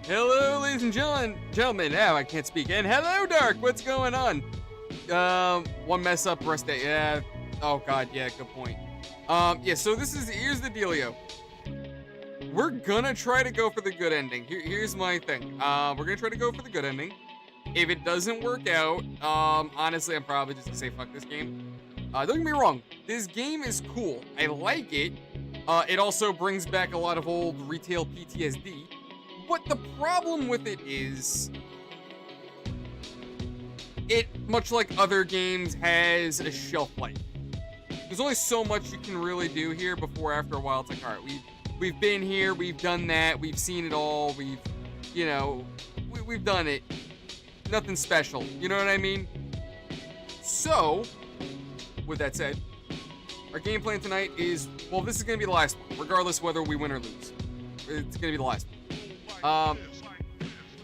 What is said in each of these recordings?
Hello, ladies and gentlemen. Now I can't speak. And hello, Dark. What's going on? One mess up, rest day. Yeah. Oh God. Yeah. Good point. Yeah. So here's the dealio. We're gonna try to go for the good ending. Here's my thing. We're gonna try to go for the good ending. If it doesn't work out, honestly, I'm probably just gonna say fuck this game. Don't get me wrong. This game is cool. I like it. It also brings back a lot of old retail PTSD. But the problem with it is, it, much like other games, has a shelf life. There's only so much you can really do here before after a while it's like, all right, we've been here, we've done that, we've seen it all, we've done it. Nothing special, you know what I mean? So, with that said, our game plan tonight is, well, this is going to be the last one, regardless whether we win or lose. It's going to be the last one.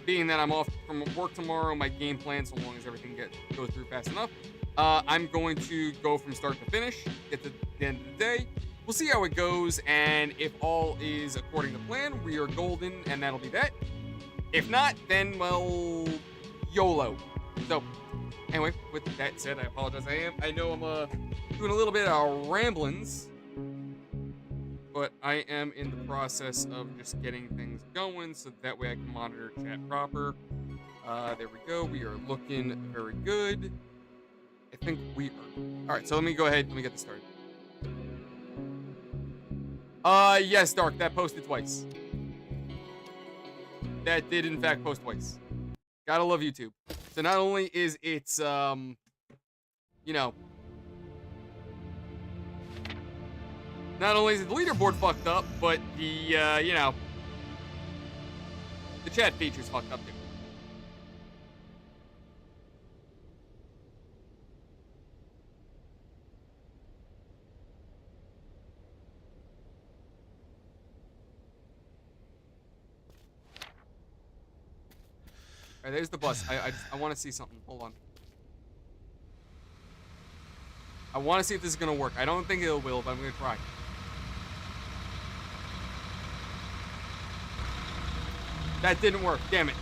Being that I'm off from work tomorrow, my game plan, so long as everything goes through fast enough, I'm going to go from start to finish, get to the end of the day. We'll see how it goes, and if all is according to plan, we are golden, and that'll be that. If not, then, well, YOLO. So, anyway, with that said, I apologize. I know I'm doing a little bit of ramblings, but I am in the process of just getting things going so that way I can monitor chat proper. There we go. We are looking very good. I think we are. All right, so let me go ahead. Let me get this started. Yes, Dark, that posted twice. That did, in fact, post twice. Gotta love YouTube. So not only is it, not only is the leaderboard fucked up, but the chat feature's fucked up too. All right, there's the bus. I want to see something. Hold on. I want to see if this is gonna work. I don't think it will, but I'm gonna try. That didn't work. Damn it.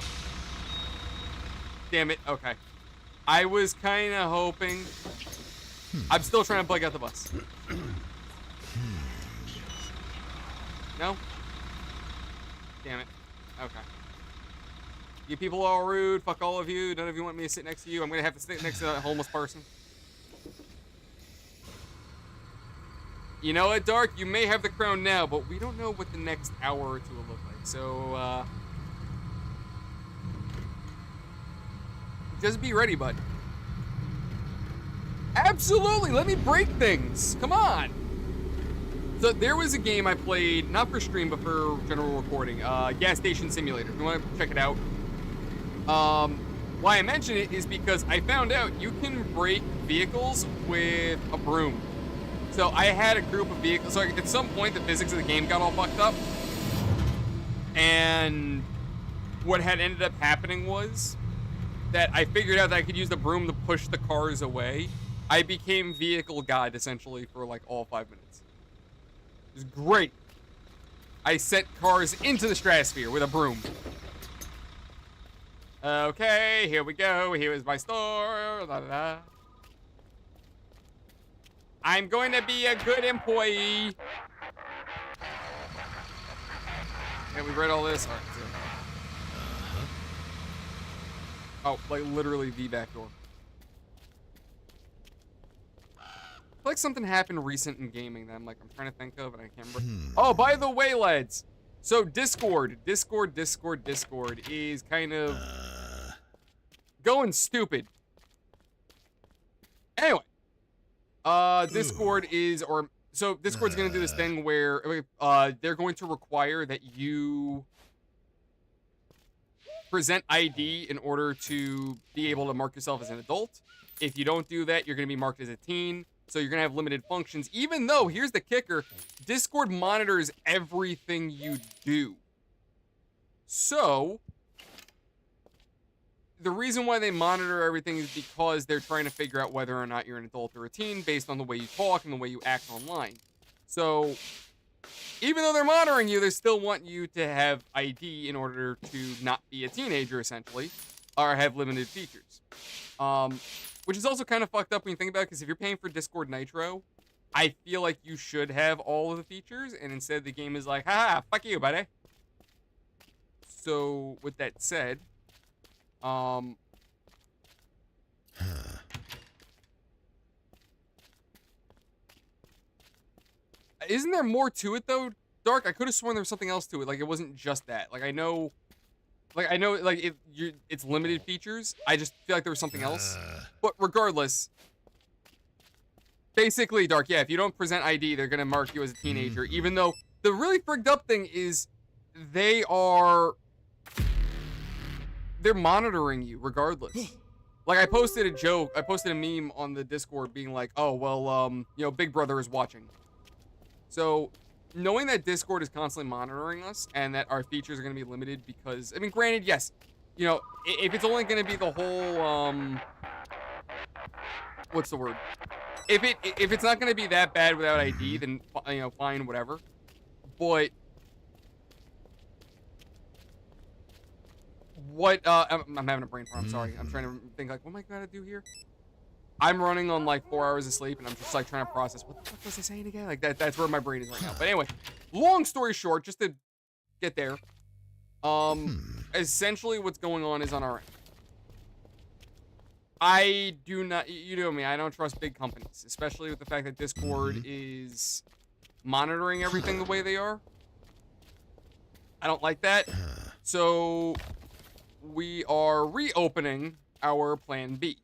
Damn it. Okay. I was kind of hoping. I'm still trying to bug out the bus. No? Damn it. Okay. You people are all rude. Fuck all of you. None of you want me to sit next to you. I'm going to have to sit next to that homeless person. You know what, Dark? You may have the crown now, but we don't know what the next hour or two will look like. So, just be ready, bud. Absolutely, let me break things. Come on. So there was a game I played, not for stream, but for general recording. Gas Station Simulator. If you want to check it out. Why I mention it is because I found out you can break vehicles with a broom. So I had a group of vehicles. So at some point, the physics of the game got all fucked up. And what had ended up happening was that I figured out that I could use the broom to push the cars away. I became vehicle god, essentially, for like all 5 minutes. It was great. I sent cars into the stratosphere with a broom. Okay, here we go. Here is my store. La, la, la. I'm going to be a good employee. And we read all this. All right, so. Oh, like literally the back door. I feel like something happened recent in gaming that I'm trying to think of and I can't remember. Oh, by the way, lads. So Discord is kind of going stupid. Anyway, Discord's going to do this thing where they're going to require that you present ID in order to be able to mark yourself as an adult. If you don't do that, you're going to be marked as a teen. So you're going to have limited functions, even though, here's the kicker, Discord monitors everything you do. So, the reason why they monitor everything is because they're trying to figure out whether or not you're an adult or a teen based on the way you talk and the way you act online. So, even though they're monitoring you, they still want you to have ID in order to not be a teenager, essentially, or have limited features. Which is also kind of fucked up when you think about it, because if you're paying for Discord Nitro, I feel like you should have all of the features, and instead the game is like, haha, fuck you, buddy. So, with that said, isn't there more to it though, Dark? I could have sworn there was something else to it. Like, it wasn't just that. Like, I know, it's limited features. I just feel like there was something else. But regardless, basically, Dark, yeah, if you don't present ID, they're gonna mark you as a teenager. Even though the really frigged up thing is they're monitoring you regardless. Like, I posted a meme on the Discord being like, oh, well, you know, Big Brother is watching. So, knowing that Discord is constantly monitoring us and that our features are going to be limited because, I mean, granted, yes, you know, if it's only going to be the whole, what's the word? If it's not going to be that bad without ID, then, you know, fine, whatever. But what, I'm having a brain fart, I'm sorry. I'm trying to think, like, what am I going to do here? I'm running on like 4 hours of sleep, and I'm just like trying to process what the fuck was I saying again? Like that's where my brain is right now. But anyway, long story short, just to get there, essentially what's going on is on our end. I do not, you know me, I don't trust big companies, especially with the fact that Discord is monitoring everything the way they are. I don't like that. So we are reopening our plan B.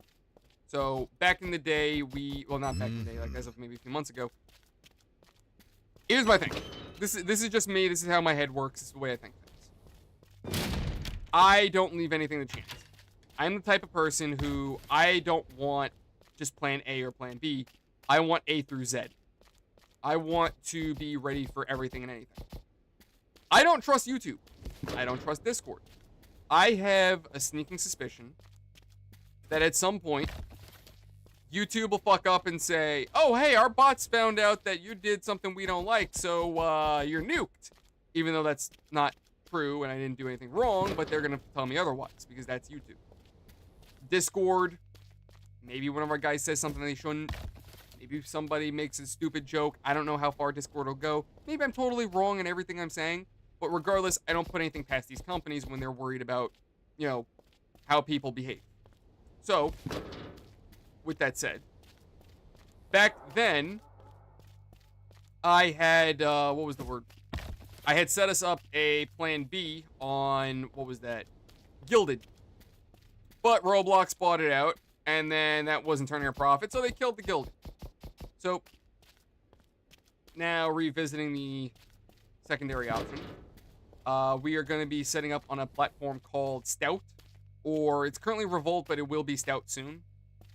So, back in the day, well, not back in the day, like as of maybe a few months ago. Here's my thing. This is just me. This is how my head works. This is the way I think things. I don't leave anything to chance. I'm the type of person who I don't want just plan A or plan B. I want A through Z. I want to be ready for everything and anything. I don't trust YouTube. I don't trust Discord. I have a sneaking suspicion that at some point, YouTube will fuck up and say, oh, hey, our bots found out that you did something we don't like, so you're nuked. Even though that's not true and I didn't do anything wrong, but they're going to tell me otherwise because that's YouTube. Discord, maybe one of our guys says something they shouldn't. Maybe somebody makes a stupid joke. I don't know how far Discord will go. Maybe I'm totally wrong in everything I'm saying. But regardless, I don't put anything past these companies when they're worried about, you know, how people behave. So, with that said, back then, I had, what was the word? I had set us up a plan B on, what was that? Gilded. But Roblox bought it out, and then that wasn't turning a profit, so they killed the Gilded. So, now revisiting the secondary option, we are going to be setting up on a platform called Stout, or it's currently Revolt, but it will be Stout soon.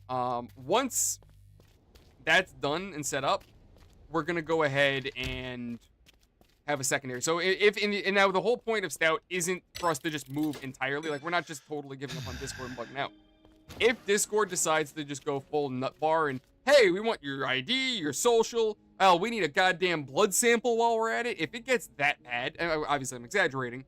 Once that's done and set up, we're going to go ahead and have a secondary. So and now the whole point of Stout isn't for us to just move entirely. Like, we're not just totally giving up on Discord and bugging out. If Discord decides to just go full nut bar and, hey, we want your ID, your social, oh, we need a goddamn blood sample while we're at it. If it gets that bad, and obviously I'm exaggerating,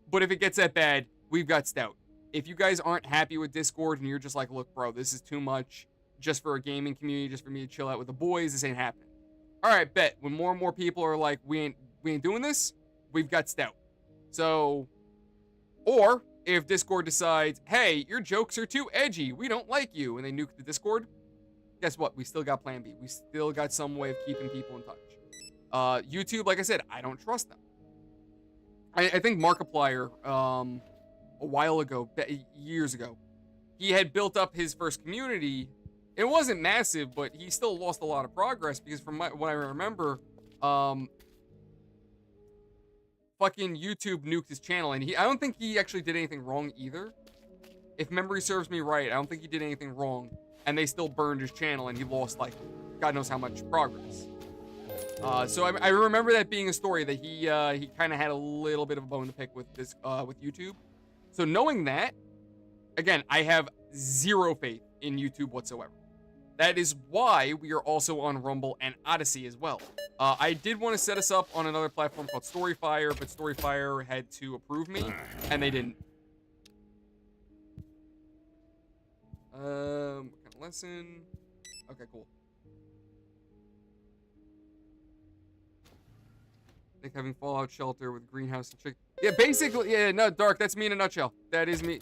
but if it gets that bad, we've got Stout. If you guys aren't happy with Discord and you're just like, look, bro, this is too much just for a gaming community, just for me to chill out with the boys, this ain't happening. All right, bet. When more and more people are like, we ain't doing this, we've got Stout. So, or if Discord decides, hey, your jokes are too edgy, we don't like you, and they nuke the Discord, guess what? We still got plan B. We still got some way of keeping people in touch. YouTube, like I said, I don't trust them. I think Markiplier, a while ago, years ago, he had built up his first community. It wasn't massive, but he still lost a lot of progress because from what I remember, fucking YouTube nuked his channel, and I don't think he actually did anything wrong either. If memory serves me right, I don't think he did anything wrong, and they still burned his channel, and he lost, like, God knows how much progress. So I remember that being a story that he kind of had a little bit of a bone to pick with this, with YouTube. So knowing that, again, I have zero faith in YouTube whatsoever. That is why we are also on Rumble and Odyssey as well. I did want to set us up on another platform called Storyfire, but Storyfire had to approve me, and they didn't. What kind of lesson? Okay, cool. Like having Fallout Shelter with greenhouse and chicken. Yeah, basically, yeah, no, Dark, that's me in a nutshell. That is me.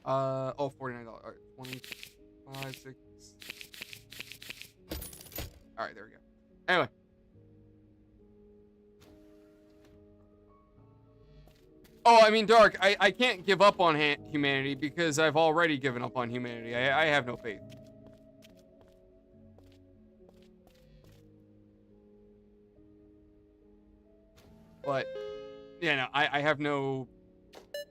Oh, $49. All right, 25, 6. All right, there we go. Anyway. Oh, I mean, Dark, I can't give up on humanity because I've already given up on humanity. I have no faith. But, yeah, no, I have no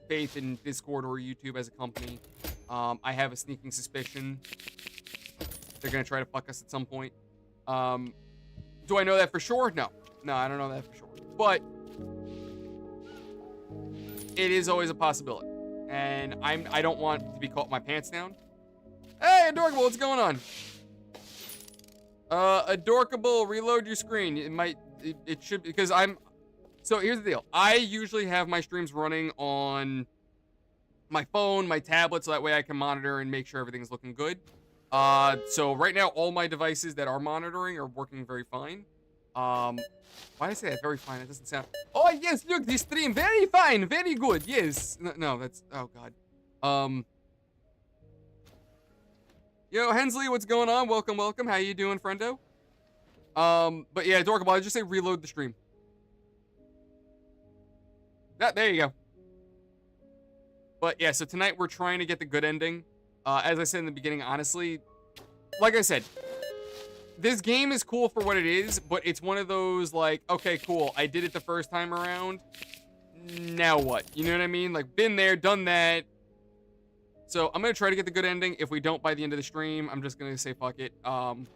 faith in Discord or YouTube as a company. I have a sneaking suspicion they're going to try to fuck us at some point. Do I know that for sure? No. No, I don't know that for sure. But it is always a possibility. And I don't want to be caught with my pants down. Hey, Adorkable, what's going on? Adorkable, reload your screen. It should, because so here's the deal. I usually have my streams running on my phone, my tablet, so that way I can monitor and make sure everything's looking good. So right now, all my devices that are monitoring are working very fine. Why did I say that? Very fine. It doesn't sound... Oh, yes, look, this stream, very fine, very good, yes. No, that's... Oh, God. Yo, Hensley, what's going on? Welcome, welcome. How you doing, friendo? But yeah, Dorkable, I just say reload the stream. There you go. But yeah, so tonight we're trying to get the good ending. As I said in the beginning, honestly, like I said, this game is cool for what it is, but it's one of those like, okay, cool, I did it the first time around. Now what? You know what I mean? Like, been there, done that. So I'm going to try to get the good ending. If we don't by the end of the stream, I'm just going to say fuck it. The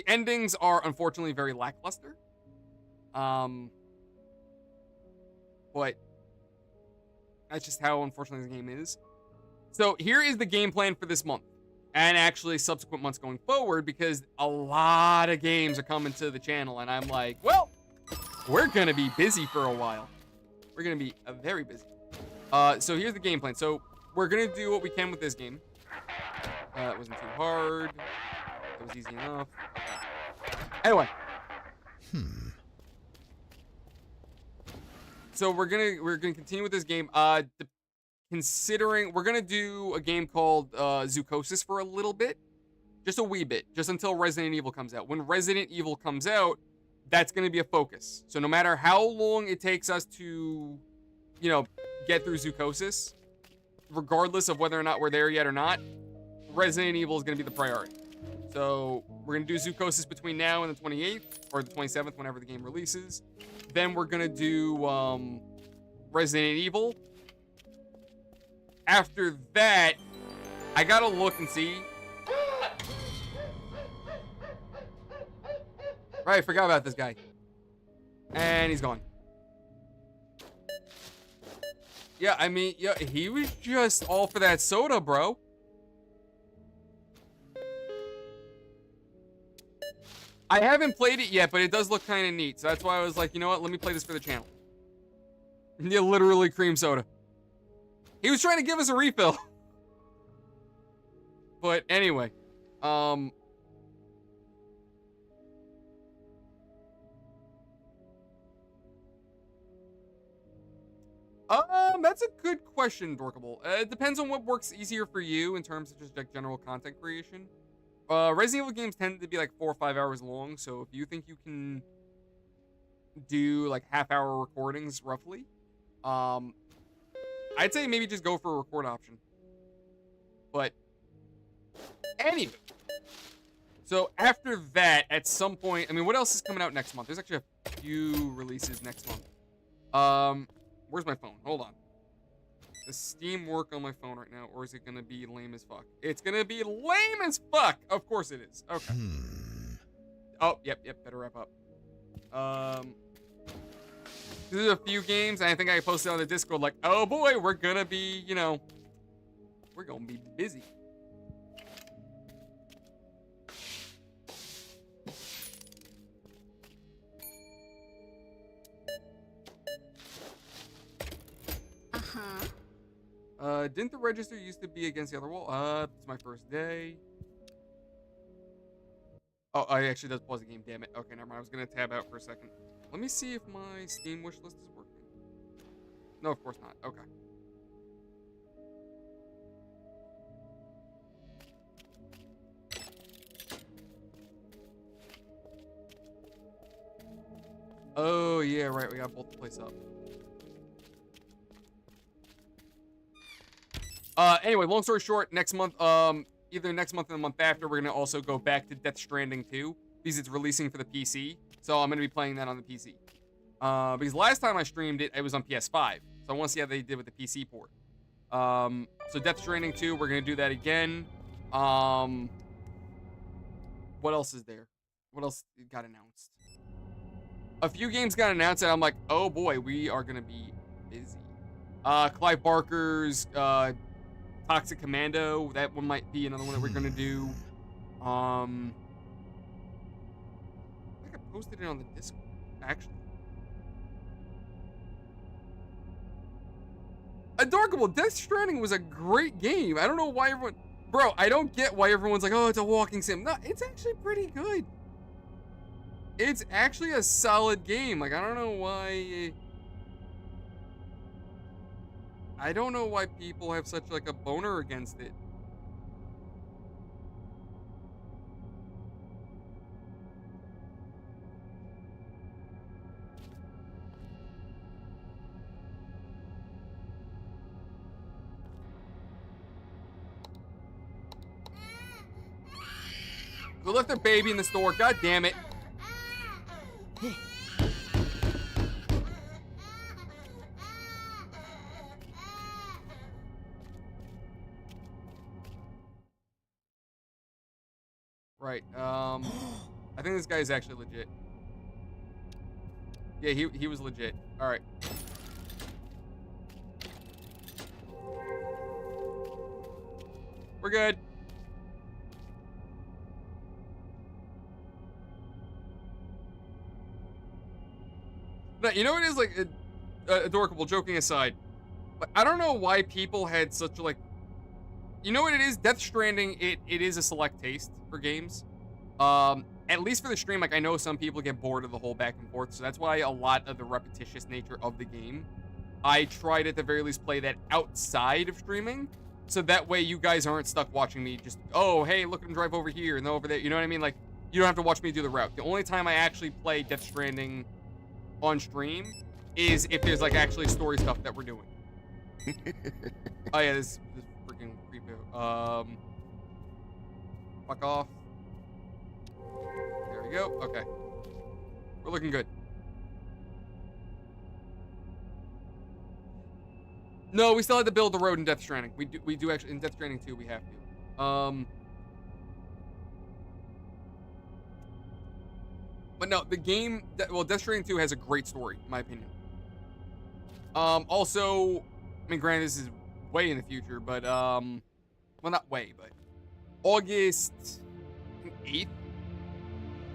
endings are unfortunately very lackluster. But that's just how, unfortunately, the game is. So here is the game plan for this month. And actually subsequent months going forward, because a lot of games are coming to the channel. And I'm like, well, we're going to be busy for a while. We're going to be very busy. So here's the game plan. So we're going to do what we can with this game. It wasn't too hard. It was easy enough. Anyway. So we're gonna continue with this game. Considering we're gonna do a game called Zoocosis for a little bit, just a wee bit, just until Resident Evil comes out. When Resident Evil comes out, that's gonna be a focus. So no matter how long it takes us to, you know, get through Zoocosis, regardless of whether or not we're there yet or not, Resident Evil is gonna be the priority. So we're gonna do Zoocosis between now and the 28th or the 27th, whenever the game releases. Then we're gonna do Resident Evil. After that, I gotta look and see. Right, I forgot about this guy. And he's gone. Yeah, I mean, yeah, he was just all for that soda, bro. I haven't played it yet, but it does look kind of neat. So that's why I was like, you know what? Let me play this for the channel. Yeah, literally cream soda. He was trying to give us a refill. But anyway. That's a good question, Dorkable. It depends on what works easier for you in terms of just like general content creation. Resident Evil games tend to be like 4 or 5 hours long, so if you think you can do like half-hour recordings roughly, I'd say maybe just go for a record option. But anyway, so after that, at some point, I mean, what else is coming out next month? There's actually a few releases next month. Where's my phone? Hold on. Does Steam work on my phone right now, or is it gonna be lame as fuck? It's gonna be lame as fuck. Of course it is. Okay. Oh, yep. Better wrap up. There's a few games, and I think I posted on the Discord like, oh boy, we're gonna be, you know, We're gonna be busy. Didn't the register used to be against the other wall? It's my first day. Oh, I actually does pause the game, damn it. Okay, never mind. I was gonna tab out for a second. Let me see if my Steam wish list is working. No, of course not. Okay. Oh, yeah, right. We got both the place up. Anyway, long story short, next month, either next month or the month after, we're gonna also go back to Death Stranding 2 because it's releasing for the PC. So I'm gonna be playing that on the PC. Because last time I streamed it, it was on PS5. So I want to see how they did with the PC port. So Death Stranding 2, we're gonna do that again. What else is there? What else got announced? A few games got announced, and I'm like, oh boy, we are gonna be busy. Clive Barker's Toxic Commando, that one might be another one that we're gonna do. I think I posted it on the Discord, actually. Adorkable, Death Stranding was a great game. I don't know why everyone... Bro, I don't get why everyone's like, oh, it's a walking sim. No, it's actually pretty good. It's actually a solid game. Like, I don't know why... I don't know why people have such, like, a boner against it. They left their baby in the store. God damn it. Right. I think this guy is actually legit. Yeah, he was legit. All right. We're good. But you know what it is, like, Adorkable, joking aside, but I don't know why people had such, like, you know what it is? Death Stranding, it is a select taste for games. At least for the stream, like, I know some people get bored of the whole back and forth, so that's why a lot of the repetitious nature of the game, I try to, at the very least, play that outside of streaming, so that way you guys aren't stuck watching me just, oh, hey, look at him drive over here and over there, you know what I mean? Like, you don't have to watch me do the route. The only time I actually play Death Stranding on stream is if there's, like, actually story stuff that we're doing. Oh, yeah, this freaking creepy. Fuck off. There we go. Okay. We're looking good. No, we still had to build the road in Death Stranding. We do actually, in Death Stranding 2, we have to. But no, the game, well, Death Stranding 2 has a great story, in my opinion. Also, I mean, granted, this is way in the future, but, well, not way, but August 8th,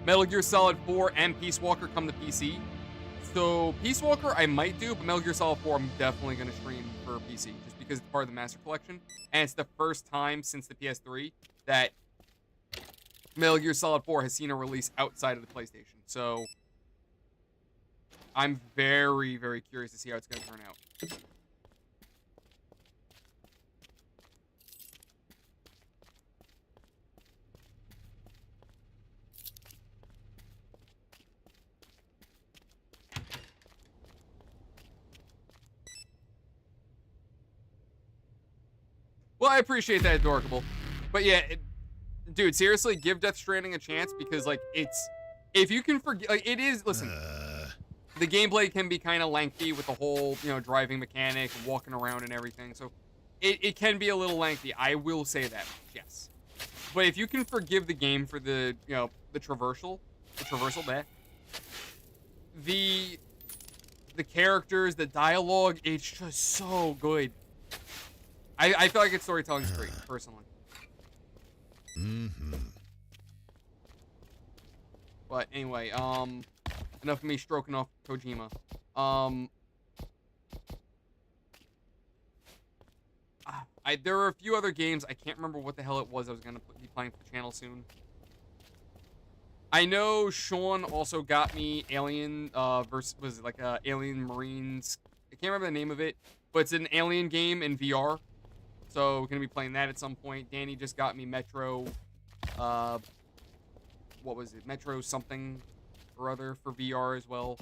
Metal Gear Solid 4 and Peace Walker come to PC. So, Peace Walker I might do, but Metal Gear Solid 4 I'm definitely going to stream for PC, just because it's part of the Master Collection, and it's the first time since the PS3 that Metal Gear Solid 4 has seen a release outside of the PlayStation. So, I'm very, very curious to see how it's going to turn out. Well, I appreciate that, Adorkable. But yeah, dude, seriously, give Death Stranding a chance because, like, it's... If you can forget... Like, it is... Listen, the gameplay can be kind of lengthy with the whole, you know, driving mechanic, walking around and everything. So, it can be a little lengthy. I will say that, yes. But if you can forgive the game for the, you know, the traversal there, the characters, the dialogue, it's just so good. I feel like its storytelling's great, personally. But anyway, enough of me stroking off Kojima. There were a few other games. I can't remember what the hell it was I was going to be playing for the channel soon. I know Sean also got me Alien, was it like Alien Marines? I can't remember the name of it, but it's an Alien game in VR. So we're going to be playing that at some point. Danny just got me Metro, what was it? Metro something or other for VR as well.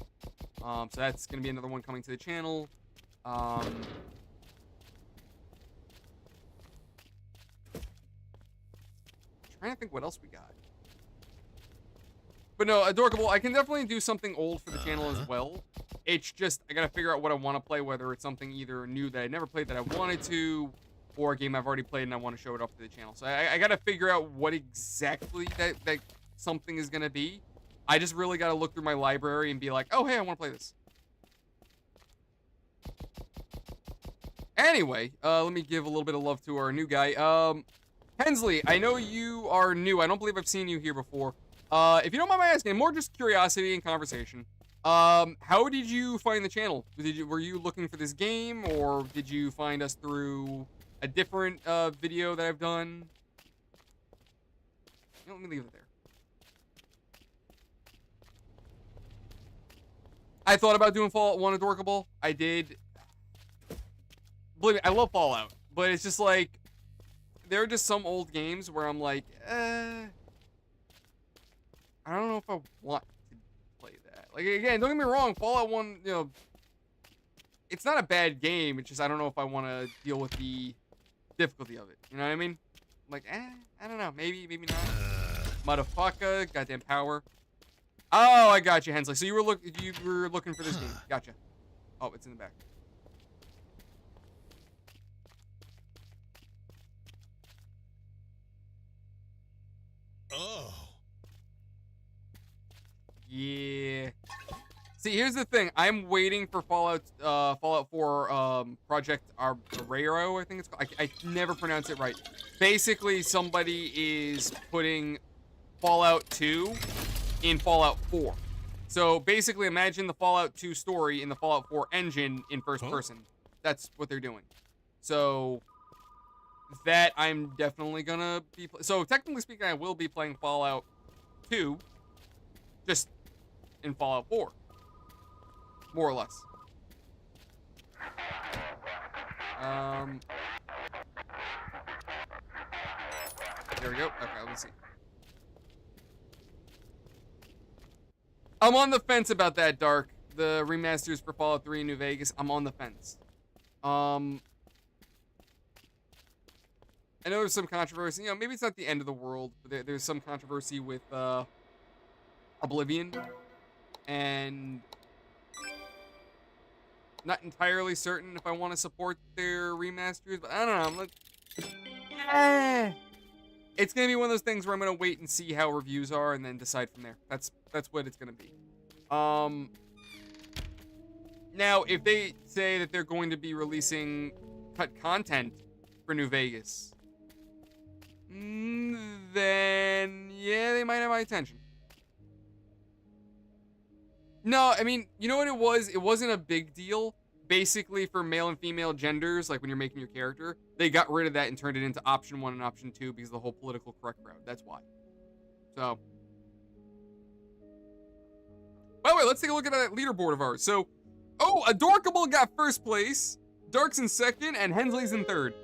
So that's going to be another one coming to the channel. Trying to think what else we got. But no, Adorkable, I can definitely do something old for the channel as well. It's just, I gotta figure out what I want to play, whether it's something either new that I never played that I wanted to, or a game I've already played and I want to show it off to the channel. So I gotta figure out what exactly that something is gonna be. I just really gotta look through my library and be like, oh, hey, I want to play this. Anyway, let me give a little bit of love to our new guy. Hensley, I know you are new. I don't believe I've seen you here before. If you don't mind my asking, more just curiosity and conversation. How did you find the channel? Were you looking for this game, or did you find us through a different video that I've done? Let me leave it there. I thought about doing Fallout 1 Adorkable. I did. Believe me, I love Fallout, but it's just like, there are just some old games where I'm like, I don't know if I want to play that. Like, again, don't get me wrong, Fallout 1, you know, it's not a bad game. It's just I don't know if I want to deal with the difficulty of it. You know what I mean? Like, I don't know. Maybe not. Motherfucker, goddamn power. Oh, I got you, Hensley. So you were looking for this game. Gotcha. Oh, it's in the back. Oh. Yeah. See, here's the thing. I'm waiting for Fallout 4 Project Arrero, I think it's called. I never pronounce it right. Basically, somebody is putting Fallout 2 in Fallout 4. So basically, imagine the Fallout 2 story in the Fallout 4 engine in first person. That's what they're doing. So that I'm definitely gonna be. So technically speaking, I will be playing Fallout 2, just in Fallout 4, more or less. There we go. Okay, let me see. I'm on the fence about that, Dark. The remasters for Fallout 3 in New Vegas. I'm on the fence. I know there's some controversy. You know, maybe it's not the end of the world, but there's some controversy with Oblivion, and not entirely certain if I want to support their remasters. But I don't know. I'm like, it's gonna be one of those things where I'm gonna wait and see how reviews are, and then decide from there. That's what it's gonna be. Now, if they say that they're going to be releasing cut content for New Vegas, then yeah, they might have my attention. No, I mean, you know what it was? It wasn't a big deal. Basically, for male and female genders, like when you're making your character, they got rid of that and turned it into option 1 and option 2 because of the whole political correct crowd. That's why. So, by the way, let's take a look at that leaderboard of ours. So, oh, Adorkable got first place, Dark's in second, and Hensley's in third.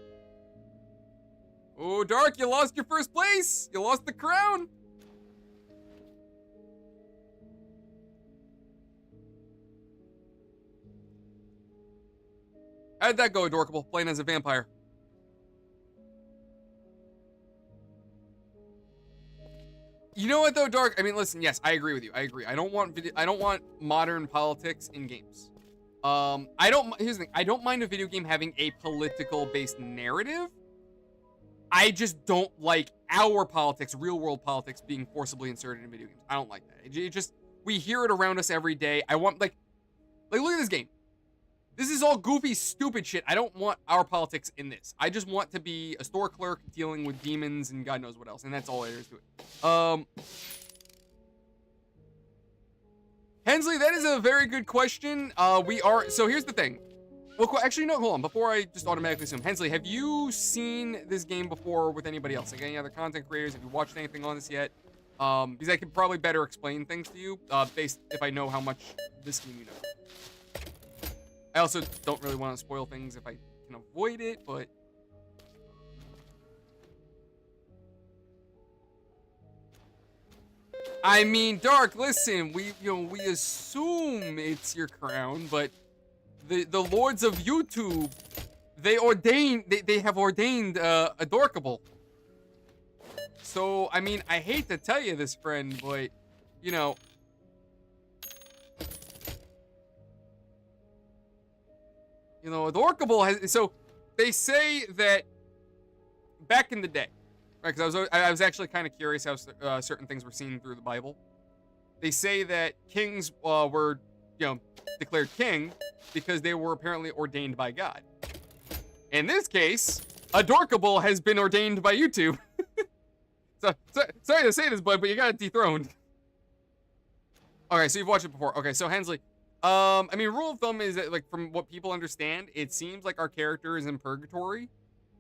Oh, Dark, you lost your first place. You lost the crown. How'd that go, Adorkable, playing as a vampire? You know what though, Dark? I mean, listen, yes, I agree with you. I agree. I don't want modern politics in games. Here's the thing. I don't mind a video game having a political-based narrative. I just don't like our politics, real-world politics, being forcibly inserted in video games. I don't like that. It just, we hear it around us every day. I want, like, look at this game. This is all goofy, stupid shit. I don't want our politics in this. I just want to be a store clerk dealing with demons and God knows what else, and that's all there is to it. Hensley, that is a very good question. So here's the thing. Well, actually, no, hold on. Before I just automatically assume, Hensley, have you seen this game before with anybody else? Like any other content creators? Have you watched anything on this yet? Because I could probably better explain things to you, based if I know how much this game you know. I also don't really want to spoil things if I can avoid it, but... I mean, Dark, listen, we assume it's your crown, but the lords of YouTube, they have ordained Adorkable. So, I mean, I hate to tell you this, friend, but, you know... Adorkable has... So, they say that back in the day, right, because I was actually kind of curious how certain things were seen through the Bible. They say that kings were, declared king because they were apparently ordained by God. In this case, Adorkable has been ordained by YouTube. so, sorry to say this, bud, but you got it dethroned. Okay, so you've watched it before. Okay, so Hensley, I mean, rule of thumb is that, like, from what people understand, it seems like our character is in purgatory.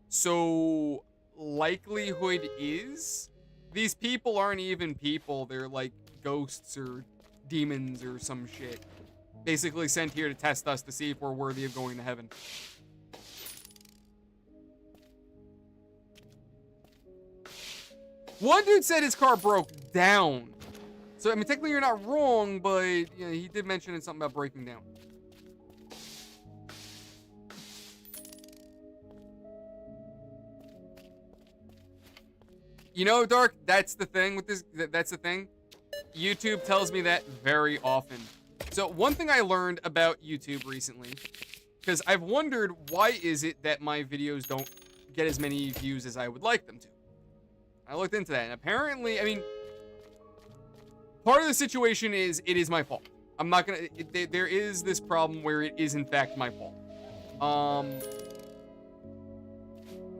So, likelihood is these people aren't even people. They're like ghosts or demons or some shit. Basically sent here to test us to see if we're worthy of going to heaven. One dude said his car broke down. So, I mean, technically you're not wrong, but he did mention something about breaking down. Dark, that's the thing with this. That's the thing. YouTube tells me that very often. So one thing I learned about YouTube recently, because I've wondered why is it that my videos don't get as many views as I would like them to. I looked into that, and apparently, I mean, part of the situation is it is my fault. I'm not gonna. There is this problem where it is in fact my fault.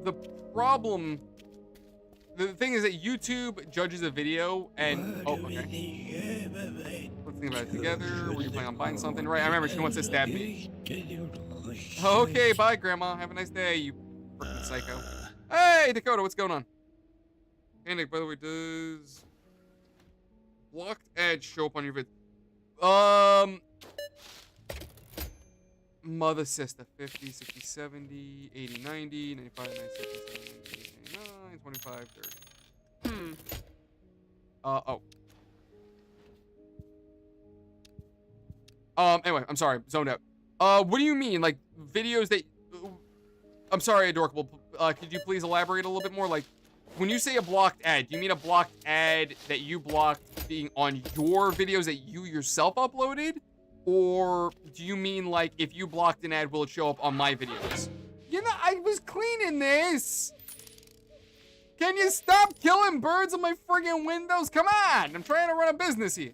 The problem. The thing is that YouTube judges a video and... Oh, okay. Let's think about it together. Were you planning on buying something? Right, I remember she wants to stab me. Okay, bye, Grandma. Have a nice day, you freaking psycho. Hey, Dakota, what's going on? Hey, Nick, by the way, does... blocked ads show up on your vid? Mother Sister. 50, 60, 70, 80, 90, 95, 96, 97, 98. 25, 30. Oh. Anyway, I'm sorry, zoned out. What do you mean? Like, videos that... I'm sorry, Adorkable. Could you please elaborate a little bit more? Like, when you say a blocked ad, do you mean a blocked ad that you blocked being on your videos that you yourself uploaded? Or do you mean, like, if you blocked an ad, will it show up on my videos? I was cleaning this! Can you stop killing birds on my friggin' windows? Come on! I'm trying to run a business here.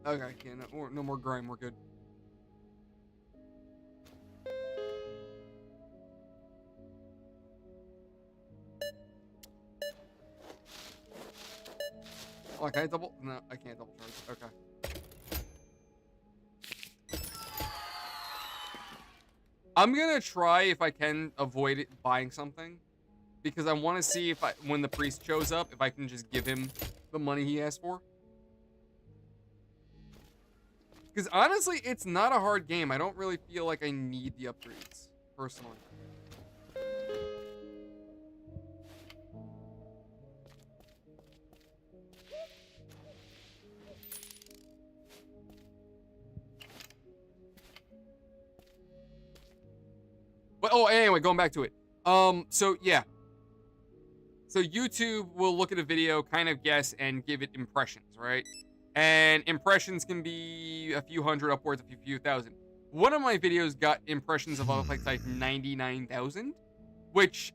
Okay, no more grime. We're good. Oh, can I double? No, I can't double charge. Okay. I'm gonna try if I can avoid buying something, because I want to see if when the priest shows up, if I can just give him the money he asked for. Because honestly, it's not a hard game. I don't really feel like I need the upgrades, personally. But, oh, anyway, going back to it. So, yeah. So, YouTube will look at a video, kind of guess, and give it impressions, right? And impressions can be a few hundred upwards, a few thousand. One of my videos got impressions of like 99,000, which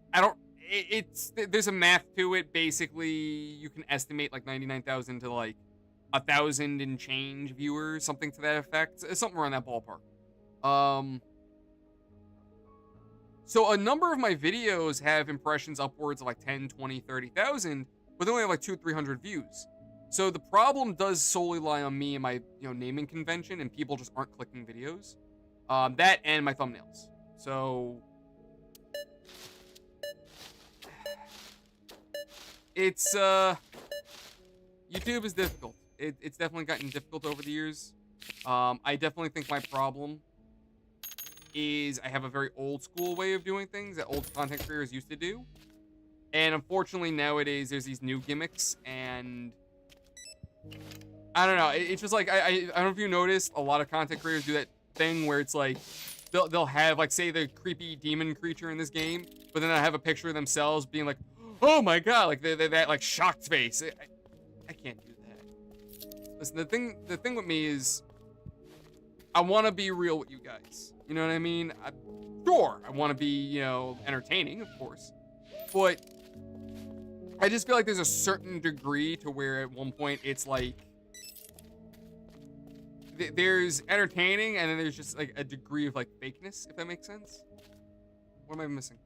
there's a math to it. Basically, you can estimate like 99,000 to like 1,000 and change viewers, something to that effect. Something around that ballpark. So a number of my videos have impressions upwards of like 10, 20, 30,000, but they only have like 200-300 views. So the problem does solely lie on me and my naming convention, and people just aren't clicking videos. That and my thumbnails. So it's YouTube is difficult. It's definitely gotten difficult over the years. I definitely think my problem is I have a very old school way of doing things that old content creators used to do. And unfortunately nowadays there's these new gimmicks, and I don't know. It's just like, I don't know if you noticed, a lot of content creators do that thing where it's like, they'll have like, say the creepy demon creature in this game, but then they'll have a picture of themselves being like, oh my God, like they're that like shocked face. I can't do that. Listen, the thing with me is I want to be real with you guys. You know what I mean? Sure, I want to be, entertaining, of course. But I just feel like there's a certain degree to where at one point it's like, there's entertaining and then there's just like a degree of like fakeness, if that makes sense. What am I missing?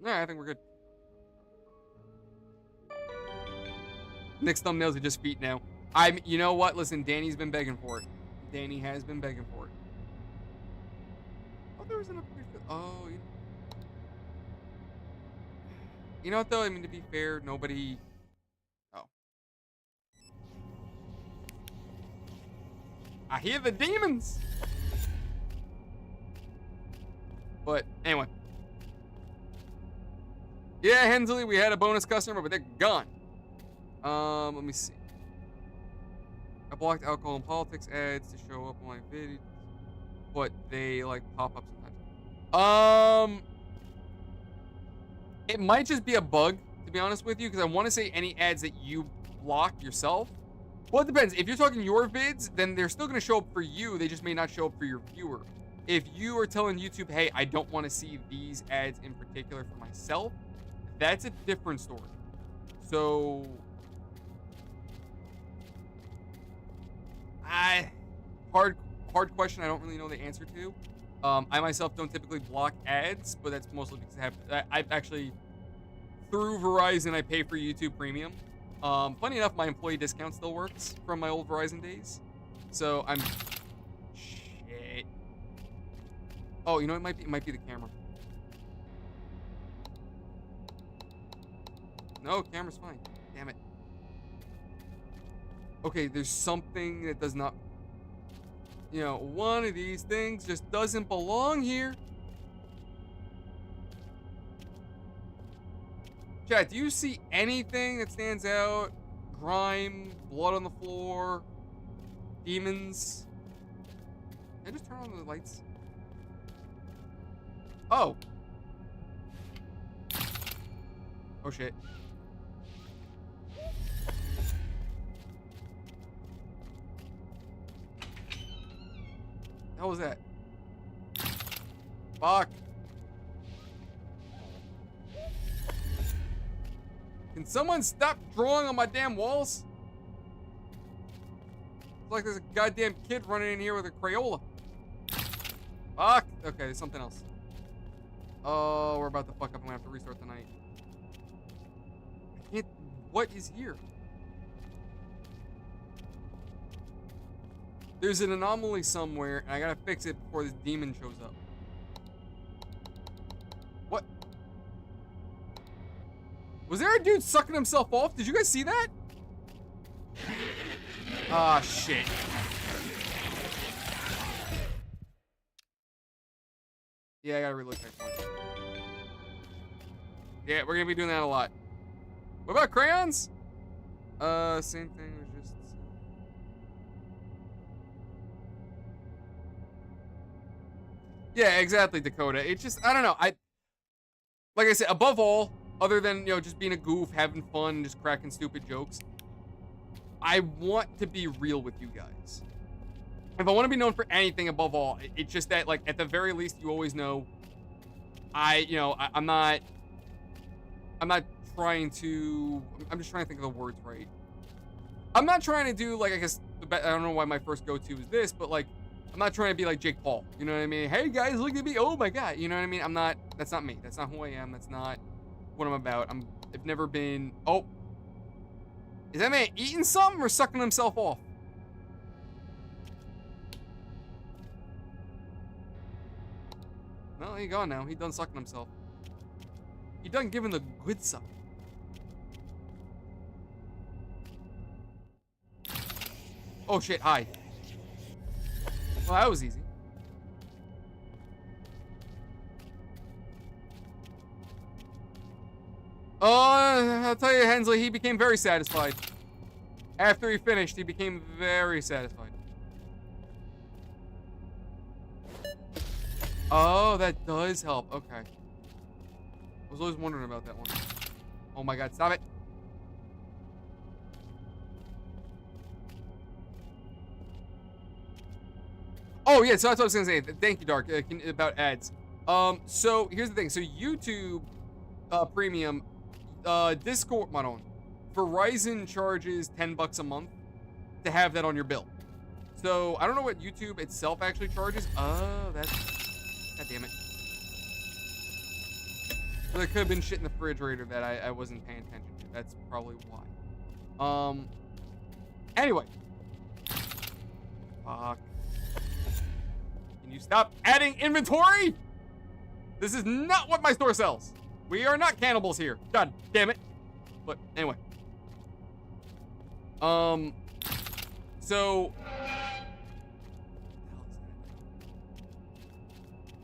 Yeah, I think we're good. Nick's thumbnails are just feet now. You know what? Listen, Danny's been begging for it. Danny has been begging for it. Oh, there was an upgrade. Oh, you know what though? I mean, to be fair, nobody. Oh, I hear the demons. But anyway, yeah, Hensley, we had a bonus customer, but they're gone. Let me see. I blocked alcohol and politics ads to show up on my videos, but they like pop up sometimes. It might just be a bug, to be honest with you, because I want to say any ads that you block yourself. Well, it depends. If you're talking your vids, then they're still going to show up for you. They just may not show up for your viewer. If you are telling YouTube, hey, I don't want to see these ads in particular for myself, that's a different story. So hard question. I don't really know the answer to. I myself don't typically block ads, but that's mostly because I've actually, through Verizon, I pay for YouTube Premium. Funny enough, my employee discount still works from my old Verizon days. So shit. Oh, you know, it might be the camera. No, camera's fine. Damn it. Okay, there's something that does not, one of these things just doesn't belong here. Chat, do you see anything that stands out? Grime, blood on the floor, demons. Can I just turn on the lights? Oh. Oh shit. How was that? Fuck. Can someone stop drawing on my damn walls? It's like there's a goddamn kid running in here with a Crayola. Fuck. Okay, there's something else. Oh, we're about to fuck up. I'm gonna have to restart the night. I can't. What is here? There's an anomaly somewhere, and I gotta fix it before this demon shows up. What? Was there a dude sucking himself off? Did you guys see that? Ah, shit. Yeah, I gotta relook that one. Yeah, we're gonna be doing that a lot. What about crayons? Same thing. Yeah, exactly, Dakota. It's just, I don't know. Like I said, above all, other than, just being a goof, having fun, just cracking stupid jokes, I want to be real with you guys. If I want to be known for anything above all, it's just that, like, at the very least, you always know I'm not trying to. I'm just trying to think of the words right. I'm not trying to do like, I guess I don't know why my first go-to is this, but like I'm not trying to be like Jake Paul. You know what I mean? Hey guys, look at me. Oh my god. You know what I mean? I'm not. That's not me. That's not who I am. That's not what I'm about. I've never been. Oh, is that man eating something or sucking himself off? No, he gone now. He done sucking himself. He done giving the good suck. Oh shit, hi. Well, that was easy. I'll tell you, Hensley, he became very satisfied. After he finished, he became very satisfied. Oh, that does help. Okay. I was always wondering about that one. Oh my god, stop it. Oh yeah, so that's what I was gonna say. Thank you, Dark, about ads. So here's the thing. So YouTube Premium, Discord, Verizon charges $10 a month to have that on your bill. So I don't know what YouTube itself actually charges. Oh, that's, god damn it. So there could have been shit in the refrigerator that I wasn't paying attention to. That's probably why. Anyway. Fuck. Can you stop adding inventory? This is not what my store sells. We are not cannibals here. God damn it. But anyway. So.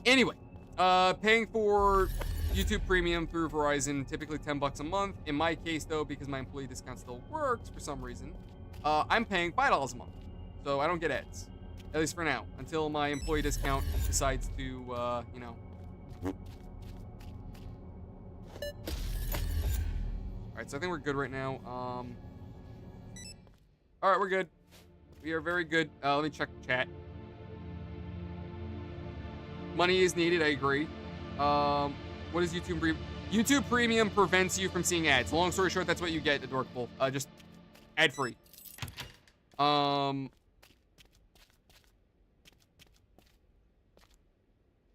Anyway. Paying for YouTube Premium through Verizon, typically $10 a month. In my case, though, because my employee discount still works for some reason, I'm paying $5 a month. So I don't get ads. At least for now. Until my employee discount decides to, you know. Alright, so I think we're good right now. Alright, we're good. We are very good. Let me check the chat. Money is needed, I agree. What is YouTube Premium? YouTube Premium prevents you from seeing ads. Long story short, that's what you get, the Dorkful. Just ad-free.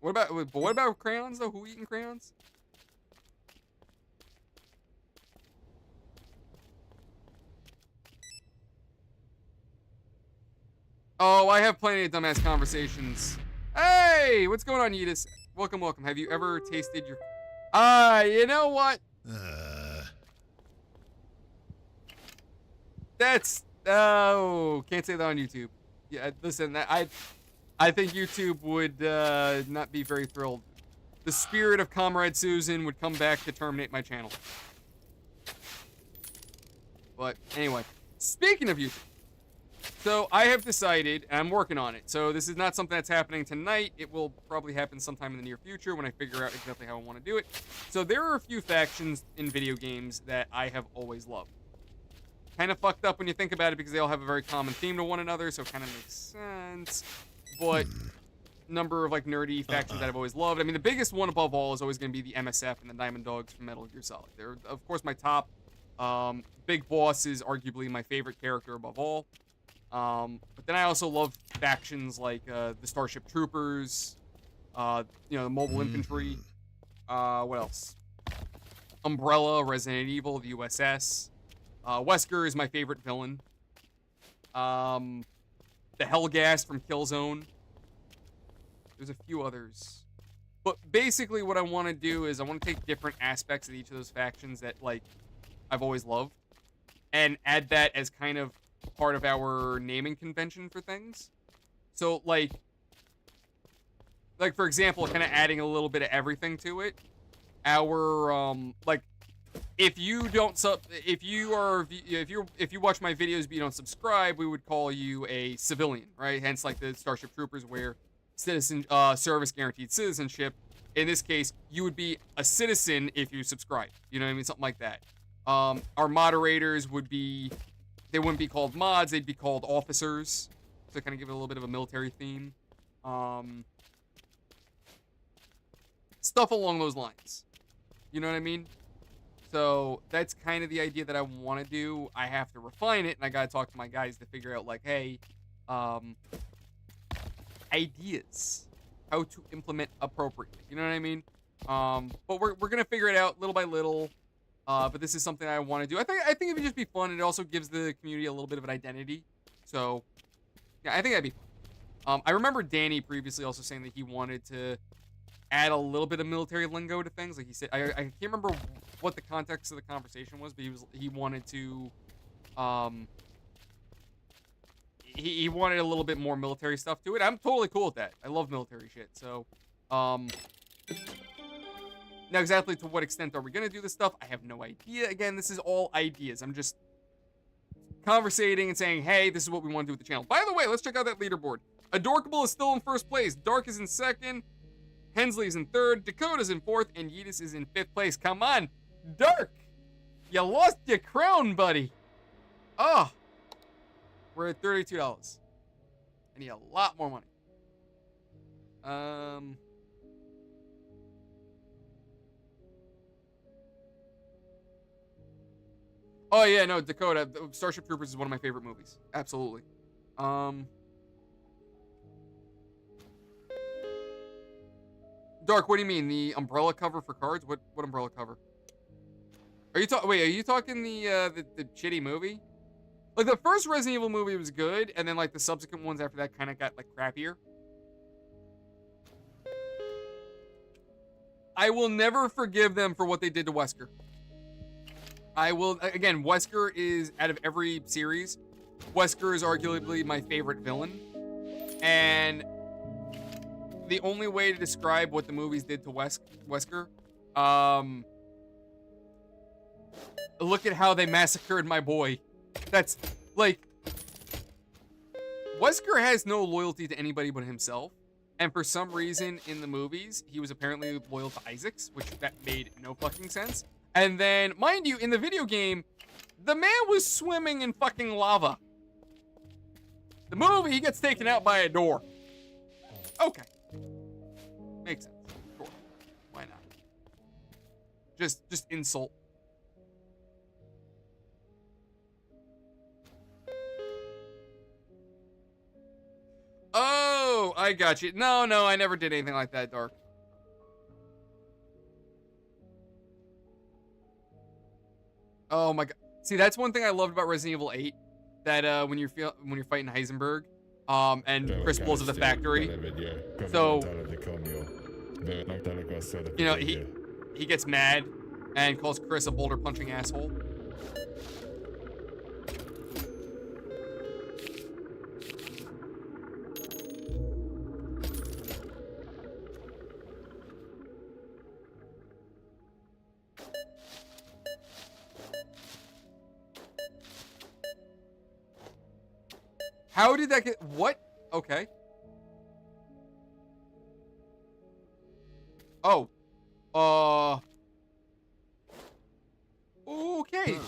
What about crayons though? Who eating crayons? Oh, I have plenty of dumbass conversations. Hey, what's going on, Yeetus? Welcome, welcome. Have you ever tasted your... you know what? That's... Oh, can't say that on YouTube. Yeah, listen, I think YouTube would not be very thrilled. The spirit of Comrade Susan would come back to terminate my channel. But anyway, speaking of YouTube, so I have decided, and I'm working on it. So this is not something that's happening tonight. It will probably happen sometime in the near future when I figure out exactly how I want to do it. So there are a few factions in video games that I have always loved. Kind of fucked up when you think about it because they all have a very common theme to one another, so it kind of makes sense. But number of like nerdy factions that I've always loved. I mean, the biggest one above all is always going to be the MSF and the Diamond Dogs from Metal Gear Solid. They're, of course, my top. Big Boss is arguably my favorite character above all. But then I also love factions like the Starship Troopers, you know, the Mobile Infantry. What else? Umbrella, Resident Evil, the USS. Wesker is my favorite villain. The Hellgas from Killzone. There's a few others. But basically what I want to do is I want to take different aspects of each of those factions that, like, I've always loved and add that as kind of part of our naming convention for things. So, like for example, kind of adding a little bit of everything to it. Our, like, if you don't if you watch my videos but you don't subscribe, we would call you a civilian, right? Hence, like the Starship Troopers, where citizen service guaranteed citizenship. In this case, you would be a citizen if you subscribe. You know what I mean? Something like that. Our moderators would be, they wouldn't be called mods, they'd be called officers. To kind of give it a little bit of a military theme. Stuff stuff along those lines. You know what I mean? So that's kind of the idea that I want to do. I have to refine it, and I got to talk to my guys to figure out, like, hey, ideas, how to implement appropriately. You know what I mean? But we're gonna figure it out little by little. But this is something I want to do. I think it would just be fun. It also gives the community a little bit of an identity. So yeah, I think that'd be fun. I remember Danny previously also saying that he wanted to add a little bit of military lingo to things. Like he said, I can't remember what the context of the conversation was, but he wanted to, he wanted a little bit more military stuff to it. I'm totally cool with that. I love military shit. So, now exactly to what extent are we gonna do this stuff? I have no idea. Again, this is all ideas. I'm just conversating and saying, hey, this is what we want to do with the channel. By the way, let's check out that leaderboard. Adorkable is still in first place. Dark is in second. Hensley is in third. Dakota's in fourth. And Yeetus is in fifth place. Come on, Dark. You lost your crown, buddy. Oh. We're at $32. I need a lot more money. Oh yeah, no, Dakota. Starship Troopers is one of my favorite movies. Absolutely. Dark, what do you mean? The umbrella cover for cards? What umbrella cover? Are you Wait, are you talking the shitty movie? Like the first Resident Evil movie was good, and then like the subsequent ones after that kind of got like crappier. I will never forgive them for what they did to Wesker. I will, again, Wesker is, out of every series, Wesker is arguably my favorite villain. And the only way to describe what the movies did to Wesker, look at how they massacred my boy. That's, like, Wesker has no loyalty to anybody but himself. And for some reason in the movies, he was apparently loyal to Isaacs, which that made no fucking sense. And then, mind you, in the video game, the man was swimming in fucking lava. The movie, he gets taken out by a door. Okay. Makes sense. Sure. Why not? Just insult. Oh, I got you. No, I never did anything like that, Dark. Oh my god. See, that's one thing I loved about Resident Evil 8. That when you're fighting Heisenberg, and Chris blows up the factory. So you know, he gets mad and calls Chris a boulder punching asshole. How did that get... What? Okay. Oh. Okay.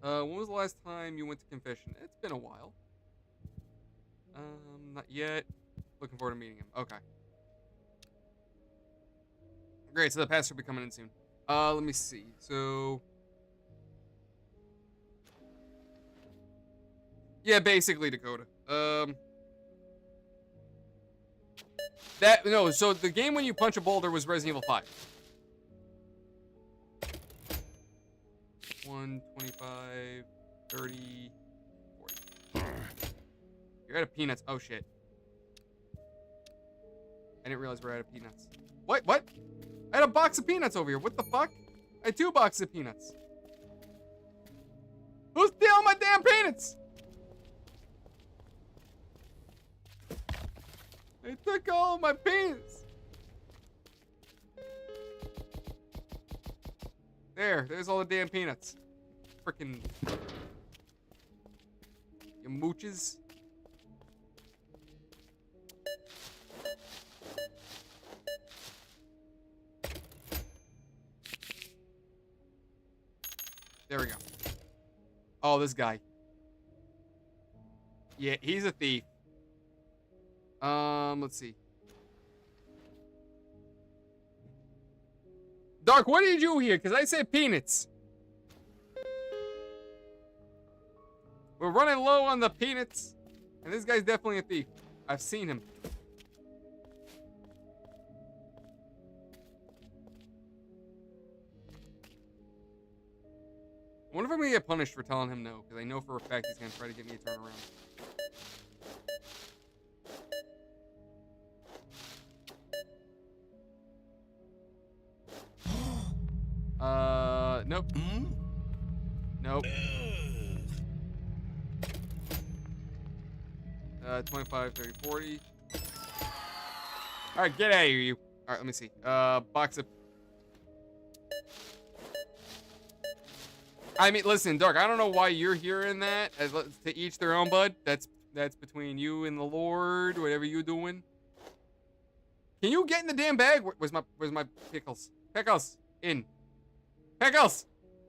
When was the last time you went to confession? It's been a while. Not yet. Looking forward to meeting him. Okay. Great, so the pastor will be coming in soon. Let me see. So... yeah, basically, Dakota. So the game when you punch a boulder was Resident Evil 5. 1, 25, 30, 40. You're out of peanuts. Oh, shit. I didn't realize we're out of peanuts. What? I had a box of peanuts over here. What the fuck? I had 2 boxes of peanuts. Who's stealing my damn peanuts? They took all of my peanuts. There's all the damn peanuts. Frickin' you mooches. There we go. Oh, this guy. Yeah, he's a thief. Let's see. Dark, what did you do here? Because I said peanuts. We're running low on the peanuts. And this guy's definitely a thief. I've seen him. I wonder if I'm going to get punished for telling him no. Because I know for a fact he's going to try to get me to turn around. Nope. Nope. 25, 30, 40. All right, get out of here, you. All right, let me see. Box of... I mean, listen, Dark, I don't know why you're hearing that. To each their own, bud. That's between you and the Lord, whatever you're doing. Can you get in the damn bag? Where's my pickles? Pickles, in. Pickles,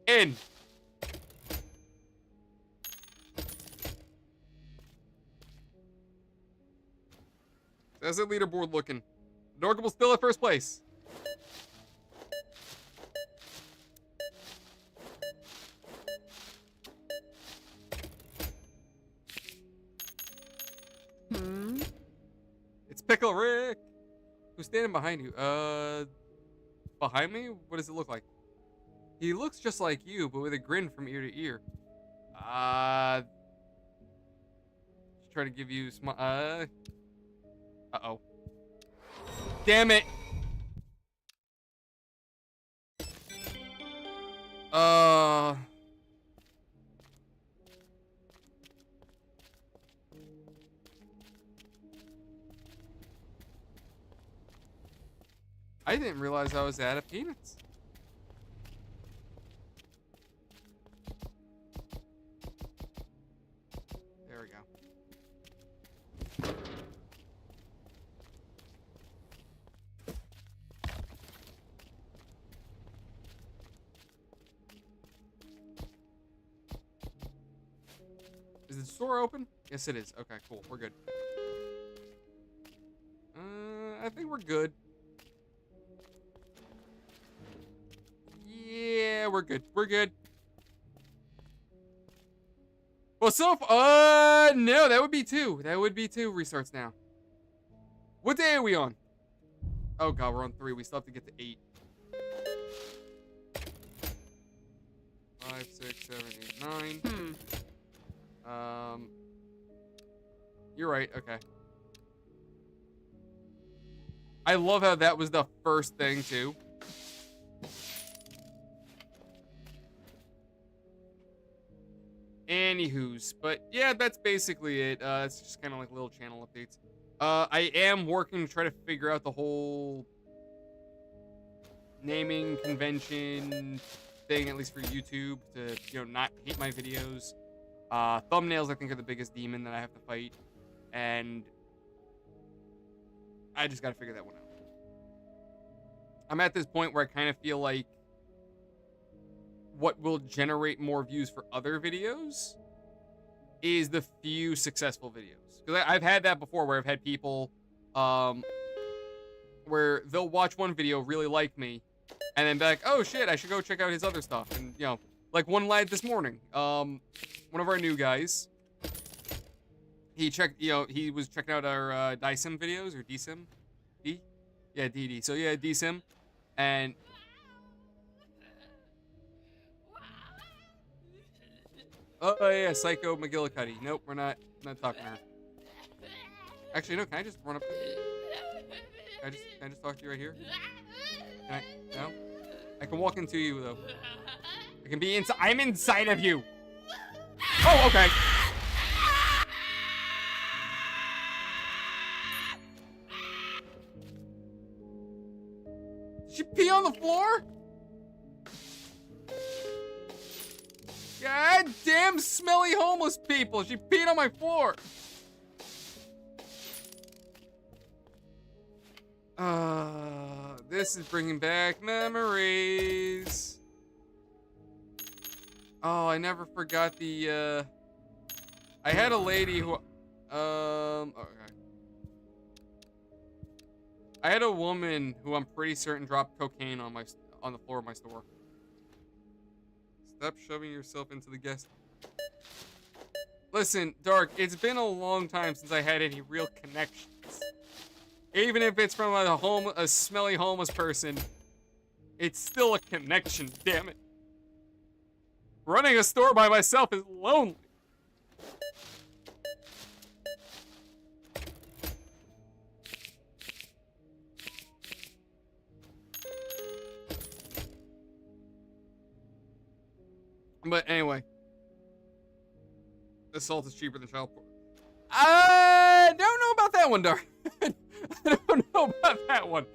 in. How's the leaderboard looking? Dorkable's still at first place. It's Pickle Rick. Who's standing behind you? Behind me? What does it look like? He looks just like you, but with a grin from ear to ear. Just trying to give you uh-oh. Damn it. I didn't realize I was out of peanuts. There we go. Is the store open? Yes, it is. Okay, cool. We're good. I think we're good. Yeah, we're good. We're good. Well, no, that would be 2. That would be 2 restarts now. What day are we on? Oh, God, we're on 3. We still have to get to 8. 5, 6, 7, 8, 9. You're right. Okay. I love how that was the first thing, too. Anywho's, but yeah, that's basically it. It's just kind of like little channel updates. I am working to try to figure out the whole naming convention thing, at least for YouTube, to, you know, not hate my videos. Thumbnails, I think, are the biggest demon that I have to fight, and I just gotta figure that one out. I'm at this point where I kind of feel like what will generate more views for other videos is the few successful videos. Because I've had that before where I've had people where they'll watch one video, really like me, and then be like, oh shit, I should go check out his other stuff. And, you know, like one lad this morning, one of our new guys, he was checking out our DISIM videos, or DSIM? D? Yeah, DD. So yeah, DSIM. And oh yeah, Psycho McGillicuddy. Nope, we're not talking to her. Actually, no. Can I just run up? Can I just talk to you right here? Can I? No. I can walk into you though. I can be inside. I'm inside of you. Oh, okay. Did she pee on the floor? God damn smelly homeless people. She peed on my floor. This is bringing back memories. Oh, I never forgot the, I had a lady who Okay. I had a woman who I'm pretty certain dropped cocaine on the floor of my store. Stop shoving yourself into the guest. Listen, Dark, it's been a long time since I had any real connections. Even if it's from a smelly homeless person, it's still a connection, damn it. Running a store by myself is lonely. But anyway, assault is cheaper than child porn. I don't know about that one, Dark. I don't know about that one.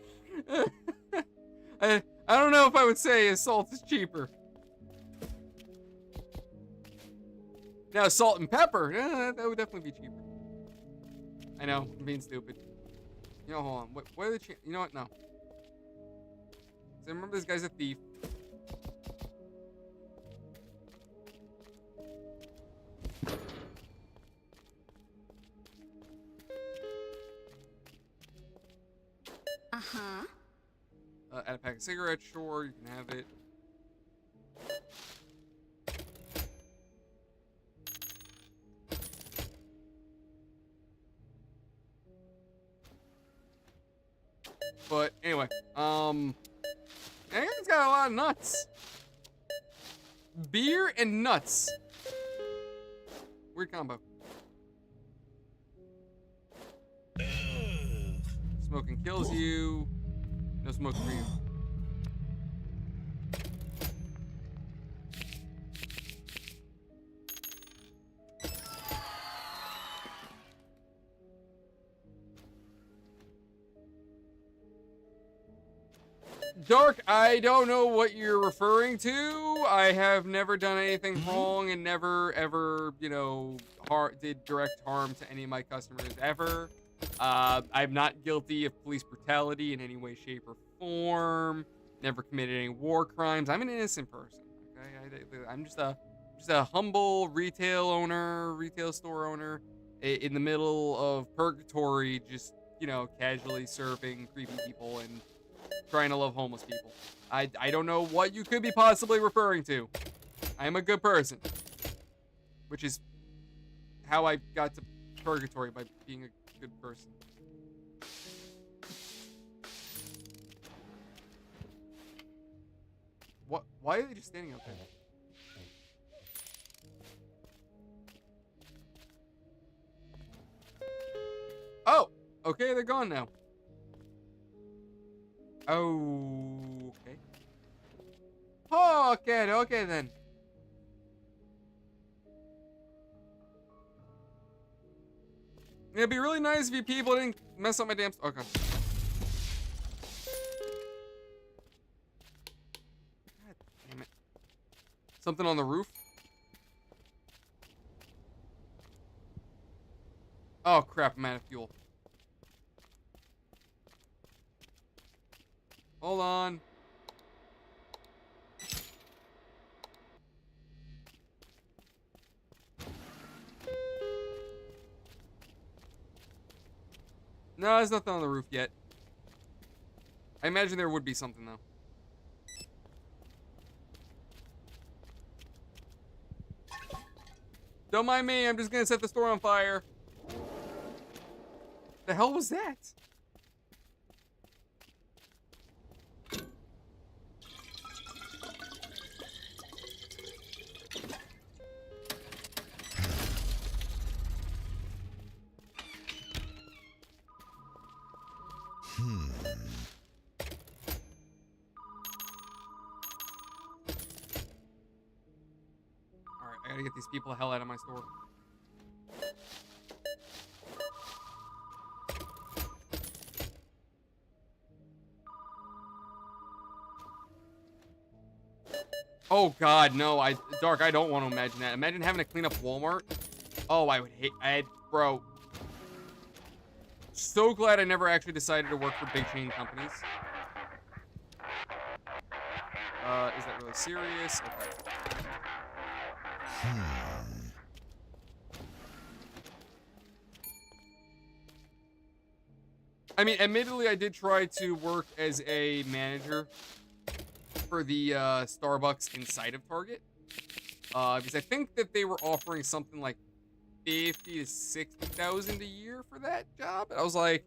I don't know if I would say assault is cheaper. Now, salt and pepper, that would definitely be cheaper. I know, I'm being stupid. You know, hold on. What are the you know what? No. I remember this guy's a thief. Uh-huh. Add a pack of cigarettes, sure, you can have it. But anyway, I think it's got a lot of nuts. Beer and nuts. Weird combo. Smoking kills you. No smoke for you. Dark, I don't know what you're referring to. I have never done anything wrong and never, ever, you know, did direct harm to any of my customers ever. I'm not guilty of police brutality in any way, shape, or form. Never committed any war crimes. I'm an innocent person. Okay, I'm just a humble retail store owner, in the middle of purgatory, just, you know, casually serving creepy people and trying to love homeless people. I don't know what you could be possibly referring to. I am a good person, which is how I got to purgatory, by being a good person. What? Why are they just standing out there? Oh, okay, they're gone now. Oh, okay. Oh, okay then. It'd be really nice if you people didn't mess up my damn. Okay. God damn it. Something on the roof? Oh crap, I'm out of fuel. Hold on. No, there's nothing on the roof yet. I imagine there would be something, though. Don't mind me, I'm just gonna set the store on fire. The hell was that? Alright, I gotta get these people the hell out of my store. Oh god, no, Dark, I don't want to imagine that. Imagine having to clean up Walmart. Oh, I would hate, bro. So glad I never actually decided to work for big chain companies. Is that really serious? Okay. I mean, admittedly, I did try to work as a manager for the Starbucks inside of Target. Because I think that they were offering something like 50 to 60,000 a year for that job. And I was like,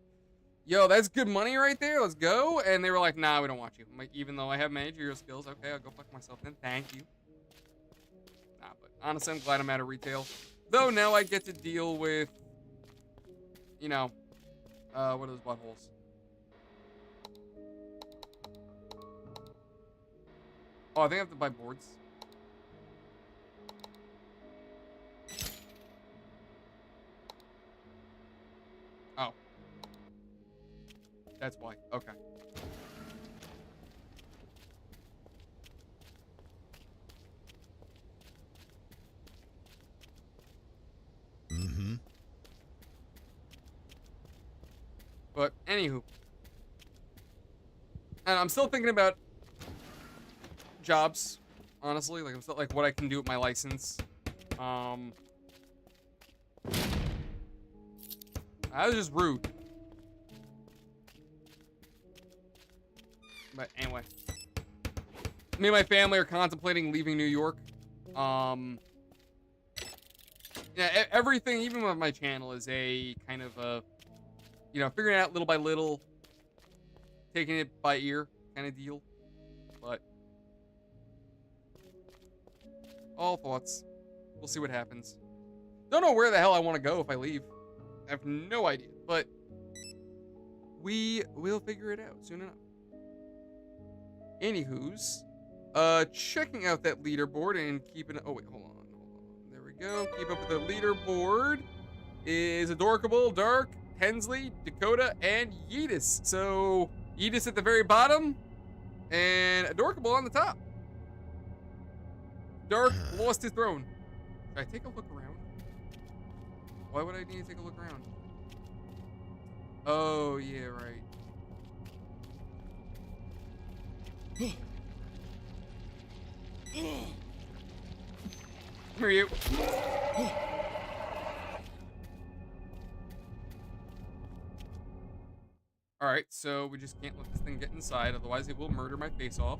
yo, that's good money right there. Let's go. And they were like, nah, we don't want you. I'm like, even though I have managerial skills, okay, I'll go fuck myself then. Thank you. Nah, but honestly, I'm glad I'm out of retail. Though now I get to deal with, you know, what are those buttholes? Oh, I think I have to buy boards. Oh. That's why. Okay. Mm-hmm. But anywho. And I'm still thinking about jobs, honestly. Like, I'm still like what I can do with my license. That was just rude. But anyway. Me and my family are contemplating leaving New York. Yeah, everything, even with my channel, is a kind of a, you know, figuring it out little by little, taking it by ear kind of deal. But all thoughts. We'll see what happens. Don't know where the hell I want to go if I leave. I have no idea, but we will figure it out soon enough. Anywho's, checking out that leaderboard and keeping it. Oh wait, hold on. There we go. Keep up with the leaderboard is Adorkable, Dark, Hensley, Dakota, and Yeetus. So Yeetus at the very bottom, and Adorkable on the top. Dark lost his throne. Should I take a look around? Why would I need to take a look around? Oh, yeah, right. Come here, you. Alright, so we just can't let this thing get inside, otherwise it will murder my face off.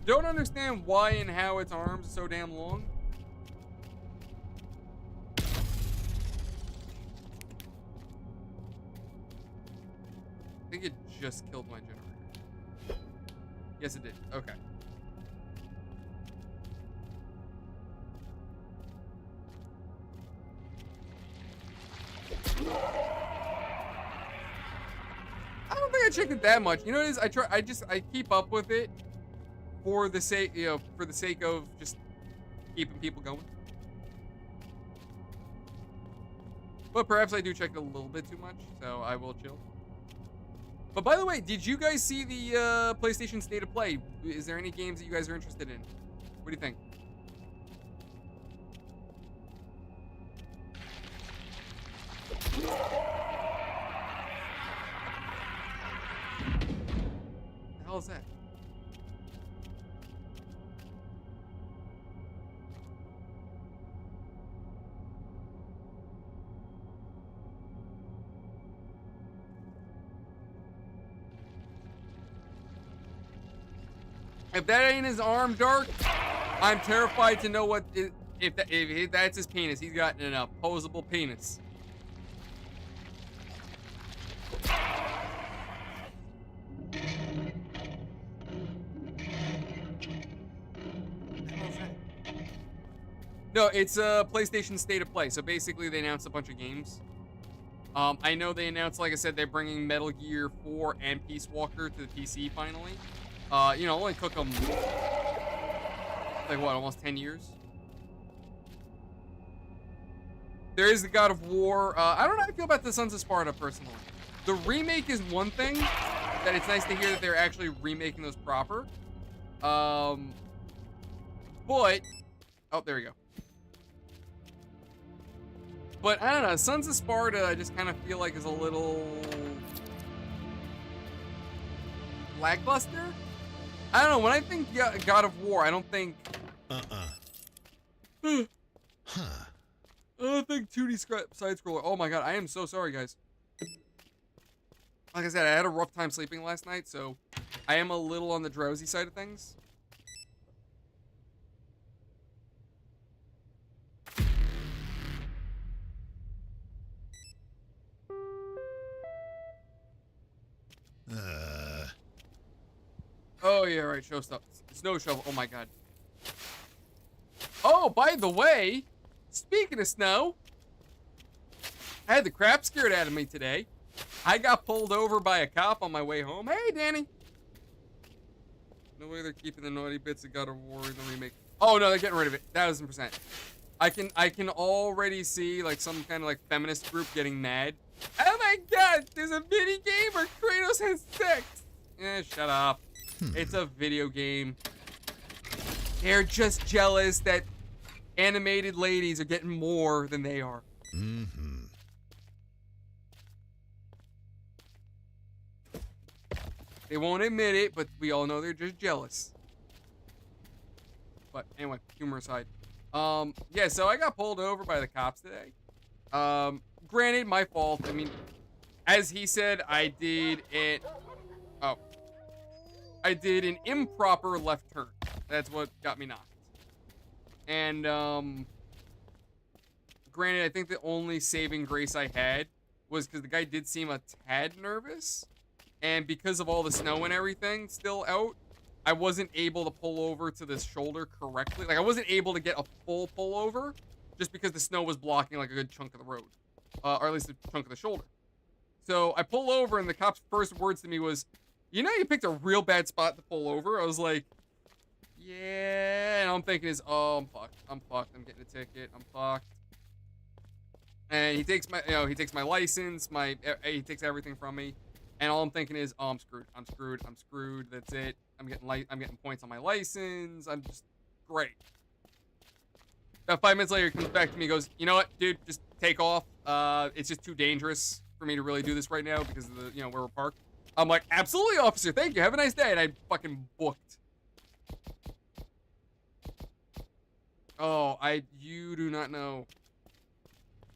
Don't understand why and how its arms are so damn long. I think it just killed my generator. Yes, it did. Okay. I don't think I checked it that much. You know what it is? I keep up with it for the sake, you know, for the sake of just keeping people going. But perhaps I do check it a little bit too much, so I will chill. But by the way, did you guys see the PlayStation State of Play? Is there any games that you guys are interested in? What do you think? What the hell is that? If that ain't his arm, Dark, I'm terrified to know what if that's his penis. He's got an opposable penis. No, it's a PlayStation State of Play. So basically, they announced a bunch of games. I know they announced, like I said, they're bringing Metal Gear 4 and Peace Walker to the PC finally. You know, only took them, like, what, almost 10 years? There is the God of War. I don't know how I feel about the Sons of Sparta, personally. The remake is one thing, that it's nice to hear that they're actually remaking those proper. But, oh, there we go. But, I don't know, Sons of Sparta, I just kind of feel like is a little lackluster. I don't know, when I think God of War, I don't think... Huh. I don't think 2D side-scroller. Oh my god, I am so sorry, guys. Like I said, I had a rough time sleeping last night, so I am a little on the drowsy side of things. Oh, yeah, right. Show stuff. Snow shovel. Oh, my God. Oh, by the way, speaking of snow, I had the crap scared out of me today. I got pulled over by a cop on my way home. Hey, Danny. No way they're keeping the naughty bits of God of War in the remake. Oh, no, they're getting rid of it. 1000%. I can already see, like, some kind of, like, feminist group getting mad. Oh, my God. There's a mini game where Kratos has sex. Shut up. It's a video game. They're just jealous that animated ladies are getting more than they are. Mm-hmm. They won't admit it, but we all know they're just jealous. But anyway, humor aside. Yeah, so I got pulled over by the cops today. Granted, my fault. I mean, as he said, I did an improper left turn. That's what got me knocked. And, granted, I think the only saving grace I had was because the guy did seem a tad nervous. And because of all the snow and everything still out, I wasn't able to pull over to the shoulder correctly. Like, I wasn't able to get a full pullover just because the snow was blocking, like, a good chunk of the road. Or at least a chunk of the shoulder. So I pull over, and the cop's first words to me was, you know, you picked a real bad spot to pull over. I was like, yeah. And all I'm thinking is, oh, I'm fucked. I'm fucked. I'm getting a ticket. I'm fucked. And he takes my license, he takes everything from me. And all I'm thinking is, oh, I'm screwed. I'm screwed. I'm screwed. That's it. I'm getting points on my license. I'm just great. About 5 minutes later, he comes back to me and goes, you know what, dude, just take off. It's just too dangerous for me to really do this right now because of the, where we're parked. I'm like, absolutely, officer. Thank you. Have a nice day. And I fucking booked. Oh, you do not know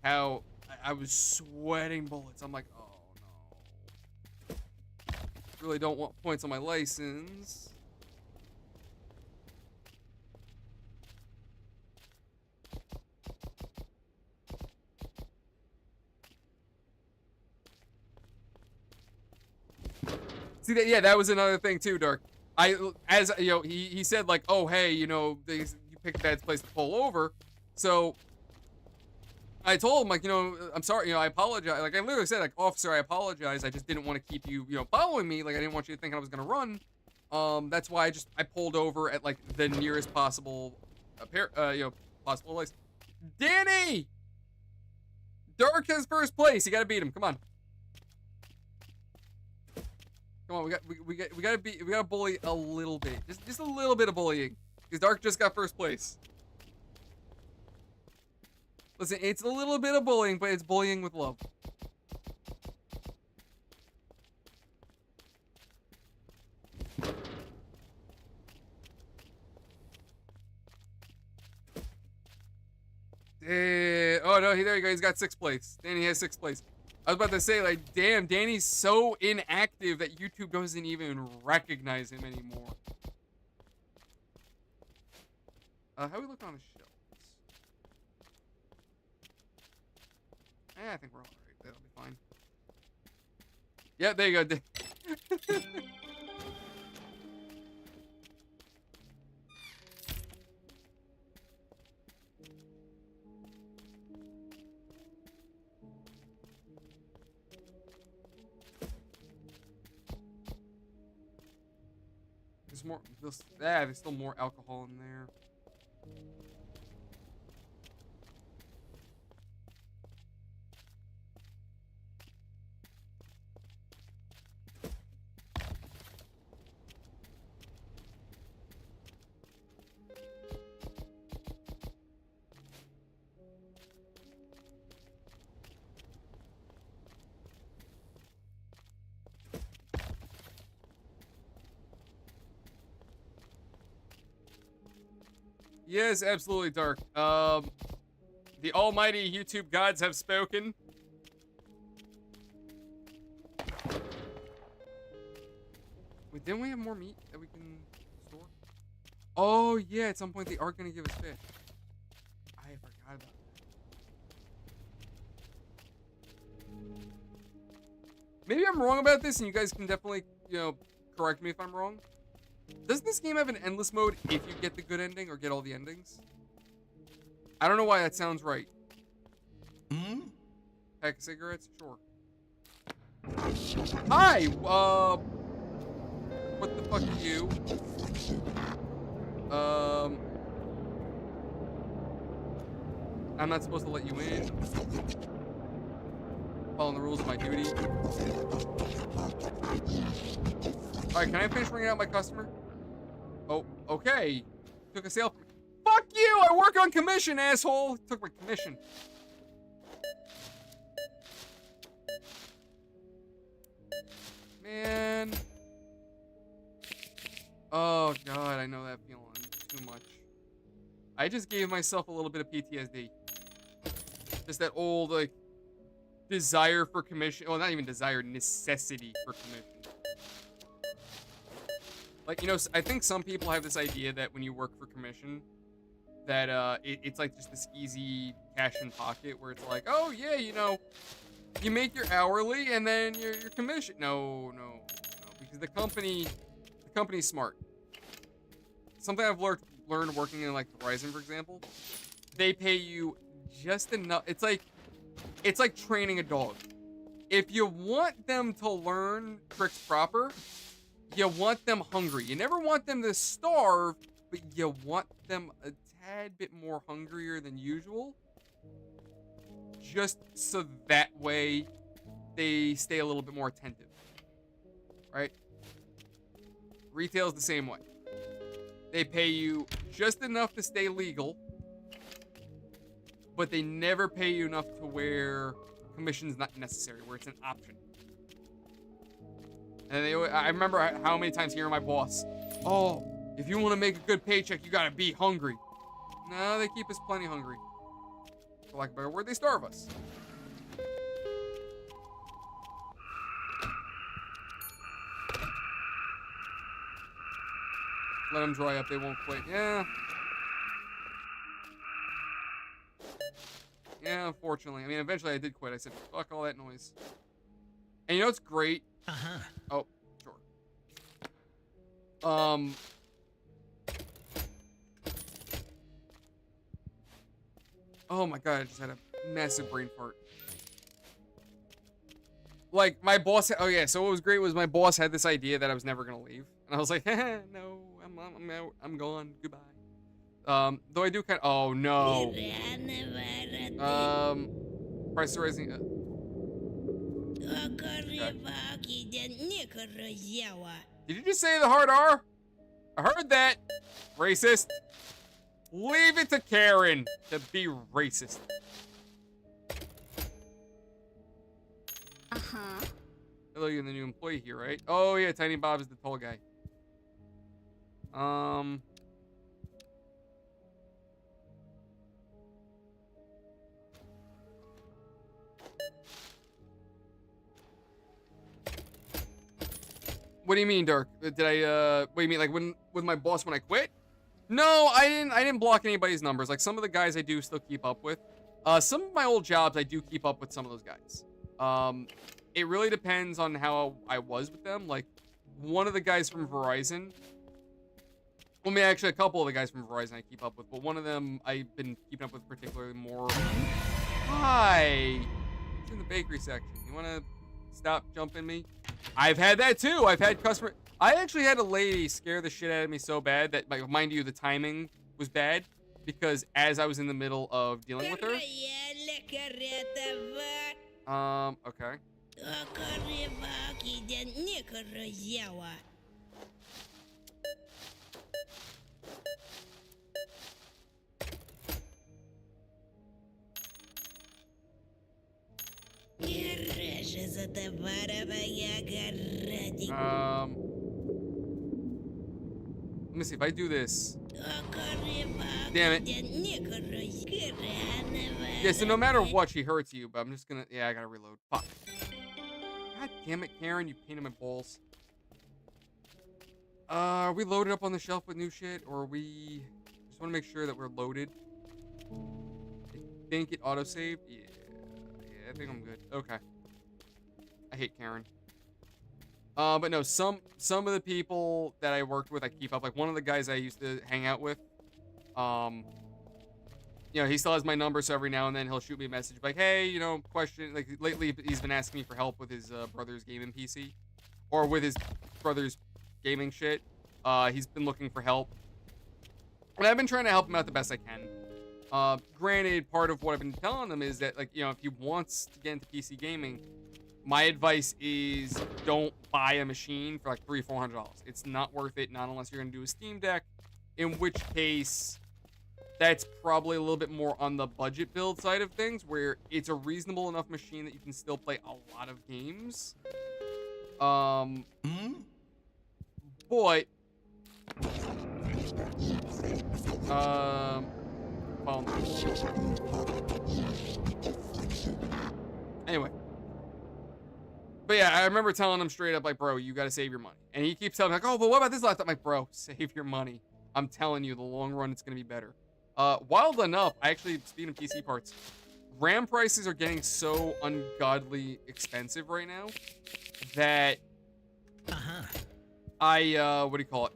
how I was sweating bullets. I'm like, oh no. Really don't want points on my license. See that? Yeah, that was another thing too, Dark. He said like, oh hey, you picked a bad place to pull over, so I told him like, I'm sorry, I apologize. Like I literally said like, officer, I apologize. I just didn't want to keep you, following me. Like I didn't want you to think I was gonna run. That's why I pulled over at like the nearest possible, possible place. Danny, Dark has first place. You gotta beat him. Come on. Come on, we gotta bully a little bit. Just a little bit of bullying. Because Dark just got first place. Listen, it's a little bit of bullying, but it's bullying with love. Oh no, there you go. He's got 6th place. Danny has 6th place. I was about to say, like, damn, Danny's so inactive that YouTube doesn't even recognize him anymore. How we look on the shelves? I think we're all right. That'll be fine. Yeah, there you go. There's still more alcohol in there. Yes, absolutely, Dark. The almighty YouTube gods have spoken. Wait, didn't we have more meat that we can store? Oh, yeah, at some point they are going to give us fish. I forgot about that. Maybe I'm wrong about this, and you guys can definitely, correct me if I'm wrong. Doesn't this game have an endless mode if you get the good ending or get all the endings? I don't know why that sounds right. Pack of cigarettes? Sure. Hi! What the fuck are you? I'm not supposed to let you in. Following the rules of my duty. Alright, can I finish ringing out my customer? Oh, okay. Took a sale from me. Fuck you! I work on commission, asshole! Took my commission. Man. Oh, God, I know that feeling too much. I just gave myself a little bit of PTSD. Just that old, like, desire for commission. Well, not even desire, necessity for commission. Like, I think some people have this idea that when you work for commission, that it's like just this easy cash in pocket where it's like, oh, yeah, you make your hourly and then your commission. No, because the company's smart. Something I've learned working in like Verizon, for example, they pay you just enough. It's like training a dog. If you want them to learn tricks proper, you want them hungry. You never want them to starve, but you want them a tad bit more hungrier than usual. Just so that way they stay a little bit more attentive. Right? Retail's the same way. They pay you just enough to stay legal, but they never pay you enough to where commission's not necessary, where it's an option. And I remember how many times hearing my boss, oh, if you want to make a good paycheck, you gotta be hungry. No, they keep us plenty hungry. For lack of a better word, they starve us. Let them dry up, they won't quit. Yeah. Yeah, unfortunately. I mean, eventually I did quit. I said, fuck all that noise. And you know what's great? Oh, sure. Oh my God, I just had a massive brain fart. Like, my boss, oh yeah, so what was great was my boss had this idea that I was never gonna leave. And I was like, no, I'm out, I'm gone, goodbye. Though I do kind of, oh no. Price rising. Okay. Did you just say the hard R? I heard that. Racist. Leave it to Karen to be racist. Hello, you're the new employee here, right? Oh yeah, Tiny Bob is the tall guy. What do you mean, Dirk? Did I, what do you mean, like with my boss when I quit? No, I didn't block anybody's numbers. Like, some of the guys I do still keep up with. Some of my old jobs, I do keep up with some of those guys. It really depends on how I was with them. Like, one of the guys from Verizon, well, maybe actually a couple of the guys from Verizon I keep up with, but one of them I've been keeping up with particularly more. Hi. It's in the bakery section. You want to stop jumping me? I've had that too. I've had customer. I actually had a lady scare the shit out of me so bad that, like, mind you, the timing was bad because as I was in the middle of dealing with her. Okay. Let me see if I do this. Damn it. Yeah, so no matter what, she hurts you, but I'm just gonna, yeah, I gotta reload. Fuck. God damn it, Karen, you pain in my balls. Are we loaded up on the shelf with new shit, or we just want to make sure that we're loaded? I think it autosaved. Yeah, I think I'm good. Okay. I hate Karen. But no, some of the people that I worked with, I keep up. Like one of the guys I used to hang out with, he still has my number, so every now and then he'll shoot me a message like, hey, question. Like lately, he's been asking me for help with his brother's gaming PC, or with his brother's gaming shit. He's been looking for help, and I've been trying to help him out the best I can. Granted, part of what I've been telling him is that, like, if he wants to get into PC gaming, my advice is don't buy a machine for like $300-$400. It's not worth it, not unless you're gonna do a Steam Deck, in which case that's probably a little bit more on the budget build side of things, where it's a reasonable enough machine that you can still play a lot of games. But well, anyway. But yeah, I remember telling him straight up, like, bro, you gotta save your money. And he keeps telling me, like, oh, but what about this laptop? I'm like, bro, save your money. I'm telling you, the long run, it's gonna be better. Wild enough, speaking of PC parts, RAM prices are getting so ungodly expensive right now that what do you call it?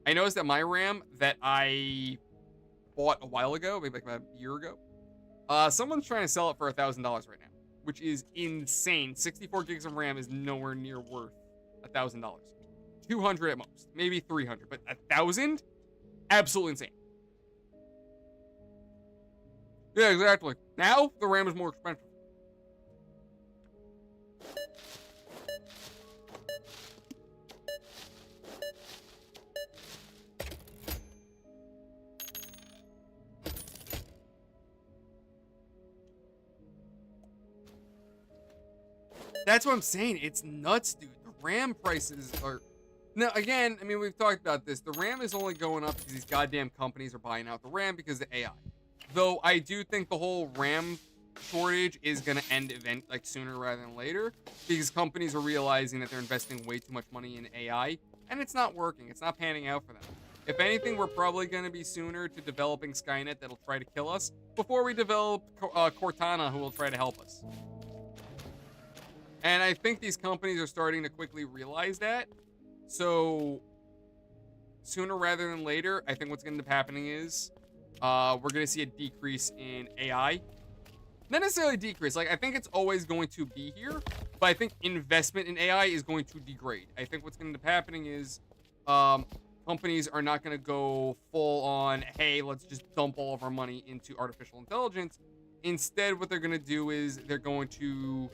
I noticed that my RAM that I bought a while ago, maybe like about a year ago, someone's trying to sell it for $1,000 right now, which is insane. 64 gigs of RAM is nowhere near worth $1,000. 200 at most, maybe 300, but 1,000? Absolutely insane. Yeah, exactly. Now the RAM is more expensive. That's what I'm saying. It's nuts, dude. The RAM prices are... Now, again, I mean, we've talked about this. The RAM is only going up because these goddamn companies are buying out the RAM because of the AI. Though I do think the whole RAM shortage is going to end sooner rather than later, because companies are realizing that they're investing way too much money in AI, and it's not working. It's not panning out for them. If anything, we're probably going to be sooner to developing Skynet that'll try to kill us before we develop Cortana, who will try to help us. And I think these companies are starting to quickly realize that. So sooner rather than later, I think what's going to end up happening is we're going to see a decrease in AI. Not necessarily decrease. Like, I think it's always going to be here, but I think investment in AI is going to degrade. I think what's going to end up happening is companies are not going to go full on, hey, let's just dump all of our money into artificial intelligence. Instead, what they're going to do is they're going to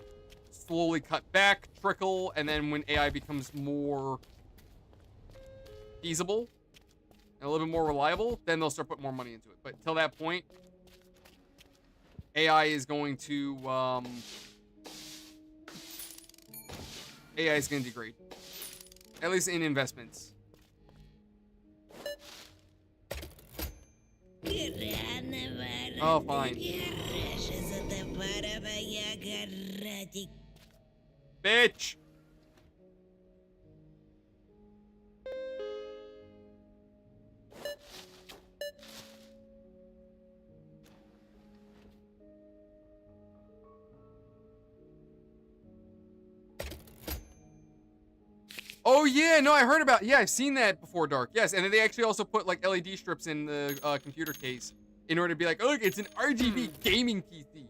slowly cut back, trickle, and then when AI becomes more feasible and a little bit more reliable, then they'll start putting more money into it. But till that point, AI is going to degrade, at least in investments. Oh, fine. Bitch! Oh yeah, no, I heard about. Yeah, I've seen that before dark. Yes, and then they actually also put like LED strips in the computer case in order to be like, look, it's an RGB gaming PC.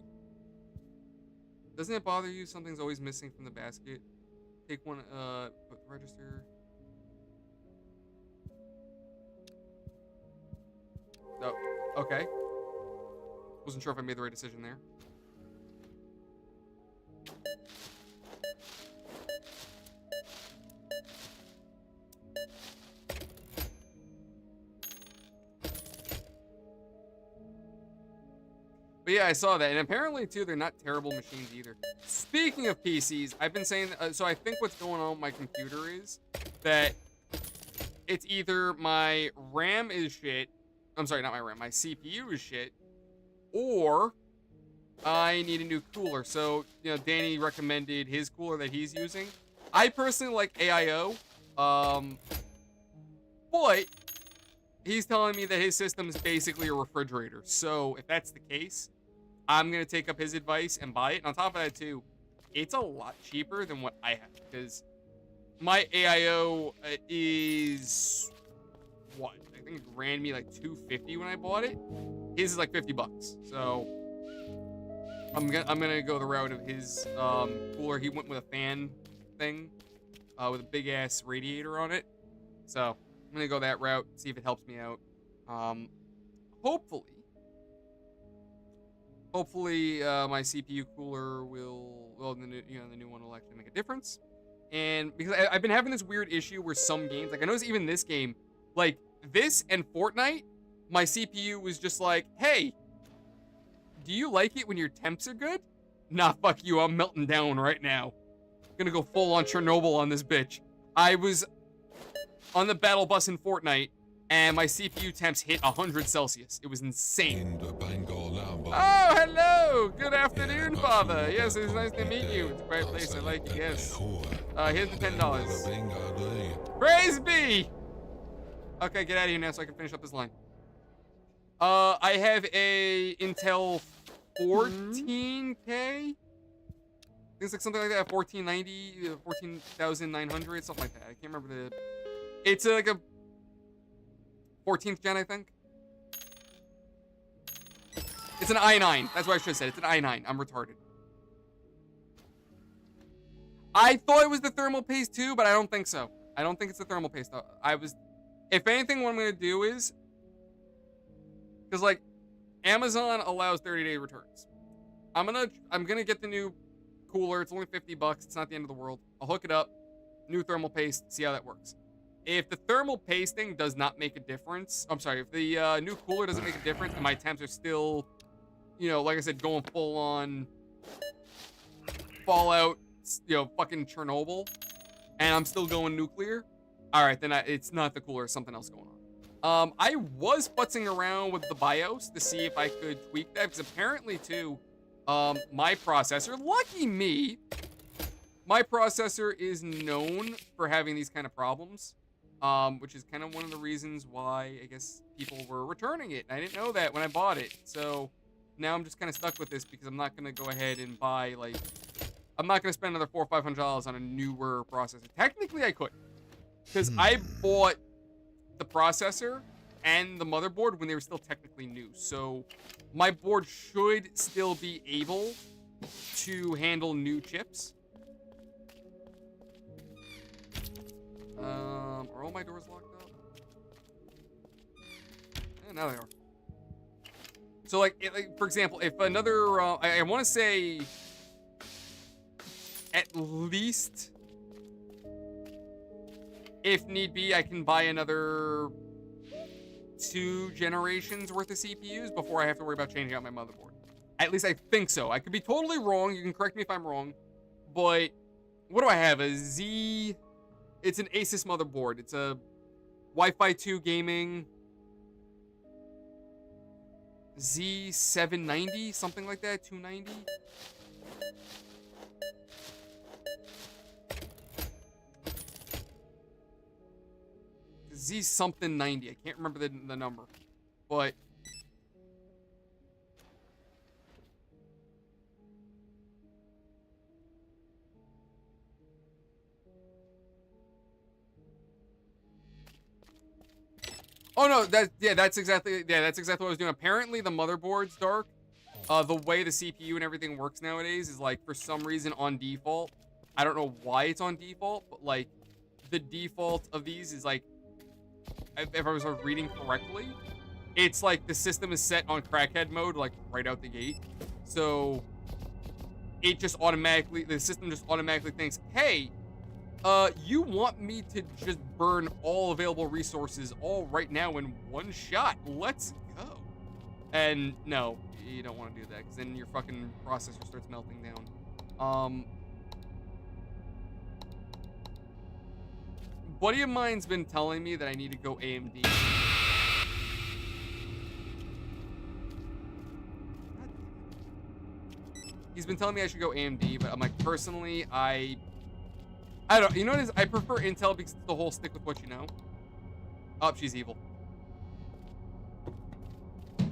Doesn't it bother you? Something's always missing from the basket. Take one. Put the register. Oh, okay. Wasn't sure if I made the right decision there. But yeah, I saw that. And apparently, too, they're not terrible machines either. Speaking of PCs, I've been saying... so I think what's going on with my computer is that it's either my RAM is shit. I'm sorry, not my RAM. My CPU is shit. Or I need a new cooler. So, Danny recommended his cooler that he's using. I personally like AIO. But he's telling me that his system is basically a refrigerator. So if that's the case, I'm going to take up his advice and buy it. And on top of that, too, it's a lot cheaper than what I have. Because my AIO is, what? I think it ran me like $250 when I bought it. His is like $50. So I'm gonna go the route of his cooler. He went with a fan thing with a big ass radiator on it. So I'm gonna go that route, see if it helps me out. Hopefully my CPU cooler will the new one will actually make a difference. And because I've been having this weird issue where some games, like I noticed even this game, like this and Fortnite, my CPU was just like, hey, do you like it when your temps are good? Nah, fuck you, I'm melting down right now. I'm gonna go full on Chernobyl on this bitch. I was on the battle bus in Fortnite, and my CPU temps hit 100 Celsius. It was insane. Oh, hello! Good afternoon, Father. Yes, it's nice to meet you. It's a great place, I like it, yes. Here's the $10. Praise be! Okay, get out of here now so I can finish up this line. I have a Intel 14K. It's like something like that, 1490, 14,900, something like that. I can't remember the... It's like a 14th gen, I think. It's an i9. That's what I should have said. It's an i9. I'm retarded. I thought it was the thermal paste too, but I don't think so. I don't think it's the thermal paste. If anything, what I'm going to do is... Because, like, Amazon allows 30-day returns. I'm gonna get the new cooler. It's only $50. It's not the end of the world. I'll hook it up. New thermal paste. See how that works. If the thermal pasting does not make a difference, I'm sorry, if the new cooler doesn't make a difference and my temps are still, like I said, going full on Fallout, fucking Chernobyl, and I'm still going nuclear, all right, then it's not the cooler, it's something else going on. I was futzing around with the BIOS to see if I could tweak that, because apparently, too, my processor, lucky me, my processor is known for having these kind of problems. Which is kind of one of the reasons why I guess people were returning it. And I didn't know that when I bought it. So now I'm just kind of stuck with this because I'm not going to go ahead and buy, I'm not going to spend another $400 or $500 on a newer processor. Technically, I could. Because I bought the processor and the motherboard when they were still technically new. So my board should still be able to handle new chips. Are all my doors locked up? Yeah, now they are. So, for example, if another, I want to say, at least, if need be, I can buy another 2 generations worth of CPUs before I have to worry about changing out my motherboard. At least I think so. I could be totally wrong. You can correct me if I'm wrong. But what do I have? A Z... It's an Asus motherboard. It's a Wi-Fi 2 gaming Z790, something like that, 290. Z something 90. I can't remember the number, but oh no, that's exactly what I was doing. Apparently the motherboard's dark. The way the CPU and everything works nowadays is for some reason on default. I don't know why it's on default, but the default of these is if I was reading correctly, it's the system is set on crackhead mode right out the gate. So it just the system just automatically thinks, hey, you want me to just burn all available resources all right now in one shot? Let's go. And no, you don't want to do that because then your fucking processor starts melting down. Buddy of mine's been telling me that I need to go AMD. He's been telling me I should go AMD, but I'm personally, I don't, you know what it is? I prefer Intel because it's the whole stick with what you know. Oh, she's evil.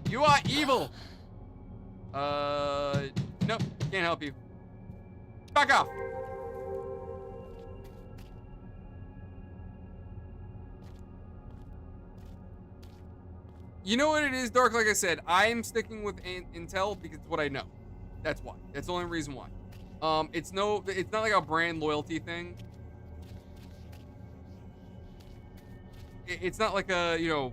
You are evil. Nope, can't help you. Back off. You know what it is, Dark? Like I said, I'm sticking with Intel because it's what I know. That's why. That's the only reason why. It's not like a brand loyalty thing. It's not like a, you know,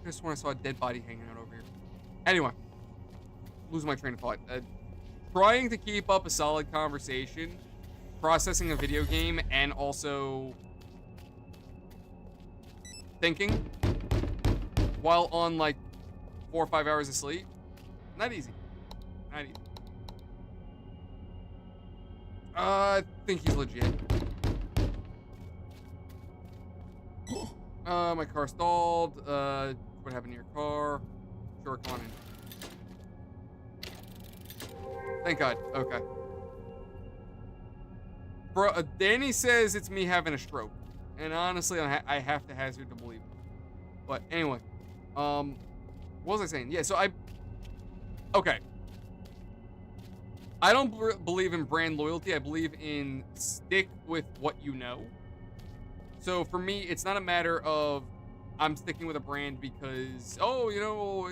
I just when I saw a dead body hanging out over here. Anyway, losing my train of thought. Trying to keep up a solid conversation, processing a video game, and also thinking while on like 4 or 5 hours of sleep. Not easy. Not easy. I think he's legit. My car stalled. What happened to your car? Sure, come on in. Thank God. Okay. Bro, Danny says it's me having a stroke. And honestly, I have to hazard to believe it. But anyway. What was I saying? Yeah, so okay. I don't believe in brand loyalty. I believe in stick with what you know. So for me, it's not a matter of I'm sticking with a brand because, oh, you know,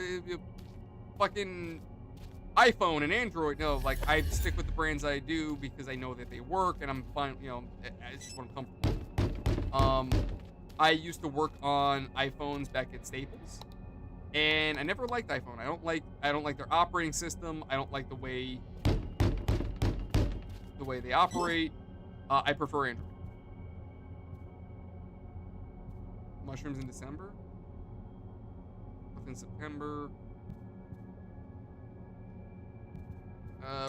fucking iPhone and Android. No, like I stick with the brands I do because I know that they work and I'm fine. You know, it's just what I'm comfortable with. I used to work on iPhones back at Staples, and I never liked iPhone. I don't like their operating system. I don't like the way they operate. I prefer Android. Mushrooms in December. In September.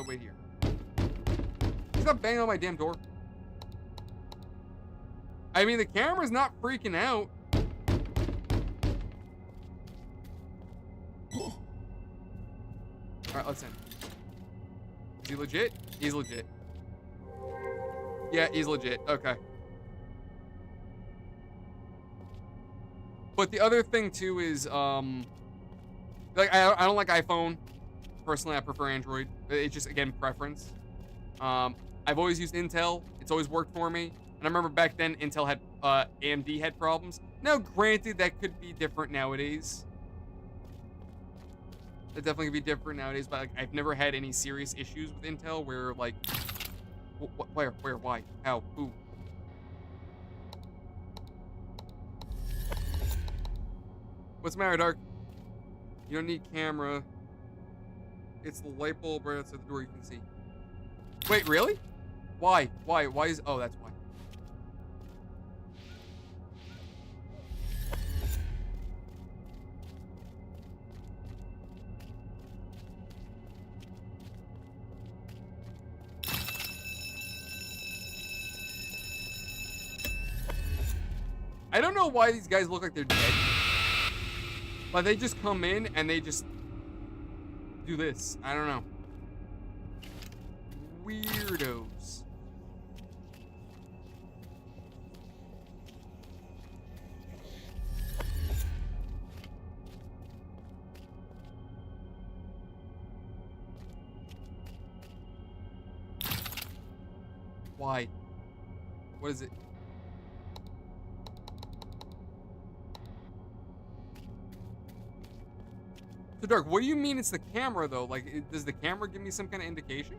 Wait here. Stop banging on my damn door. I mean, the camera's not freaking out. Alright, let's in. Is he legit? He's legit. Yeah, he's legit. Okay. But the other thing too is, like I don't like iPhone. Personally, I prefer Android. It's just, again, preference. I've always used Intel. It's always worked for me. And I remember back then Intel had AMD had problems. Now, granted, that could be different nowadays. That definitely could be different nowadays. But like, I've never had any serious issues with Intel where like, where, why, how, who. What's the matter, Dark? You don't need camera. It's the light bulb right outside the door you can see. Wait, really? Why? Why? Why is... Oh, that's why. I don't know why these guys look like they're dead. But they just come in and they just do this. I don't know. Weirdos. Why? What is it? So, Dark, what do you mean it's the camera, though? Like, does the camera give me some kind of indication?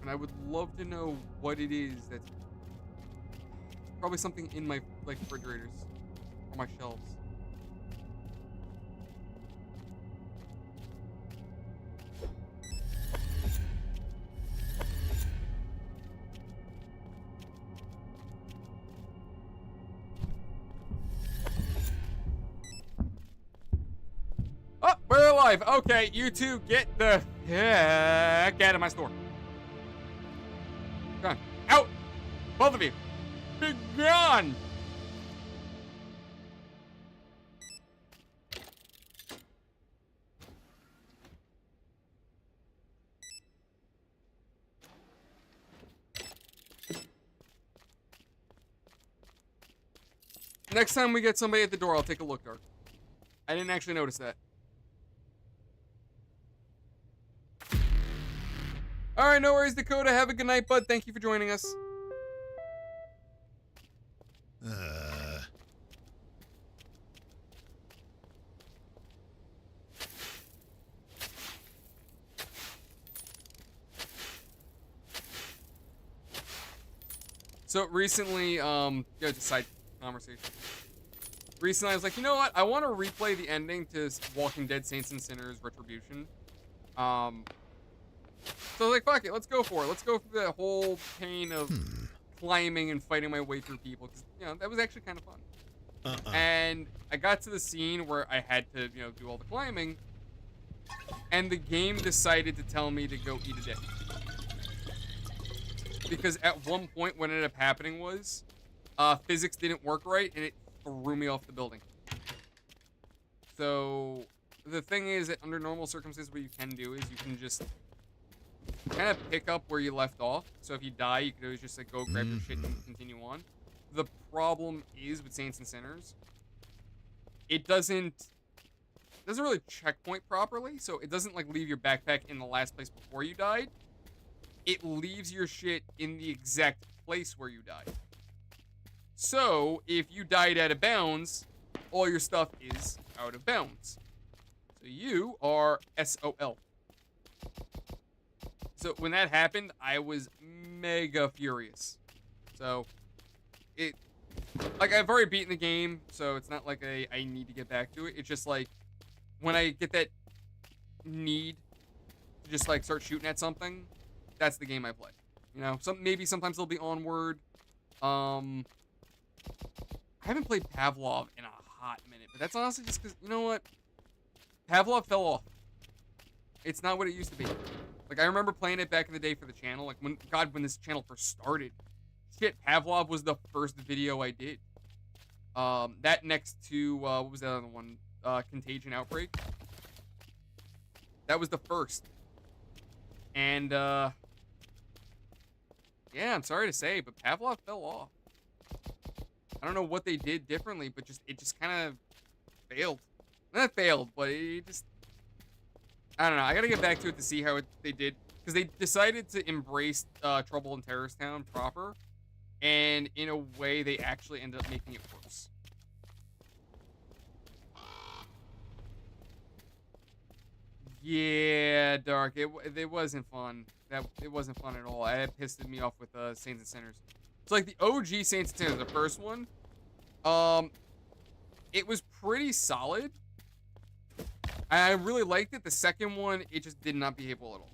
And I would love to know what it is that's... Probably something in my, like, refrigerators. Or my shelves. Oh, we're alive. Okay, you two get the heck out of my store. Gone. Out! Both of you. Be gone! Next time we get somebody at the door, I'll take a look, Dark. I didn't actually notice that. All right, no worries, Dakota. Have a good night, bud. Thank you for joining us. So recently, just side conversation. Recently, I was like, you know what? I want to replay the ending to Walking Dead: Saints and Sinners Retribution. So I was like, fuck it, let's go for it. Let's go for the whole pain of climbing and fighting my way through people, because that was actually kind of fun. And I got to the scene where I had to do all the climbing, and the game decided to tell me to go eat a dick. Because at one point, what ended up happening was physics didn't work right, and it threw me off the building. So the thing is that under normal circumstances, what you can do is you can just kind of pick up where you left off. So if you die, you could always just like go grab your shit and continue on. The problem is with Saints and Sinners, it doesn't really checkpoint properly. So it doesn't like leave your backpack in the last place before you died. It leaves your shit in the exact place where you died. So if you died out of bounds, all your stuff is out of bounds. So you are SOL. So when that happened, I was mega furious. So I've already beaten the game, so it's not like I need to get back to it. It's just like when I get that need to just like start shooting at something, that's the game I play. Maybe sometimes it'll be Onward. I haven't played Pavlov in a hot minute, but that's honestly just because, you know what? Pavlov fell off. It's not what it used to be. Like, I remember playing it back in the day for the channel. Like, when this channel first started. Shit, Pavlov was the first video I did. That next to, what was that other one? Contagion Outbreak. That was the first. And, yeah, I'm sorry to say, but Pavlov fell off. I don't know what they did differently, but it just kind of failed. Not failed, but it just... I don't know. I gotta get back to it to see how they did. Because they decided to embrace Trouble in Terrorist Town proper. And in a way, they actually ended up making it worse. Yeah, Dark. It wasn't fun. It wasn't fun at all. It pissed me off with Saints and Sinners. It's like the OG Saints and Sinners, the first one. It was pretty solid. I really liked it. The second one, it just did not behave well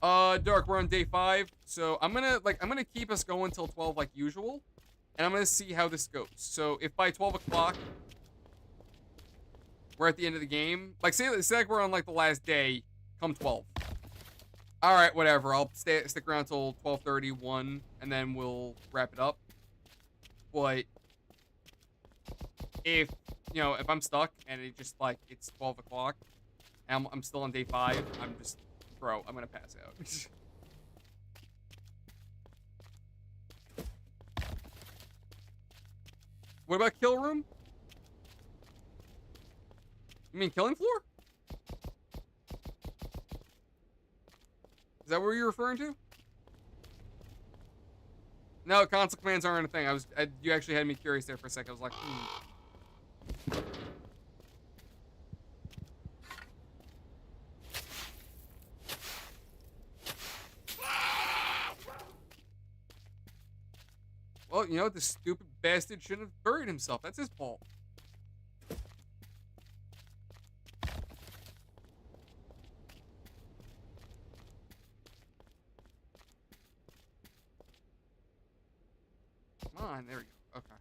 at all. Dark, we're on day 5, so I'm gonna keep us going till 12 like usual, and I'm gonna see how this goes. So if by 12 o'clock we're at the end of the game, like say like we're on like the last day, come 12. All right, whatever. I'll stick around till 12:30, 1, and then we'll wrap it up. But if I'm stuck and it's 12 o'clock and I'm still on day 5, I'm gonna pass out. What about kill room? You mean killing floor? Is that what you're referring to? No, console commands aren't a thing. You actually had me curious there for a second. I was like, Well, this stupid bastard shouldn't have buried himself. That's his fault. Come on, there we go. Okay.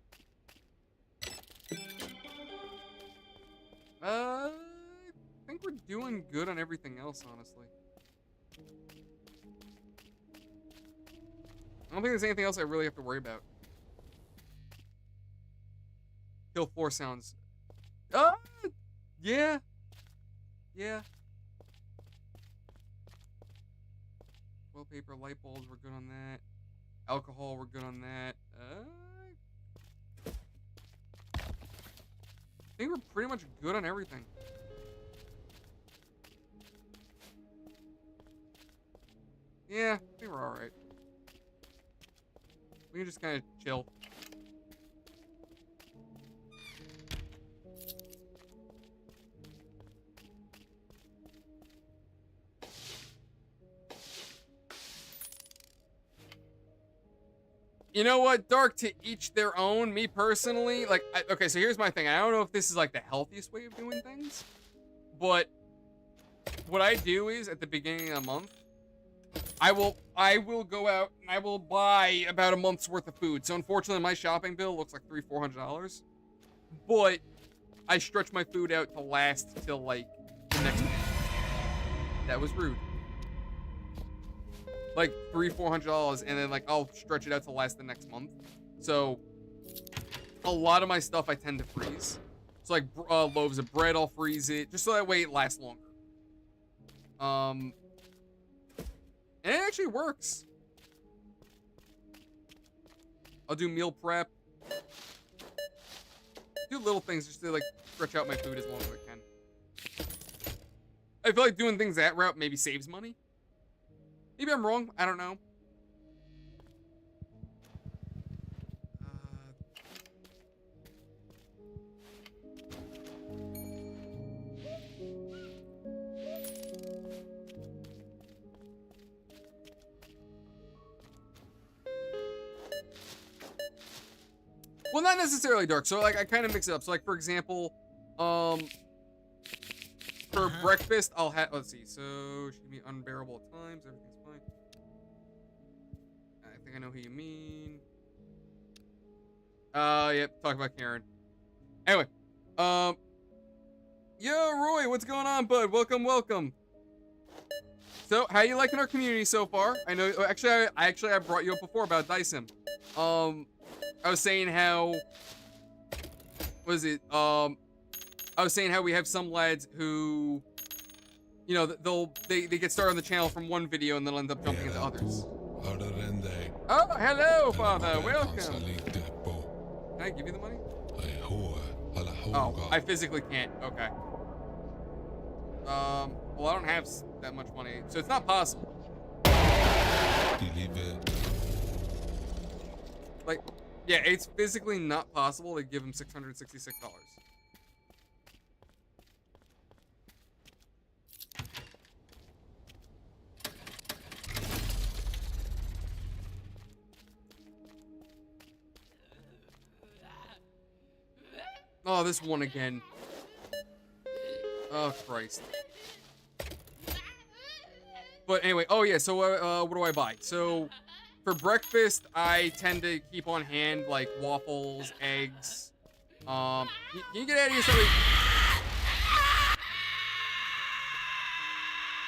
I think we're doing good on everything else, honestly. I don't think there's anything else I really have to worry about. Kill floor sounds. Yeah. Yeah. Wallpaper, light bulbs, we're good on that. Alcohol, we're good on that. I think we're pretty much good on everything. Yeah, I think we're all right. We can just kind of chill. You know what, Dark, to each their own. Me personally, like, okay, so here's my thing. I don't know if this is like the healthiest way of doing things, but what I do is at the beginning of the month, I will go out and I will buy about a month's worth of food. So unfortunately, my shopping bill looks like $300-400, but I stretch my food out to last till like the next month. That was rude. Like $300-400, and then like I'll stretch it out to last the next month. So a lot of my stuff I tend to freeze. So like loaves of bread, I'll freeze it just so that way it lasts longer. And it actually works. I'll do meal prep. Do little things just to like stretch out my food as long as I can. I feel like doing things that route maybe saves money. Maybe I'm wrong. I don't know. Well, not necessarily, Dark. So, like, I kind of mix it up. So, like, for example, for breakfast, I'll have, let's see. So, she can be unbearable at times. Everything's fine. I think I know who you mean. Yep. Talk about Karen. Anyway, yo, Roy, what's going on, bud? Welcome, welcome. So, how you liking our community so far? I know, actually, I brought you up before about Dyson. I was saying how, what is it? I was saying how we have some lads who, you know, they get started on the channel from one video and they'll end up jumping into others. Oh, hello, Father. Welcome. Can I give you the money? Oh, I physically can't. Okay. Well, I don't have that much money, so it's not possible. Like, yeah, it's physically not possible to give him $666. Oh, this one again. Oh, Christ. But anyway, oh yeah, so what do I buy? So for breakfast, I tend to keep on hand like waffles, eggs. Can you get out of here, somebody?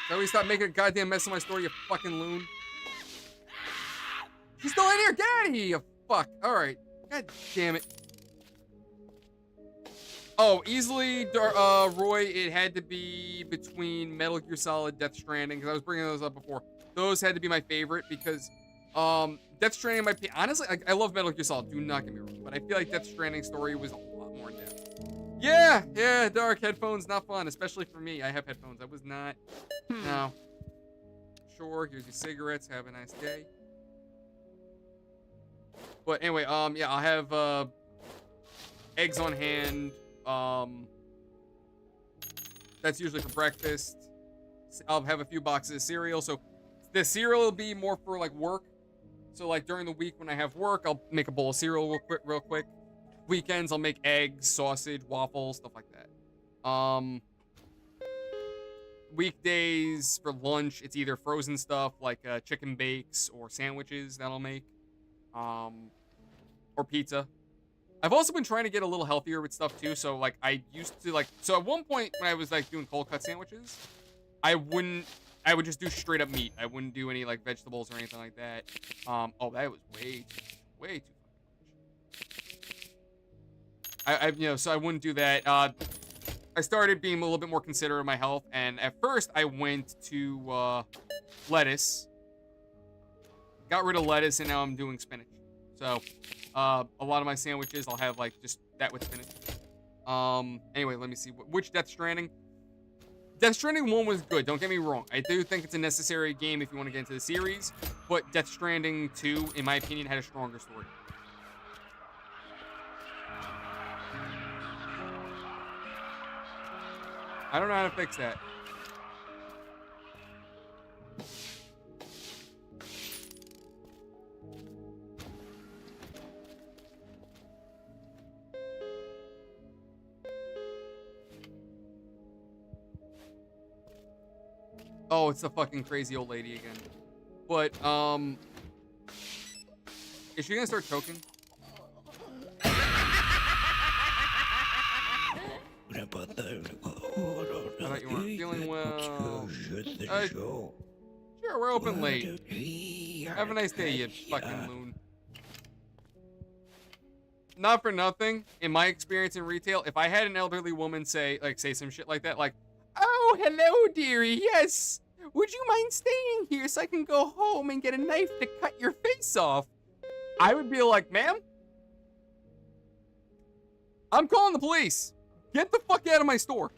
Somebody stop making a goddamn mess of my store, you fucking loon. She's still in here, get out of here, you fuck. Alright, god damn it. Oh, easily, Roy, it had to be between Metal Gear Solid, Death Stranding, because I was bringing those up before. Those had to be my favorite because, Death Stranding might be, honestly, I love Metal Gear Solid, do not get me wrong, but I feel like Death Stranding's story was a lot more in depth. Yeah, Dark, headphones, not fun, especially for me. I have headphones, I was not, no. Sure, here's your cigarettes, have a nice day. But anyway, yeah, I'll have, eggs on hand. That's usually for breakfast. I'll have a few boxes of cereal. So the cereal will be more for like work. So like during the week when I have work, I'll make a bowl of cereal real quick. Weekends, I'll make eggs, sausage, waffles, stuff like that. Weekdays for lunch, it's either frozen stuff like chicken bakes or sandwiches that I'll make. Or pizza. I've also been trying to get a little healthier with stuff too. So like I used to like, so at one point when I was like doing cold cut sandwiches, I would just do straight up meat. I wouldn't do any like vegetables or anything like that. Oh, that was way too much. You know, so I wouldn't do that. I started being a little bit more considerate of my health. And at first I went to, lettuce. got rid of lettuce, and now I'm doing spinach. So, a lot of my sandwiches, I'll have, like, just that with spinach. Anyway, let me see. Which Death Stranding? Death Stranding 1 was good, don't get me wrong. I do think it's a necessary game if you want to get into the series, but Death Stranding 2, in my opinion, had a stronger story. I don't know how to fix that. Oh, it's the fucking crazy old lady again. But, is she gonna start choking? I thought you weren't feeling well. Sure, we're open late. Have a nice day, you fucking loon. Not for nothing, in my experience in retail, if I had an elderly woman say some shit like that, like, "Oh, hello, dearie. Yes. Would you mind staying here so I can go home and get a knife to cut your face off?" I would be like, "Ma'am, I'm calling the police. Get the fuck out of my store."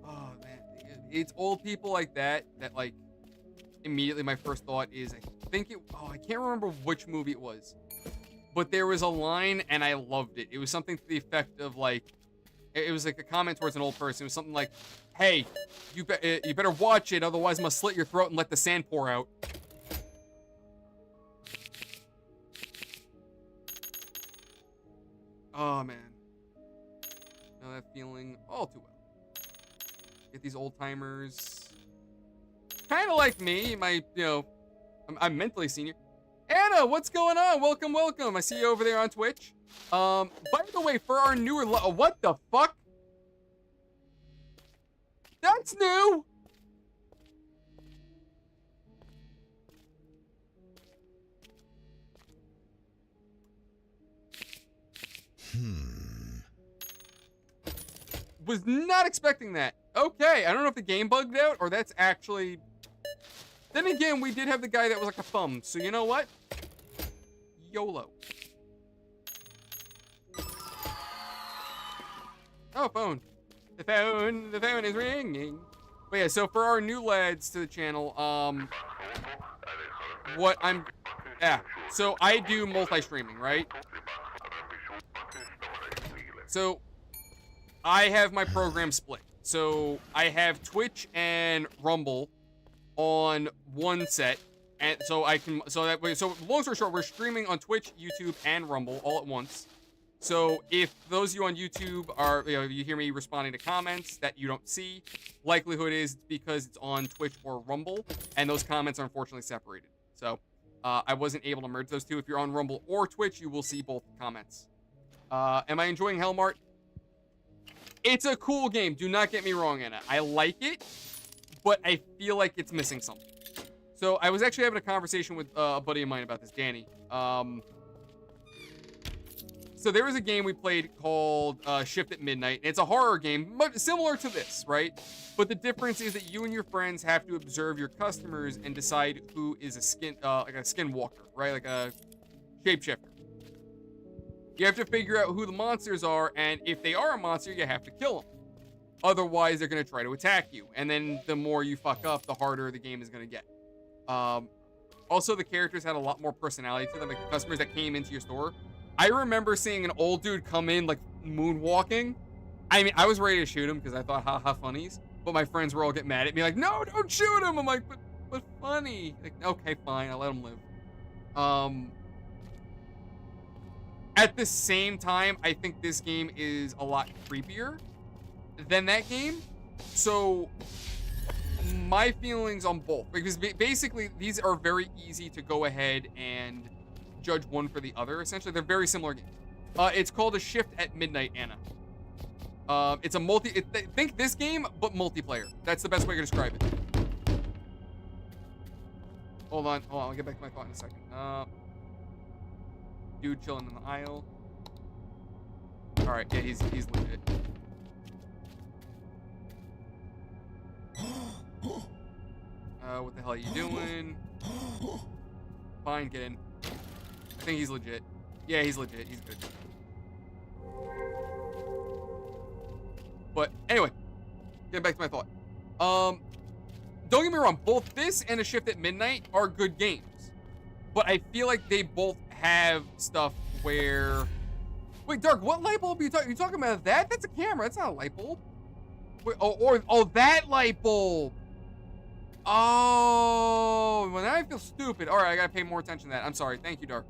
Oh, man. It's old people like that, like, immediately my first thought is, I can't remember which movie it was. But there was a line, and I loved it. It was something to the effect of, like, it was like a comment towards an old person. It was something like, "Hey, you better watch it, otherwise I'm gonna slit your throat and let the sand pour out." Oh, man. Know that feeling all too well. Get these old timers. Kind of like me, I'm mentally senior. Anna, what's going on? Welcome, welcome. I see you over there on Twitch. By the way, for our newer, what the fuck? That's new. Was not expecting that. Okay, I don't know if the game bugged out or that's actually... Then again, we did have the guy that was like a thumb, so you know what? YOLO. Oh, phone. The phone is ringing. But yeah, so for our new lads to the channel, so I do multi-streaming, right? So I have my program split. So I have Twitch and Rumble on one set, and so long story short, we're streaming on Twitch, YouTube, and Rumble all at once. So if those of you on YouTube are, you hear me responding to comments that you don't see, likelihood is it's because it's on Twitch or Rumble, and those comments are unfortunately separated. So I wasn't able to merge those two. If you're on Rumble or Twitch, you will see both comments. Am I enjoying Hellmart? It's a cool game. Do not get me wrong, Anna. I like it, but I feel like it's missing something. So I was actually having a conversation with a buddy of mine about this, Danny. So there was a game we played called Shift at Midnight. It's a horror game, but similar to this, right? But the difference is that you and your friends have to observe your customers and decide who is a skinwalker, right? Like a shapeshifter. You have to figure out who the monsters are, and if they are a monster, you have to kill them. Otherwise, they're going to try to attack you. And then the more you fuck up, the harder the game is going to get. Also, the characters had a lot more personality to them. Like the customers that came into your store. I remember seeing an old dude come in, like, moonwalking. I mean, I was ready to shoot him because I thought, haha, funnies. But my friends were all getting mad at me, like, "No, don't shoot him." I'm like, but funny. Like, okay, fine, I'll let him live. At the same time, I think this game is a lot creepier than that game. So my feelings on both, because basically these are very easy to go ahead and judge one for the other. Essentially, they're very similar games. It's called A Shift at Midnight, Anna. It's a think this game, but multiplayer. That's the best way to describe it. Hold on, I'll get back to my thought in a second. Dude chilling in the aisle. All right, yeah, he's legit. What the hell are you doing? Fine, get in. I think he's legit. Yeah, he's legit. He's good. But anyway, getting back to my thought. Don't get me wrong. Both this and A Shift at Midnight are good games. But I feel like they both have stuff where... Wait, Dark, what light bulb are you talking? You talking about that? That's a camera. That's not a light bulb. Wait, oh, that light bulb. Oh, well, now I feel stupid. All right, I gotta pay more attention to that. I'm sorry. Thank you, Dark.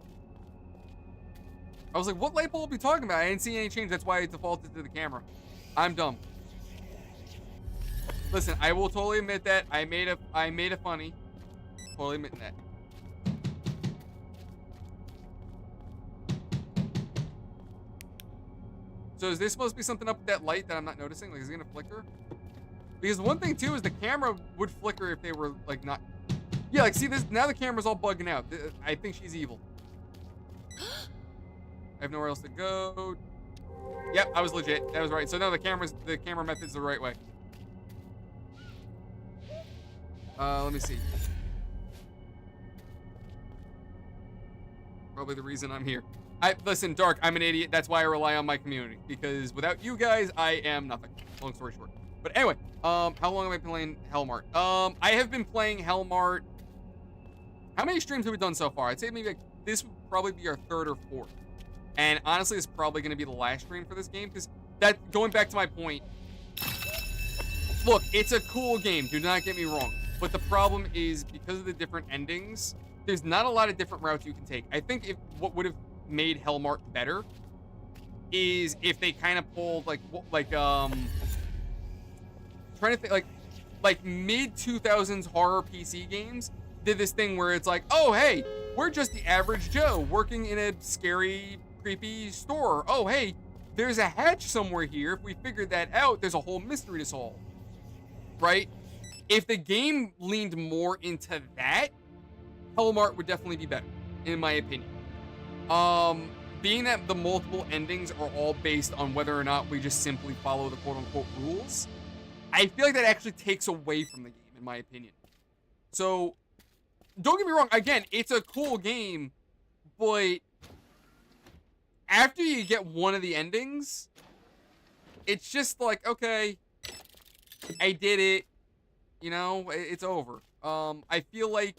I was like, what light bulb are you talking about? I didn't see any change. That's why I defaulted to the camera. I'm dumb. Listen, I will totally admit that. I made a funny. Totally admitting that. So is there supposed to be something up with that light that I'm not noticing? Like, is it gonna flicker? Because one thing too is the camera would flicker if they were like not. Yeah, like see this now the camera's all bugging out. I think she's evil. I have nowhere else to go. Yep, I was legit. That was right. So no, the camera method's the right way. Let me see. Probably the reason I'm here. Listen, Dark, I'm an idiot. That's why I rely on my community. Because without you guys, I am nothing. Long story short. But anyway, how long have I been playing Hellmart? I have been playing Hellmart. How many streams have we done so far? I'd say maybe like, this would probably be our third or fourth. And honestly, it's probably going to be the last stream for this game. Because that, going back to my point, look, it's a cool game. Do not get me wrong. But the problem is, because of the different endings, there's not a lot of different routes you can take. I think what would have made Hellmart better is if they kind of pulled trying to think like mid 2000s horror PC games did this thing where it's like, oh hey, we're just the average Joe working in a scary, creepy store. Oh hey, there's a hatch somewhere here. If we figured that out, there's a whole mystery to solve. Right? If the game leaned more into that, Hellmart would definitely be better, in my opinion. Being that the multiple endings are all based on whether or not we just simply follow the quote-unquote rules, I feel like that actually takes away from the game, in my opinion. So, don't get me wrong, again, it's a cool game, but after you get one of the endings, it's just like, okay, I did it, you know, it's over. I feel like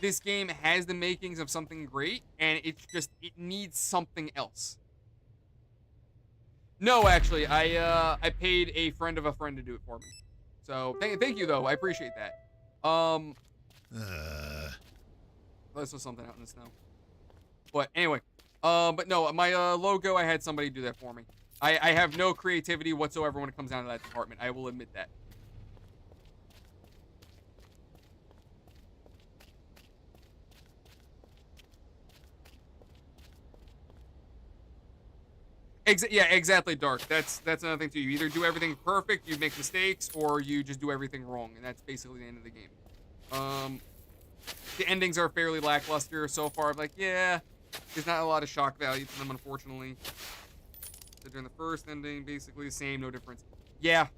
this game has the makings of something great, and it needs something else. No, actually, I paid a friend of a friend to do it for me. So, thank you, though. I appreciate that. Let's throw something out in the snow. But anyway, but no, my logo, I had somebody do that for me. I have no creativity whatsoever when it comes down to that department. I will admit that. Yeah, exactly, Dark. That's another thing too. You either do everything perfect, you make mistakes, or you just do everything wrong, and that's basically the end of the game. The endings are fairly lackluster so far. I'm like, yeah, there's not a lot of shock value to them, unfortunately. So during the first ending, basically the same, no difference. Yeah,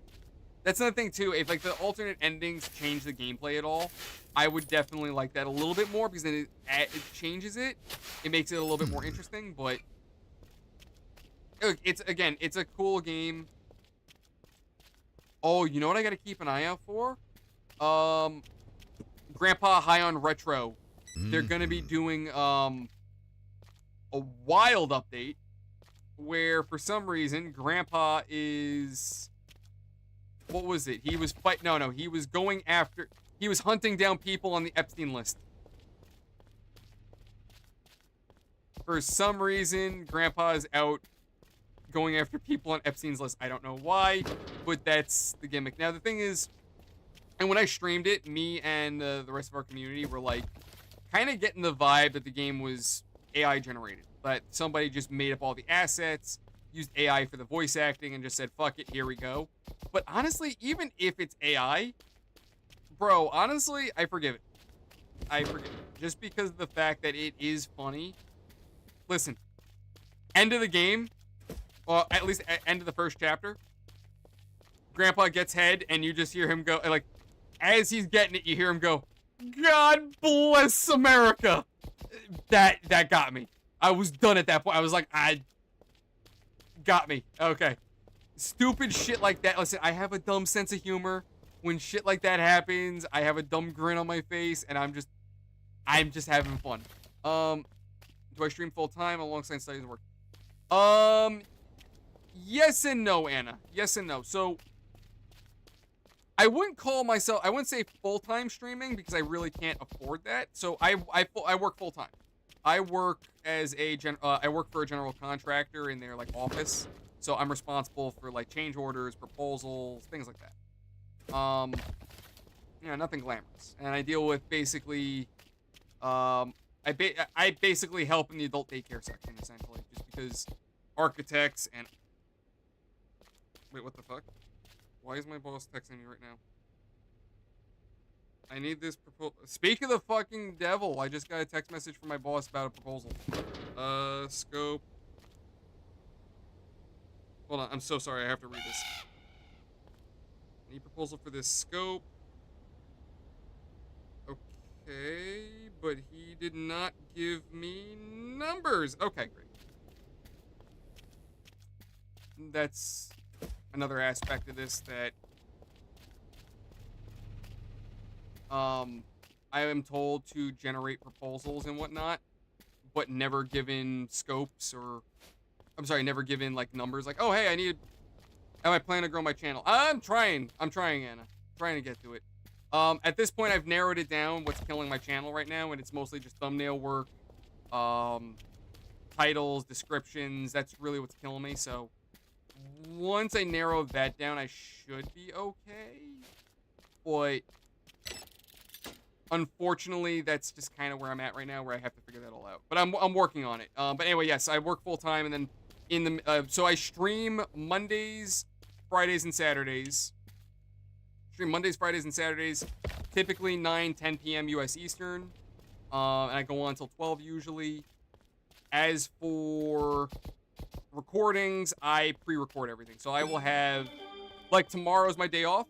that's another thing too. If like the alternate endings change the gameplay at all, I would definitely like that a little bit more, because then it changes it. It makes it a little bit more interesting, but it's a cool game. Oh, you know what I gotta keep an eye out for? Grandpa High on Retro. They're gonna be doing a wild update where for some reason Grandpa is, what was it? He was he was going after, he was hunting down people on the Epstein list. For some reason, Grandpa is out going after people on Epstein's list. I don't know why, but that's the gimmick. Now, the thing is, and when I streamed it, me and the rest of our community were like, kind of getting the vibe that the game was AI generated. That somebody just made up all the assets, used AI for the voice acting, and just said, fuck it, here we go. But honestly, even if it's AI, bro, honestly, I forgive it. I forgive it. Just because of the fact that it is funny. Listen, end of the game, well, at least end of the first chapter, Grandpa gets head, and you just hear him go, like, as he's getting it, you hear him go, "God bless America." That got me. I was done at that point. I was like, I got me. Okay. Stupid shit like that. Listen, I have a dumb sense of humor. When shit like that happens, I have a dumb grin on my face, and I'm just having fun. Do I stream full time alongside studies and work? Yes and no, Anna. Yes and no. So, I wouldn't say full-time streaming because I really can't afford that. So I work full-time. I work I work for a general contractor in their like office. So I'm responsible for like change orders, proposals, things like that. Nothing glamorous. And I deal with basically, I basically help in the adult daycare section essentially, just because architects and wait, what the fuck? Why is my boss texting me right now? I need this proposal. Speak of the fucking devil. I just got a text message from my boss about a proposal. Scope. Hold on. I'm so sorry. I have to read this. I need proposal for this scope. Okay. But he did not give me numbers. Okay, great. That's another aspect of this that I am told to generate proposals and whatnot, but never given scopes or never given like numbers like, oh hey, I plan to grow my channel. I'm trying, Anna. Trying to get to it. At this point I've narrowed it down what's killing my channel right now, and it's mostly just thumbnail work, titles, descriptions. That's really what's killing me. So once I narrow that down, I should be okay. But unfortunately, that's just kind of where I'm at right now, where I have to figure that all out. But I'm working on it. But anyway, yes, I work full time, and then so I stream Mondays, Fridays, and Saturdays. Mondays, Fridays, and Saturdays, typically 9-10 p.m. U.S. Eastern, and I go on until 12 usually. As for recordings, I pre-record everything. So I will have, like, tomorrow's my day off.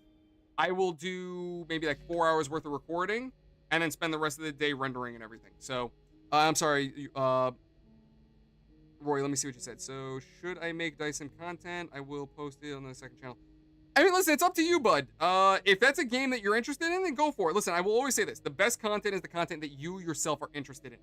I will do maybe like 4 hours worth of recording and then spend the rest of the day rendering and everything. So, I'm sorry, Roy, let me see what you said. So, should I make Dyson content? I will post it on the second channel. I mean, listen, it's up to you, bud. If that's a game that you're interested in, then go for it. Listen, I will always say this. The best content is the content that you yourself are interested in.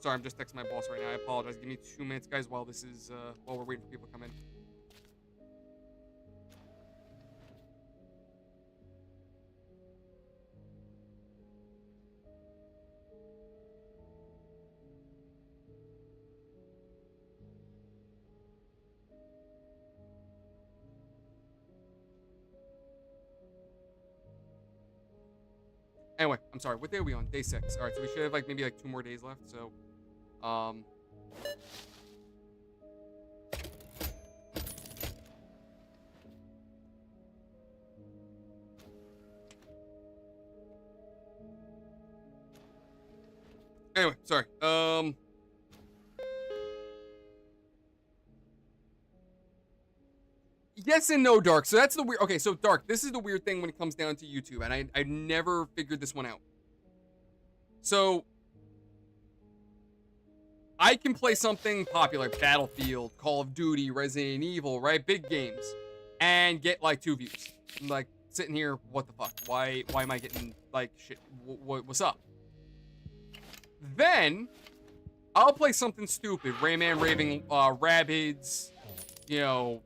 Sorry, I'm just texting my boss right now. I apologize. Give me 2 minutes, guys, while this is, while we're waiting for people to come in. Anyway, I'm sorry. What day are we on? Day 6. All right, so we should have like maybe like 2 more days left. So, anyway, sorry. Yes and no, Dark. So that's the weird. Okay, so Dark, this is the weird thing when it comes down to YouTube, and I never figured this one out. So I can play something popular, Battlefield, Call of Duty, Resident Evil, right? Big games, and get like 2 views. I'm like sitting here, what the fuck? Why am I getting like shit? What's up? Then I'll play something stupid, Rayman Raving Rabbids, you know,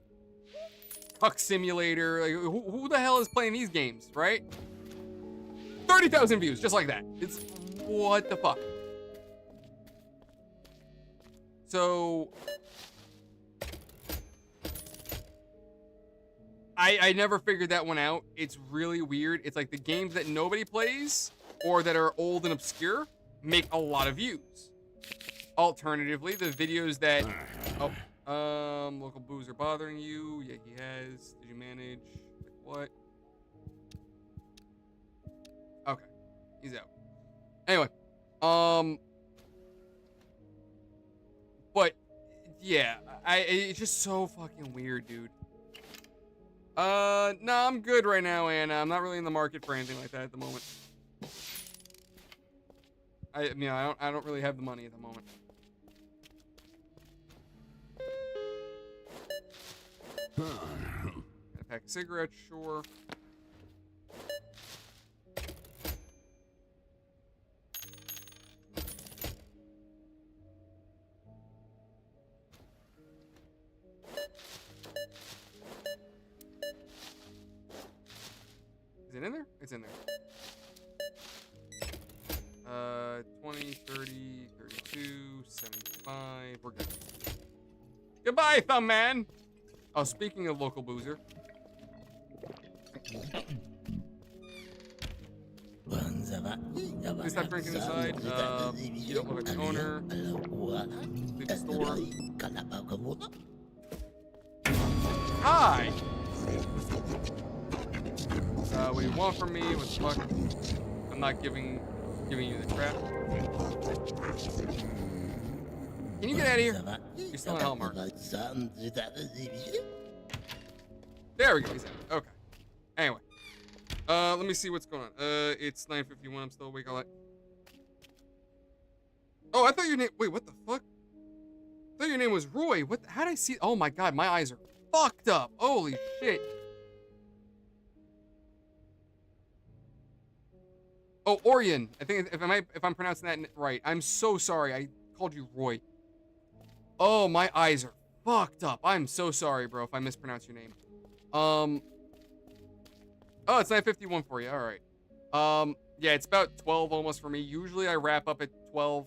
Tuck Simulator. Like, who the hell is playing these games, right? 30,000 views, just like that. It's what the fuck. So I never figured that one out. It's really weird. It's like the games that nobody plays or that are old and obscure make a lot of views. Alternatively, the videos that local boos are bothering you. Yeah, he has. Did you manage? Like, what? Okay. He's out. Anyway, but yeah, it's just so fucking weird, dude. No, I'm good right now, Anna. I'm not really in the market for anything like that at the moment. I don't really have the money at the moment. A pack of cigarettes, sure. Is it in there? It's in there. 20, 30, 32, 75. We're good. Goodbye, Thumb Man. Oh, speaking of local boozer. Please stop drinking inside. You don't look like the owner. Leave the store. Hi! What do you want from me? What the fuck? I'm not giving you the crap. Can you get out of here? You're still in Hellmart. There we go. He's out. Okay. Anyway. Let me see what's going on. It's 9:51. I'm still awake all night. Oh, I thought your name... Wait, what the fuck? I thought your name was Roy. What? How'd I see... Oh my god, my eyes are fucked up. Holy shit. Oh, Orion. I think if I'm pronouncing that right. I'm so sorry. I called you Roy. Oh, my eyes are fucked up. I'm so sorry, bro, if I mispronounce your name. Oh, it's 9:51 for you. All right. Yeah, it's about 12 almost for me. Usually I wrap up at 12.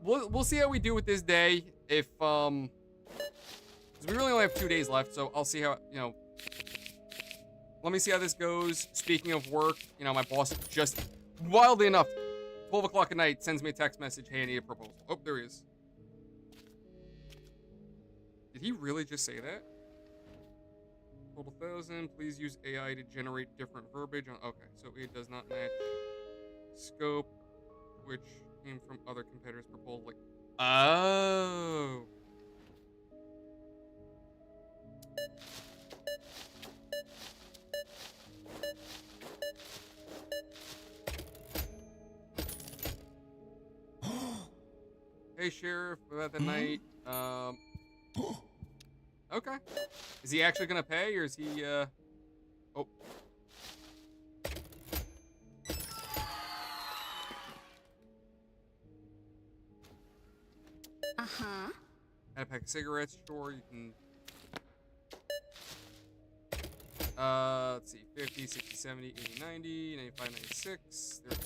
We'll see how we do with this day. If 'cause we really only have 2 days left, so I'll see how, let me see how this goes. Speaking of work, my boss just wildly enough 12 o'clock at night sends me a text message. Hey, I need a proposal. Oh, there he is. Did he really just say that? Total 1,000. Please use AI to generate different verbiage. Okay, so it does not match scope, which came from other competitors' proposal. Oh. Hey, Sheriff, about the night. Okay. Is he actually gonna pay, or is he, Oh. Uh-huh. Add a pack of cigarettes, sure, you can... let's see, 50, 60, 70, 80, 90, 95, 96. There.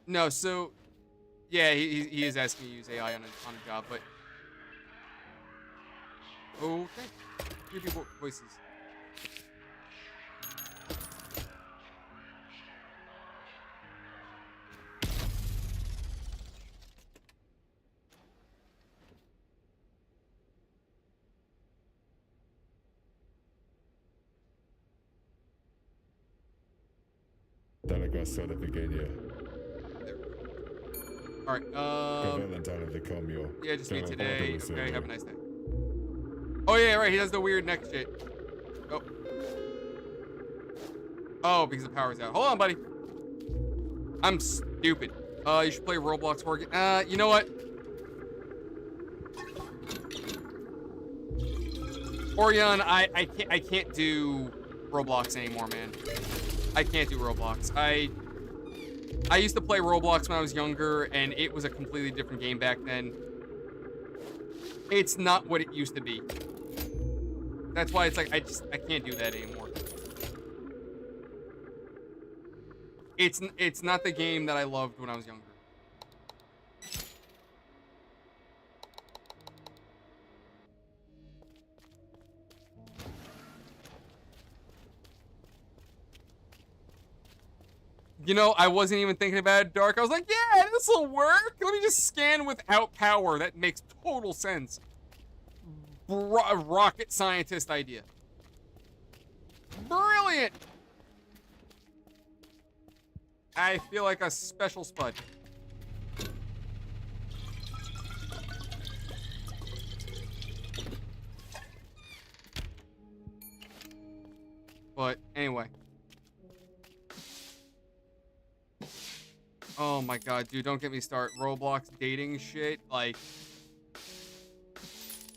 No, so, yeah, he is asking me to use AI on a job, but... Okay. Creepy voices. Talaga sa bigay Alright, yeah, just me today. Okay, have a nice day. Oh, yeah, right, he does the weird neck shit. Oh. Oh, because the power's out. Hold on, buddy. I'm stupid. You should play Roblox for again. You know what? Orion, I can't do Roblox anymore, man. I can't do Roblox. I used to play Roblox when I was younger, and it was a completely different game back then. It's not what it used to be. That's why it's like, I can't do that anymore. It's not the game that I loved when I was younger. I wasn't even thinking about it dark. I was like, yeah, this'll work. Let me just scan without power. That makes total sense. rocket scientist idea. Brilliant! I feel like a special spud. But anyway. Oh my god, dude, don't get me started. Roblox dating shit, like,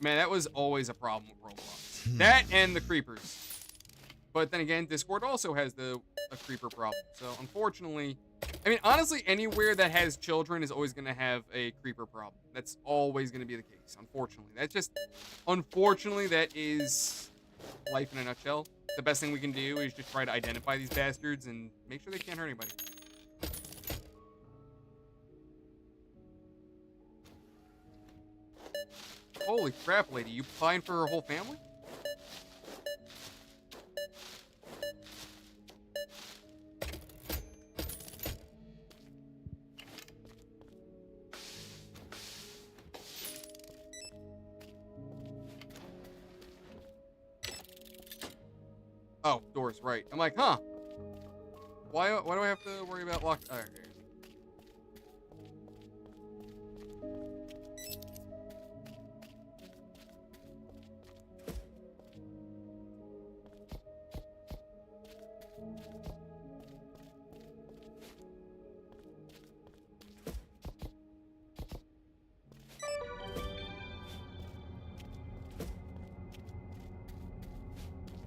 man, that was always a problem with Roblox. That and the creepers. But then again, Discord also has a creeper problem. So unfortunately, I mean, honestly, anywhere that has children is always going to have a creeper problem. That's always going to be the case, unfortunately. Unfortunately, that is life in a nutshell. The best thing we can do is just try to identify these bastards and make sure they can't hurt anybody. Holy crap, lady. You fine for her whole family? Oh, doors, right. I'm like, huh. Why do I have to worry about locked? Okay.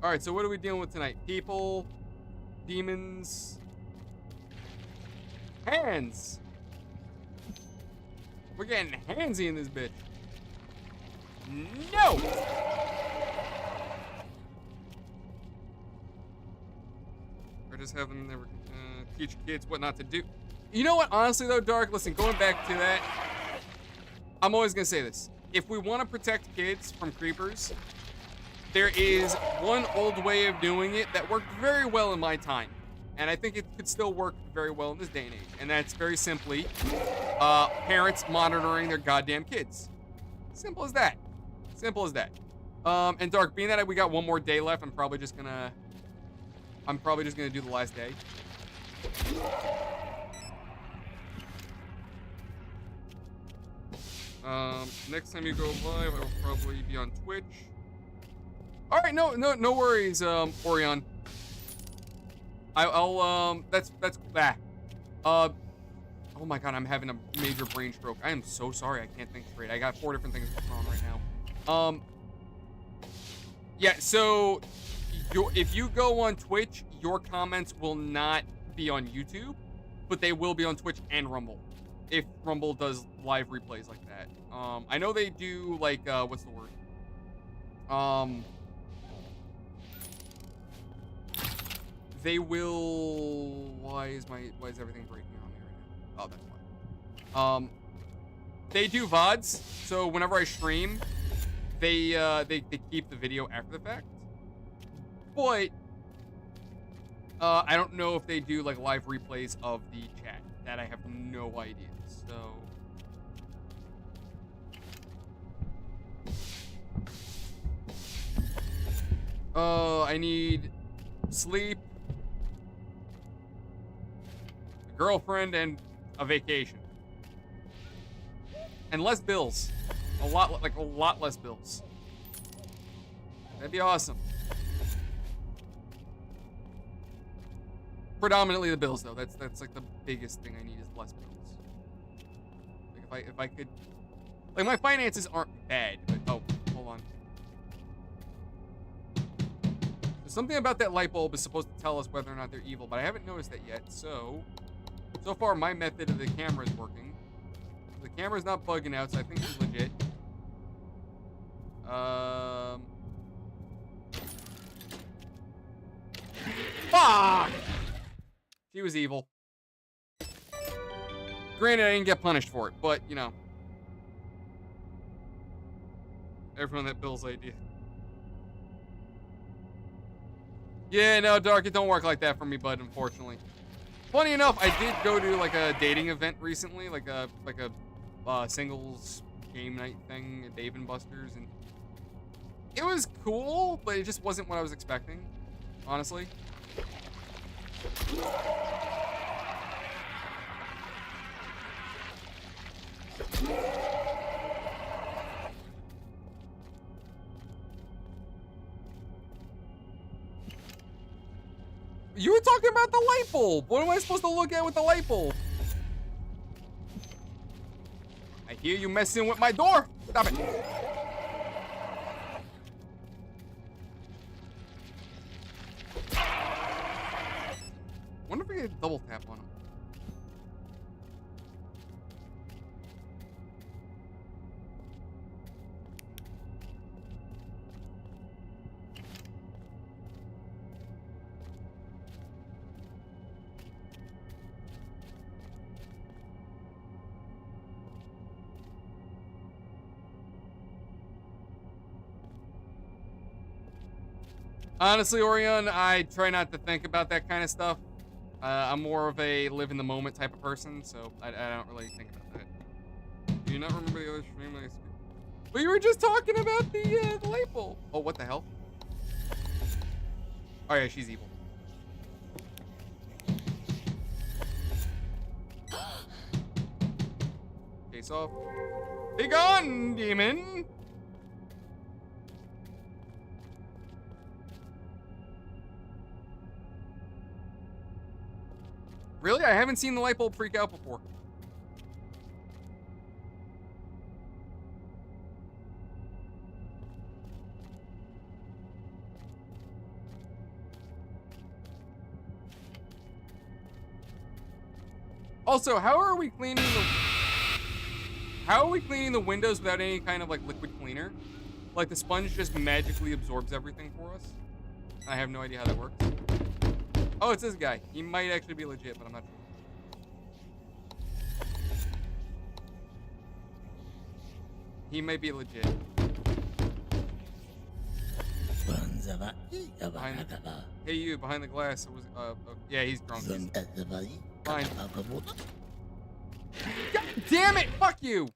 All right, so what are we dealing with tonight? People, demons, hands. We're getting handsy in this bitch. No! Or just have them never teach kids what not to do. You know what? Honestly, though, Dark, listen, going back to that, I'm always going to say this. If we want to protect kids from creepers, there is one old way of doing it that worked very well in my time. And I think it could still work very well in this day and age. And that's very simply parents monitoring their goddamn kids. Simple as that. Simple as that. And Dark, being that we got one more day left, I'm probably just gonna do the last day. Next time you go live, I will probably be on Twitch. All right, no worries, Orion. That's that. Oh my god, I'm having a major brain stroke. I am so sorry, I can't think straight. I got 4 different things going on right now. Yeah, so if you go on Twitch, your comments will not be on YouTube, but they will be on Twitch and Rumble, if Rumble does live replays like that. I know they do, like, what's the word? They will. Why is everything breaking on me right now? Oh, that's why. They do VODs, so whenever I stream, they keep the video after the fact. But I don't know if they do like live replays of the chat. That I have no idea. So I need sleep, a girlfriend, and a vacation. And less bills. A lot less bills. That'd be awesome. Predominantly the bills, though. That's like the biggest thing I need is less bills. Like if I could, like, my finances aren't bad, but oh, hold on. There's something about that light bulb is supposed to tell us whether or not they're evil, but I haven't noticed that yet. So far my method of the camera is working. The camera's not bugging out, so I think it's legit. Fuck! She was evil. Granted, I didn't get punished for it, but, you know. Everyone that Bill's idea. Yeah, no, Dark, it don't work like that for me, bud, unfortunately. Funny enough, I did go to, like, a dating event recently, like a singles game night thing at Dave & Buster's, and It was cool, but it just wasn't what I was expecting, honestly. You were talking about the light bulb. What am I supposed to look at with the light bulb? I hear you messing with my door. Stop it. Wonder if I get a double tap on him. Honestly, Orion, I try not to think about that kind of stuff. I'm more of a live in the moment type of person, so I don't really think about that. Do you not remember the other stream? But you were just talking about the light bulb. Oh, what the hell? Oh yeah, she's evil. Face off. Be gone, demon! Really? I haven't seen the light bulb freak out before. Also, how are we cleaning the windows without any kind of like liquid cleaner? Like the sponge just magically absorbs everything for us? I have no idea how that works. Oh, it's this guy. He might actually be legit, but I'm not sure. He might be legit. Hey, you behind the glass. It was, yeah, he's drunk. Fine. God damn it! Fuck you!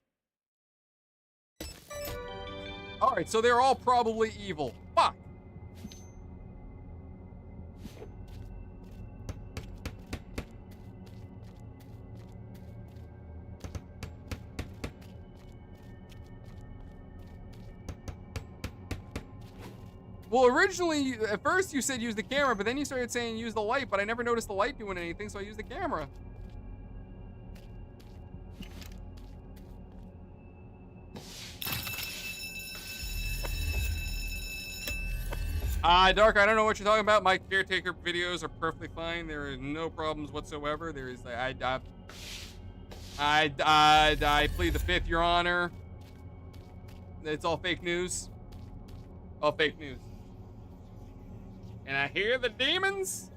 Alright, so they're all probably evil. Fuck! Well, originally, at first you said use the camera, but then you started saying use the light, but I never noticed the light doing anything, so I used the camera. Dark, I don't know what you're talking about. My caretaker videos are perfectly fine. There are no problems whatsoever. There is, I plead the fifth, Your Honor. It's all fake news. All fake news. And I hear the demons.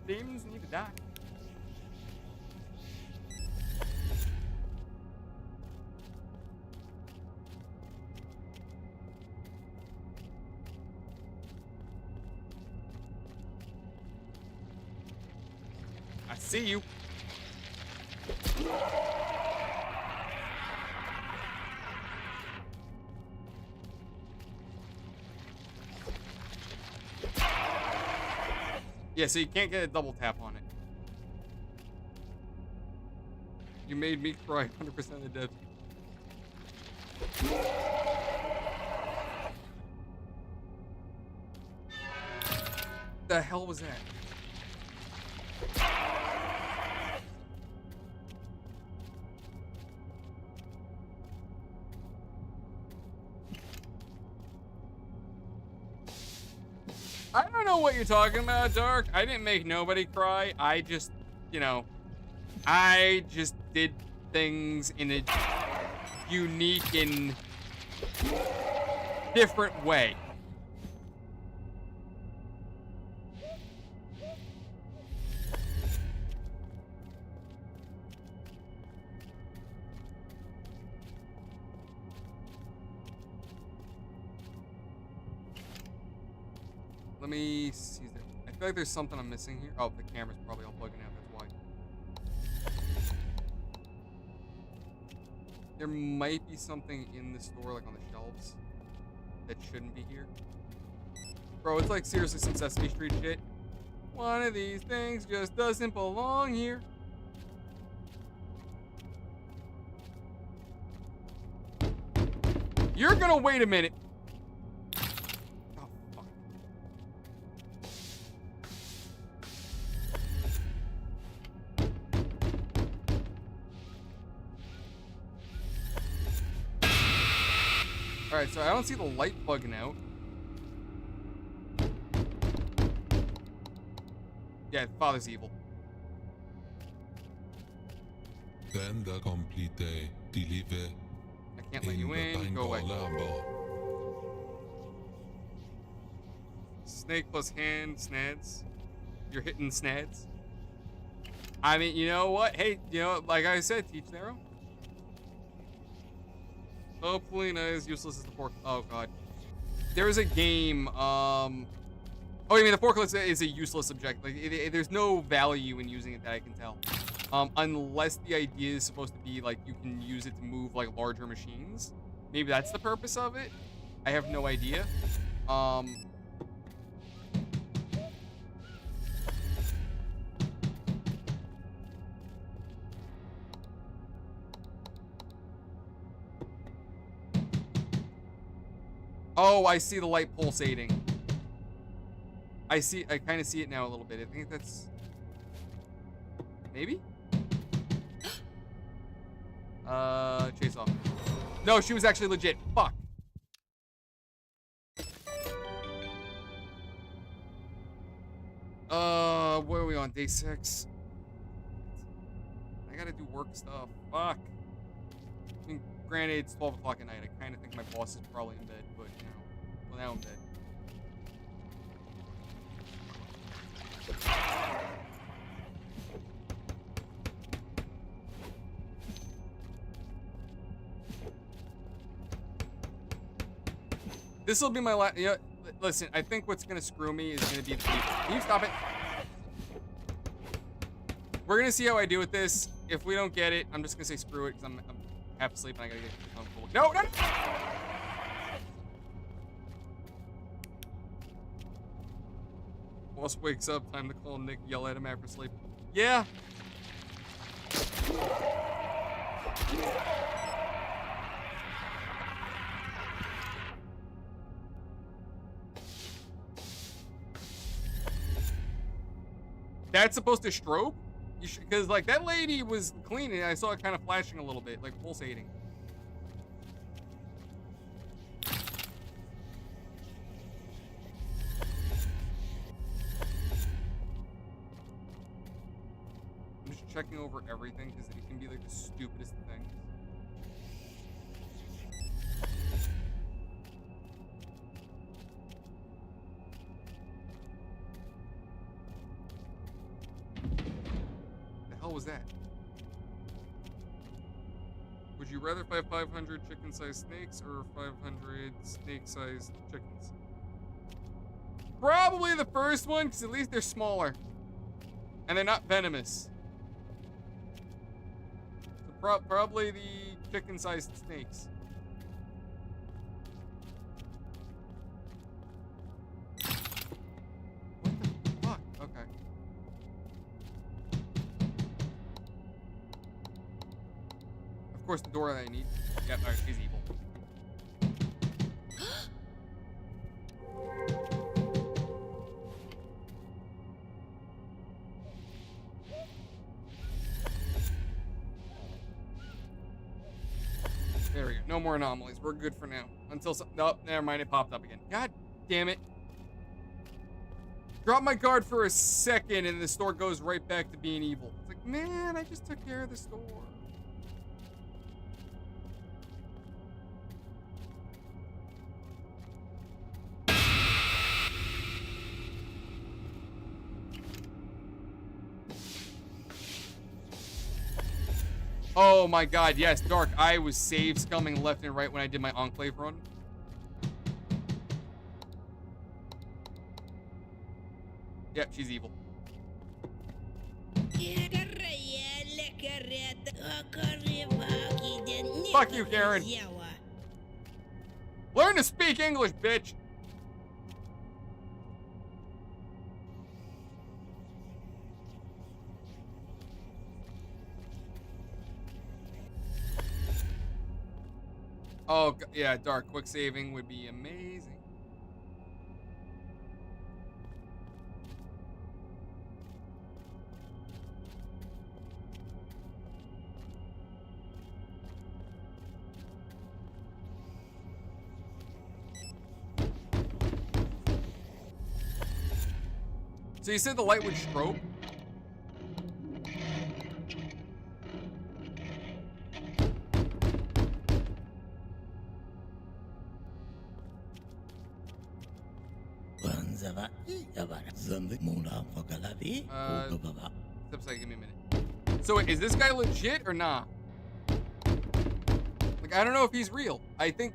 Demons need to die. I see you. Yeah, so you can't get a double tap on it. You made me cry 100% of the dead. The hell was that? I don't know what you're talking about, Dark. I didn't make nobody cry. I just, you know, I just did things in a unique and different way. Let me see. I feel like there's something I'm missing here. Oh, the camera's probably all bugging out. That's why. There might be something in the store, like on the shelves, that shouldn't be here. Bro, it's like seriously some Sesame Street shit. One of these things just doesn't belong here. You're gonna wait a minute. Oh, fuck. Alright, so I don't see the light plugging out. Yeah, father's evil. Render complete. Deliver. I can't let you in. Go away. Snake plus hand snads. You're hitting snads. I mean, you know what? Hey, you know, like I said, teach their own. Hopefully not as useless as the fork. Oh god. There is a game. Oh, I mean the forklift is a useless object. Like there's no value in using it that I can tell. Unless the idea is supposed to be like you can use it to move like larger machines. Maybe that's the purpose of it. I have no idea. Oh, I see the light pulsating. I kind of see it now a little bit. I think that's maybe. Chase off. No, she was actually legit. Fuck. Where are we on? Day 6. I gotta do work stuff. Fuck. I mean, granted, it's 12 o'clock at night. I kind of think my boss is probably in bed, but you know, well, now I'm dead. This will be my last. You know, listen, I think what's gonna screw me is gonna be the. Can you stop it? We're gonna see how I do with this. If we don't get it, I'm just gonna say screw it because I'm half asleep and I gotta get comfortable. No, no. Boss wakes up. Time to call Nick. Yell at him after sleep. Yeah. That's supposed to strobe? You should, because like that lady was cleaning. I saw it kind of flashing a little bit, like pulsating. I'm just checking over everything because it can be like the stupidest thing. What was that? Would you rather fight 500 chicken-sized snakes or 500 snake-sized chickens? Probably the first one, because at least they're smaller. And they're not venomous. So probably the chicken-sized snakes. What the fuck? Okay. Of course, the door that I need. Yep, alright, she's evil. There we go. No more anomalies. We're good for now. Until some. Nope, never mind. It popped up again. God damn it. Drop my guard for a second and the store goes right back to being evil. It's like, man, I just took care of the store. Oh my god, yes, Dark. I was save scumming left and right when I did my Enclave run. Yep, she's evil. Fuck you, Karen. Learn to speak English, bitch. Oh, yeah, Dark. Quick saving would be amazing. So you said the light would strobe? Give me a minute. So wait, is this guy legit or not? Like, I don't know if he's real. I think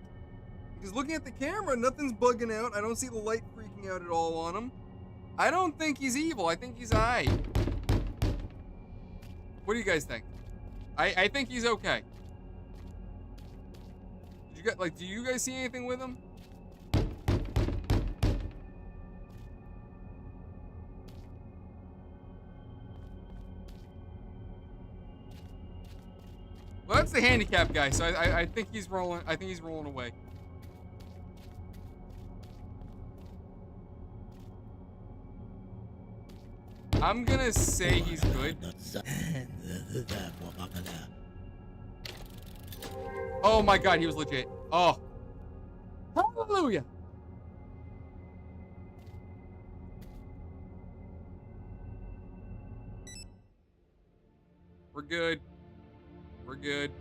he's looking at the camera. Nothing's bugging out. I don't see the light freaking out at all on him. I don't think he's evil. I think he's aight. What do you guys think? I think he's okay. Did you guys, like, do you guys see anything with him? Well, that's the handicap guy, so I think he's rolling. I think he's rolling away. I'm gonna say he's good. Oh my god, he was legit. Oh. Hallelujah. We're good. We're good.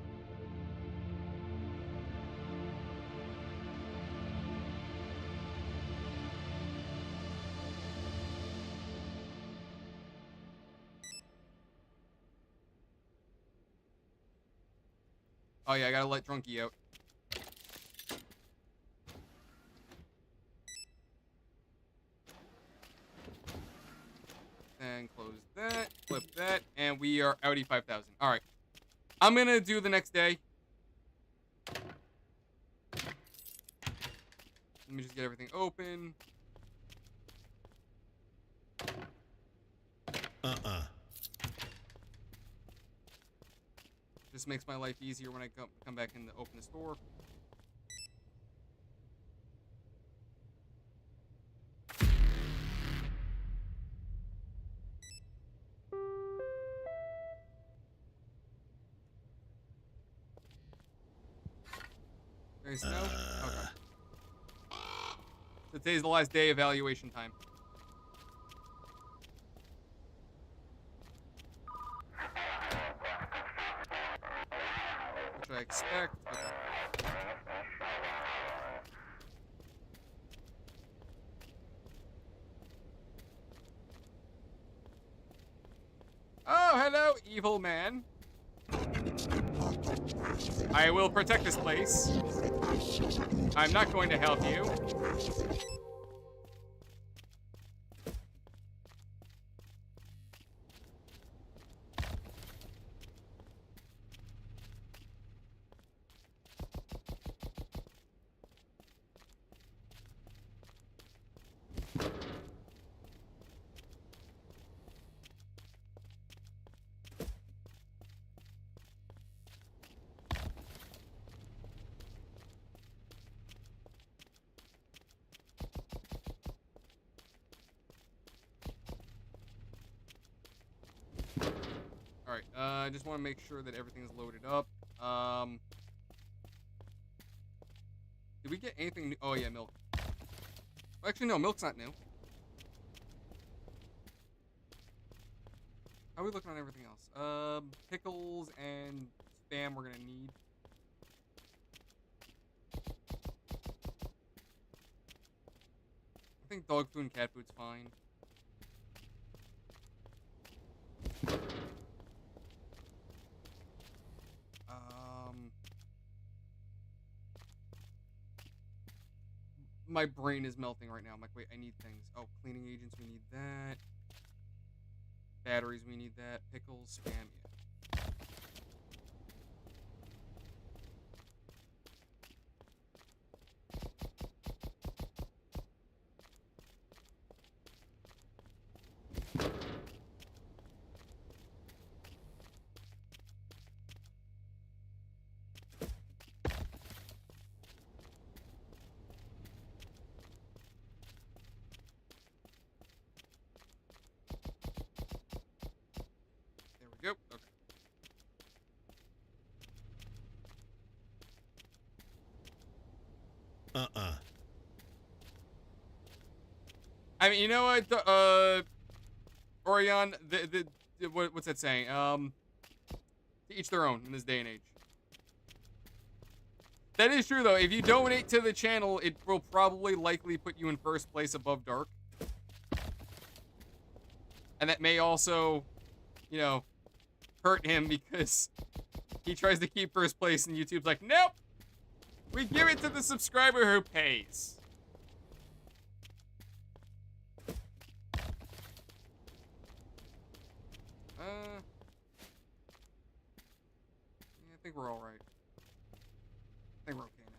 Oh yeah, I gotta let Drunky out. And close that, flip that, and we are outie 5,000. All right. I'm gonna do the next day. Let me just get everything open. Just makes my life easier when I come back in to open the store. There is no. Okay. So today's the last day evaluation time. What should I expect? Okay. Oh, hello, evil man. I will protect this place. I'm not going to help you. Alright, I just want to make sure that everything's loaded up. Did we get anything new? Oh, yeah, milk. Actually, no, milk's not new. How are we looking on everything else? Pickles and spam we're gonna need. I think dog food and cat food's fine. My brain is melting right now. I'm like, wait, I need things. Oh, cleaning agents, we need that. Batteries, we need that. Pickles, spam, yeah. I mean, you know what, Orion, what's that saying? To each their own in this day and age. That is true, though. If you donate to the channel, it will probably likely put you in first place above Dark. And that may also, you know, hurt him because he tries to keep first place and YouTube's like, nope! We give it to the subscriber who pays. Yeah, I think we're all right. I think we're okay now.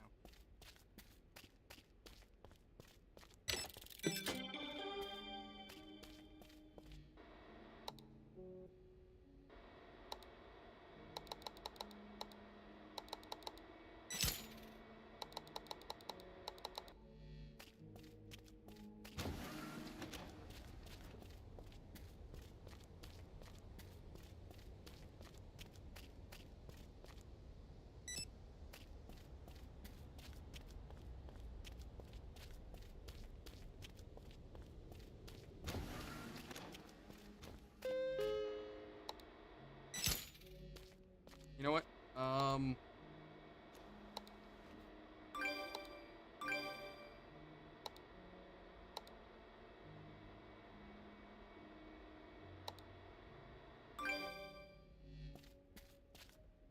You know what?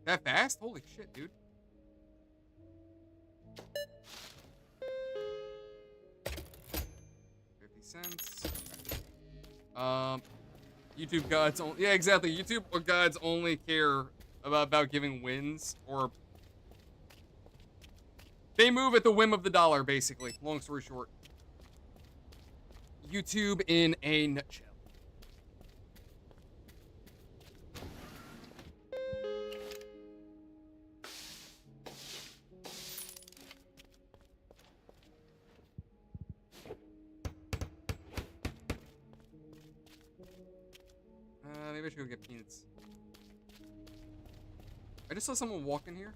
That fast? Holy shit, dude. $0.50. YouTube gods only. Yeah, exactly. YouTube gods only care about giving wins, or they move at the whim of the dollar, basically. Long story short. YouTube in a nutshell. Maybe I should go get peanuts. I just saw someone walk in here.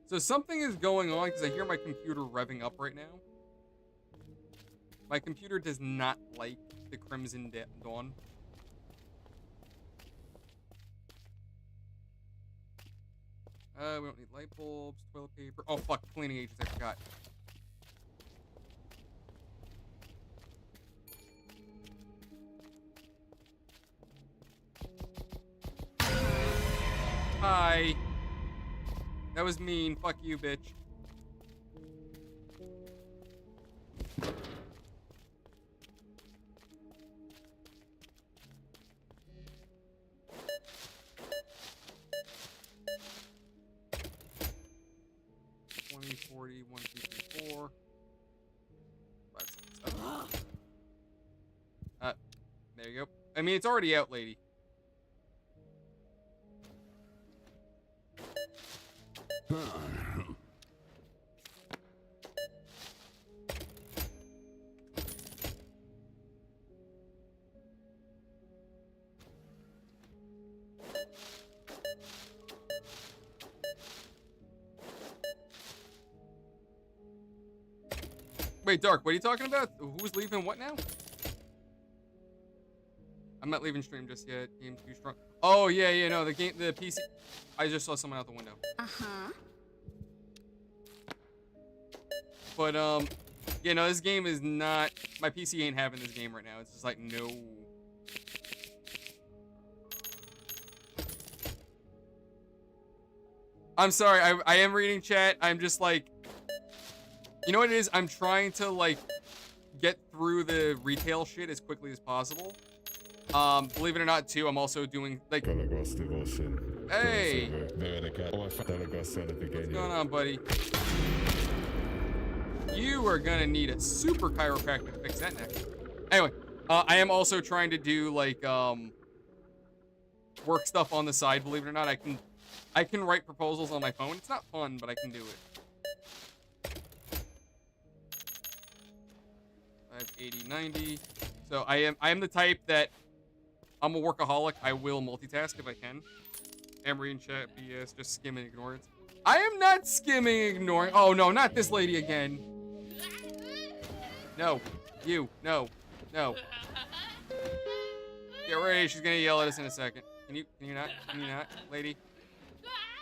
So something is going on because I hear my computer revving up right now. My computer does not like the Crimson Dawn. We don't need light bulbs, toilet paper. Oh, fuck, cleaning agents, I forgot. Hi. That was mean. Fuck you, bitch. $20, $40, $1, $2, $3, $4, $5, $7, $7. There you go. I mean, it's already out, lady. Wait, Dark, what are you talking about? Who's leaving what now? I'm not leaving stream just yet. Game's too strong. Oh, yeah, no, the PC. I just saw someone out the window. Uh-huh. But, yeah, no, this game is not, my PC ain't having this game right now. It's just like, no. I'm sorry, I am reading chat. I'm just like, you know what it is? I'm trying to, like, get through the retail shit as quickly as possible. Believe it or not, too, I'm also doing, like... Hey! What's going on, buddy? You are gonna need a super chiropractor to fix that neck. Anyway, I am also trying to do, like, work stuff on the side, believe it or not. I can write proposals on my phone. It's not fun, but I can do it. $5, $80, $90. So I am the type that I'm a workaholic. I will multitask if I can. Emery in chat, BS, just skim and ignore it. I am not skimming, ignoring. Oh no, not this lady again. No, you, no, no. Get ready, she's gonna yell at us in a second. Can you not, lady?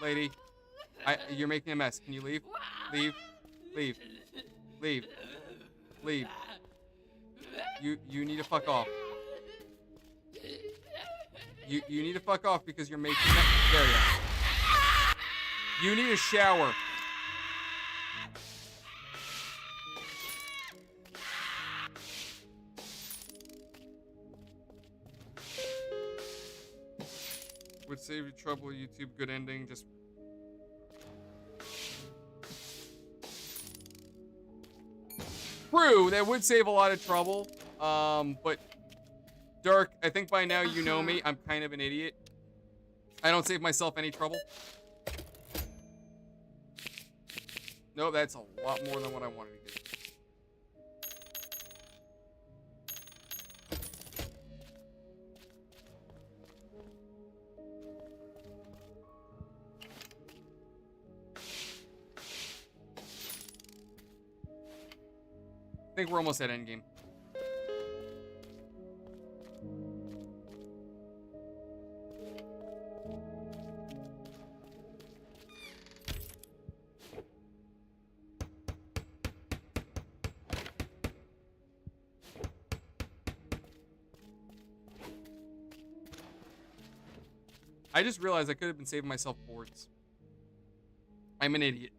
Lady, you're making a mess. Can you leave? Leave, leave, leave, leave. You need to fuck off. You need to fuck off because you're making that. There you go. You need a shower. Would save you trouble, YouTube. Good ending. Just. True, that would save a lot of trouble. But Dark, I think by now you know me. I'm kind of an idiot. I don't save myself any trouble. No, that's a lot more than what I wanted to get. I think we're almost at endgame. I just realized I could have been saving myself boards. I'm an idiot.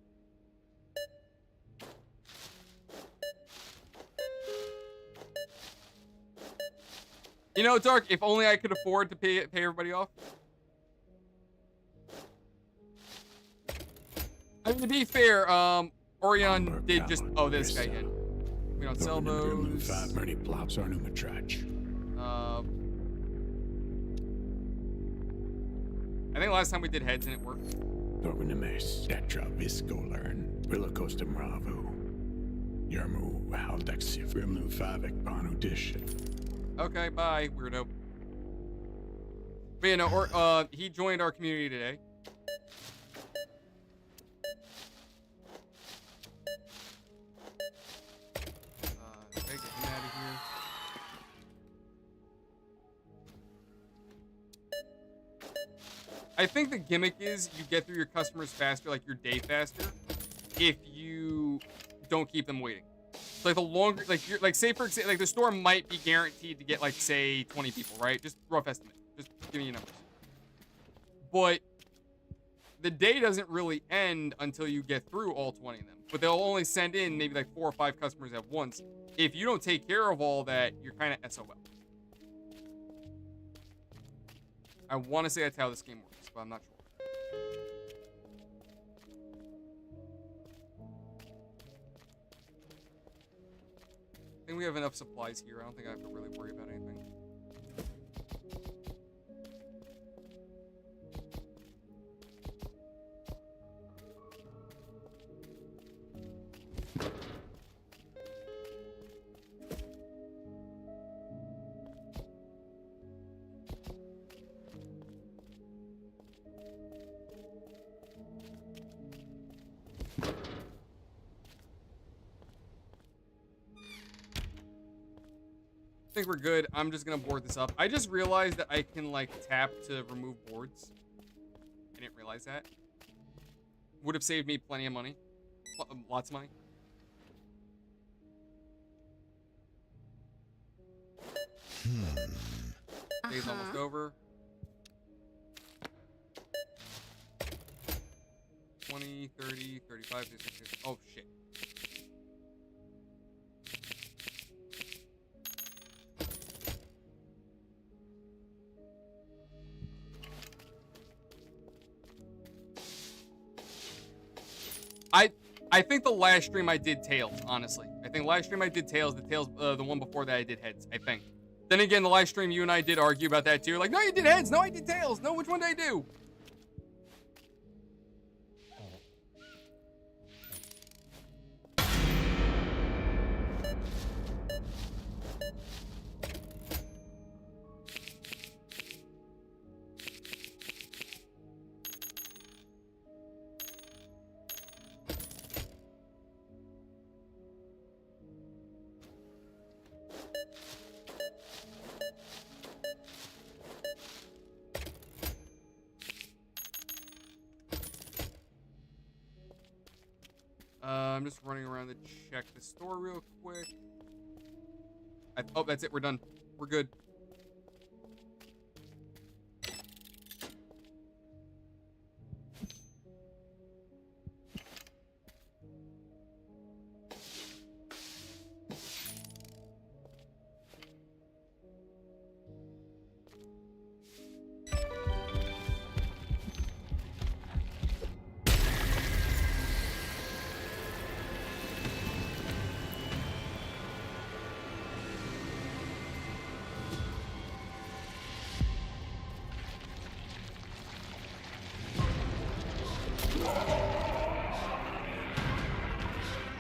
You know, Dark, if only I could afford to pay everybody off. I mean, to be fair, Orion did just... Oh, this guy again. We don't sell those. I think last time we did heads and it worked. Okay, bye, weirdo. But you know, he joined our community today. Okay, get him out of here. I think the gimmick is you get through your customers faster, like your day faster, if you don't keep them waiting. So like the longer, like you're like, say for example, like the store might be guaranteed to get like say 20 people, right? Just rough estimate. Just give me your numbers. But the day doesn't really end until you get through all 20 of them. But they'll only send in maybe like 4 or 5 customers at once. If you don't take care of all that, you're kind of SOL. I want to say that's how this game works, but I'm not sure. I think we have enough supplies here. I don't think I have to really worry about anything. I think we're good. I'm just gonna board this up. I just realized that I can like tap to remove boards. I didn't realize that. Would have saved me plenty of money. Lots of money. Day's almost over. 20, 30, 35, 36. Oh shit. I think the last stream I did tails, honestly. I think last stream I did tails, the one before that I did heads, I think. Then again, the live stream you and I did argue about that too. Like, no, you did heads, no, I did tails. No, which one did I do? I'm just running around to check the store real quick. Oh, that's it. We're done. We're good.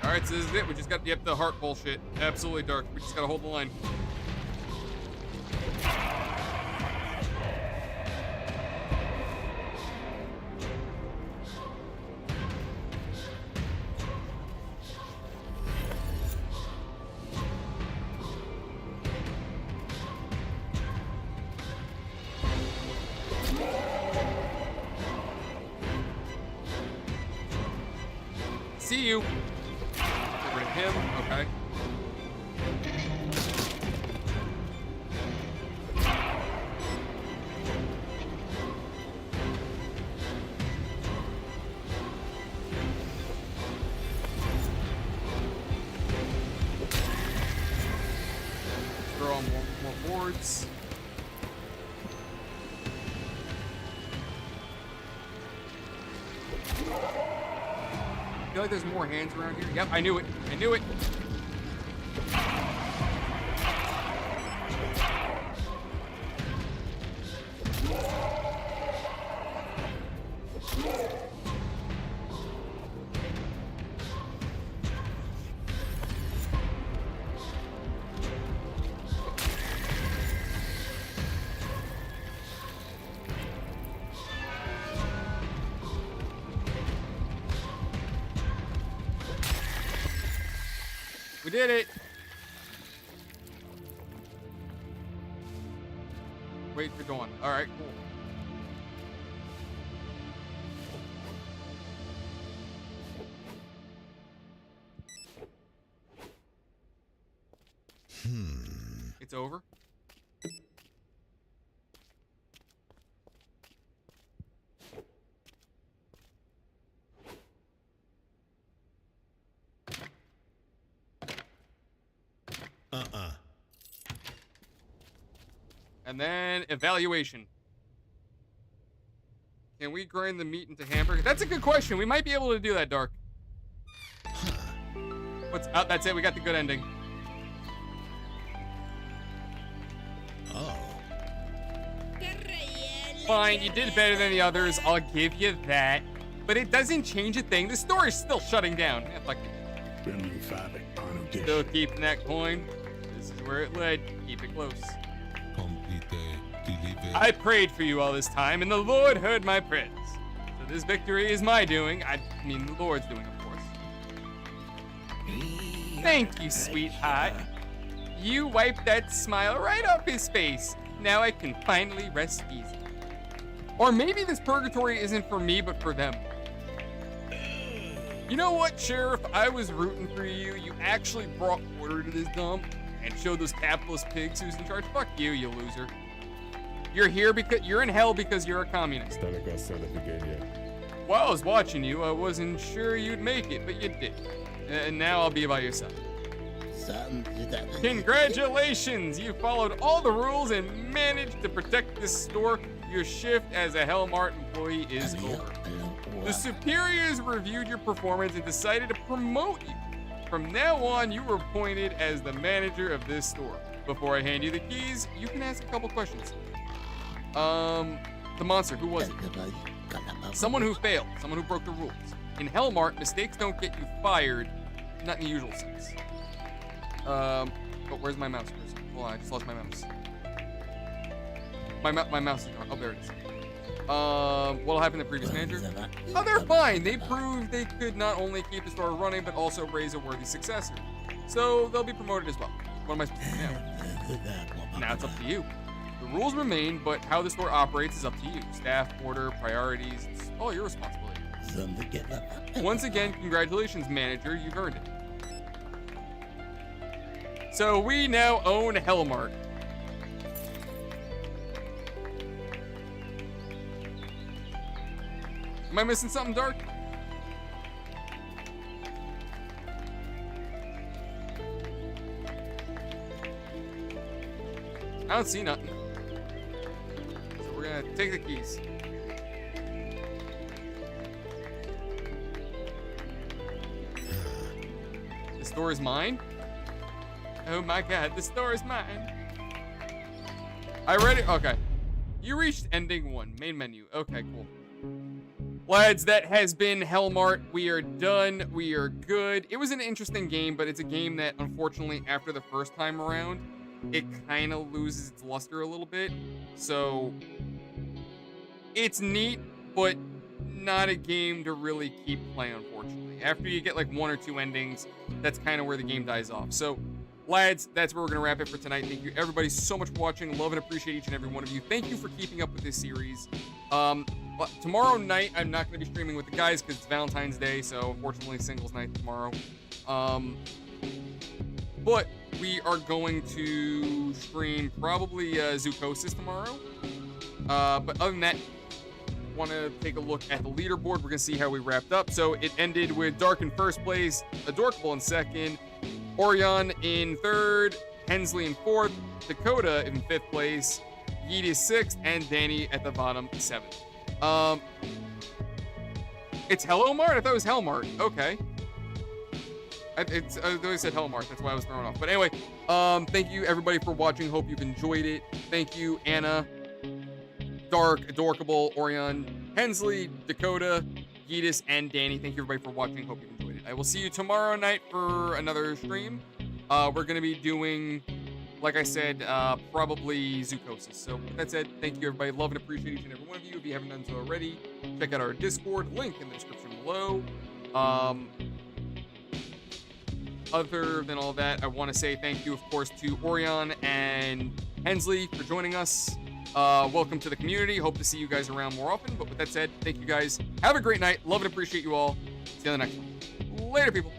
Alright, so this is it. We just got, yep, the heart bullshit. Absolutely dark. We just gotta hold the line. See you. Get rid of him. Okay. Throw on more boards. I feel like there's more hands around here. Yep, I knew it. I knew it. We did it. Wait for dawn. All right, cool. It's over. And then evaluation. Can we grind the meat into hamburger? That's a good question. We might be able to do that, Dark. What's oh, that's it. We got the good ending. Oh. Fine, you did better than the others. I'll give you that. But it doesn't change a thing. The story's still shutting down. Yeah, fuck it. Still keeping that coin. This is where it led. Keep it close. I prayed for you all this time, and the Lord heard my prayers. So this victory is my doing. I mean, the Lord's doing, of course. Thank you, sweetheart. You wiped that smile right off his face. Now I can finally rest easy. Or maybe this purgatory isn't for me, but for them. You know what, Sheriff? I was rooting for you. You actually brought order to this dump and showed those capitalist pigs who's in charge. Fuck you, you loser. You're here because you're in hell because you're a communist. While I was watching you, I wasn't sure you'd make it, but you did. And now I'll be by your side. Congratulations! You followed all the rules and managed to protect this store. Your shift as a Hellmart employee is over. The superiors reviewed your performance and decided to promote you. From now on, you were appointed as the manager of this store. Before I hand you the keys, you can ask a couple questions. The monster, who was it? Someone who failed, someone who broke the rules. In Hellmart, mistakes don't get you fired, not in the usual sense. But where's my mouse? Hold on, I just lost my mouse. My mouse is gone. Oh, there it is. What'll happen to the previous manager? Oh, they're fine. They proved they could not only keep the store running, but also raise a worthy successor. So they'll be promoted as well. What am I supposed to do now? Now it's up to you. The rules remain, but how the store operates is up to you. Staff, order, priorities, it's all your responsibility. Once again, congratulations, manager. You've earned it. So we now own Hellmart. Am I missing something, Dark? I don't see nothing. So we're gonna take the keys. The store is mine? Oh my god, the store is mine. I read it. Okay. You reached ending 1. Main menu. Okay, cool. Lads, that has been Hellmart. We are done. We are good. It was an interesting game, but it's a game that, unfortunately, after the first time around, it kind of loses its luster a little bit. So, it's neat, but not a game to really keep playing, unfortunately. After you get like 1 or 2 endings, that's kind of where the game dies off. So, lads, that's where we're going to wrap it for tonight. Thank you, everybody, so much for watching. Love and appreciate each and every one of you. Thank you for keeping up with this series. But tomorrow night, I'm not going to be streaming with the guys because it's Valentine's Day, so unfortunately, singles night tomorrow. But we are going to stream probably Zoocosis tomorrow. But other than that, want to take a look at the leaderboard. We're going to see how we wrapped up. So it ended with Dark in first place, Adorkable in second, Orion in third, Hensley in fourth, Dakota in fifth place, Yeet is sixth, and Danny at the bottom 7th. It's Hellmart? I thought it was Hellmart. Okay. I always said Hellmart. That's why I was thrown off. But anyway, thank you everybody for watching. Hope you've enjoyed it. Thank you, Anna, Dark, Adorkable, Orion, Hensley, Dakota, Yeetus, and Danny. Thank you everybody for watching. Hope you've enjoyed it. I will see you tomorrow night for another stream. We're going to be doing, like I said, probably Zoocosis. So with that said, thank you everybody. Love and appreciate each and every one of you. If you haven't done so already, check out our Discord, link in the description below. Other than all that, I want to say thank you, of course, to Orion and Hensley for joining us. Welcome to the community. Hope to see you guys around more often. But with that said, thank you guys. Have a great night. Love and appreciate you all. See you on the next one. Later, people.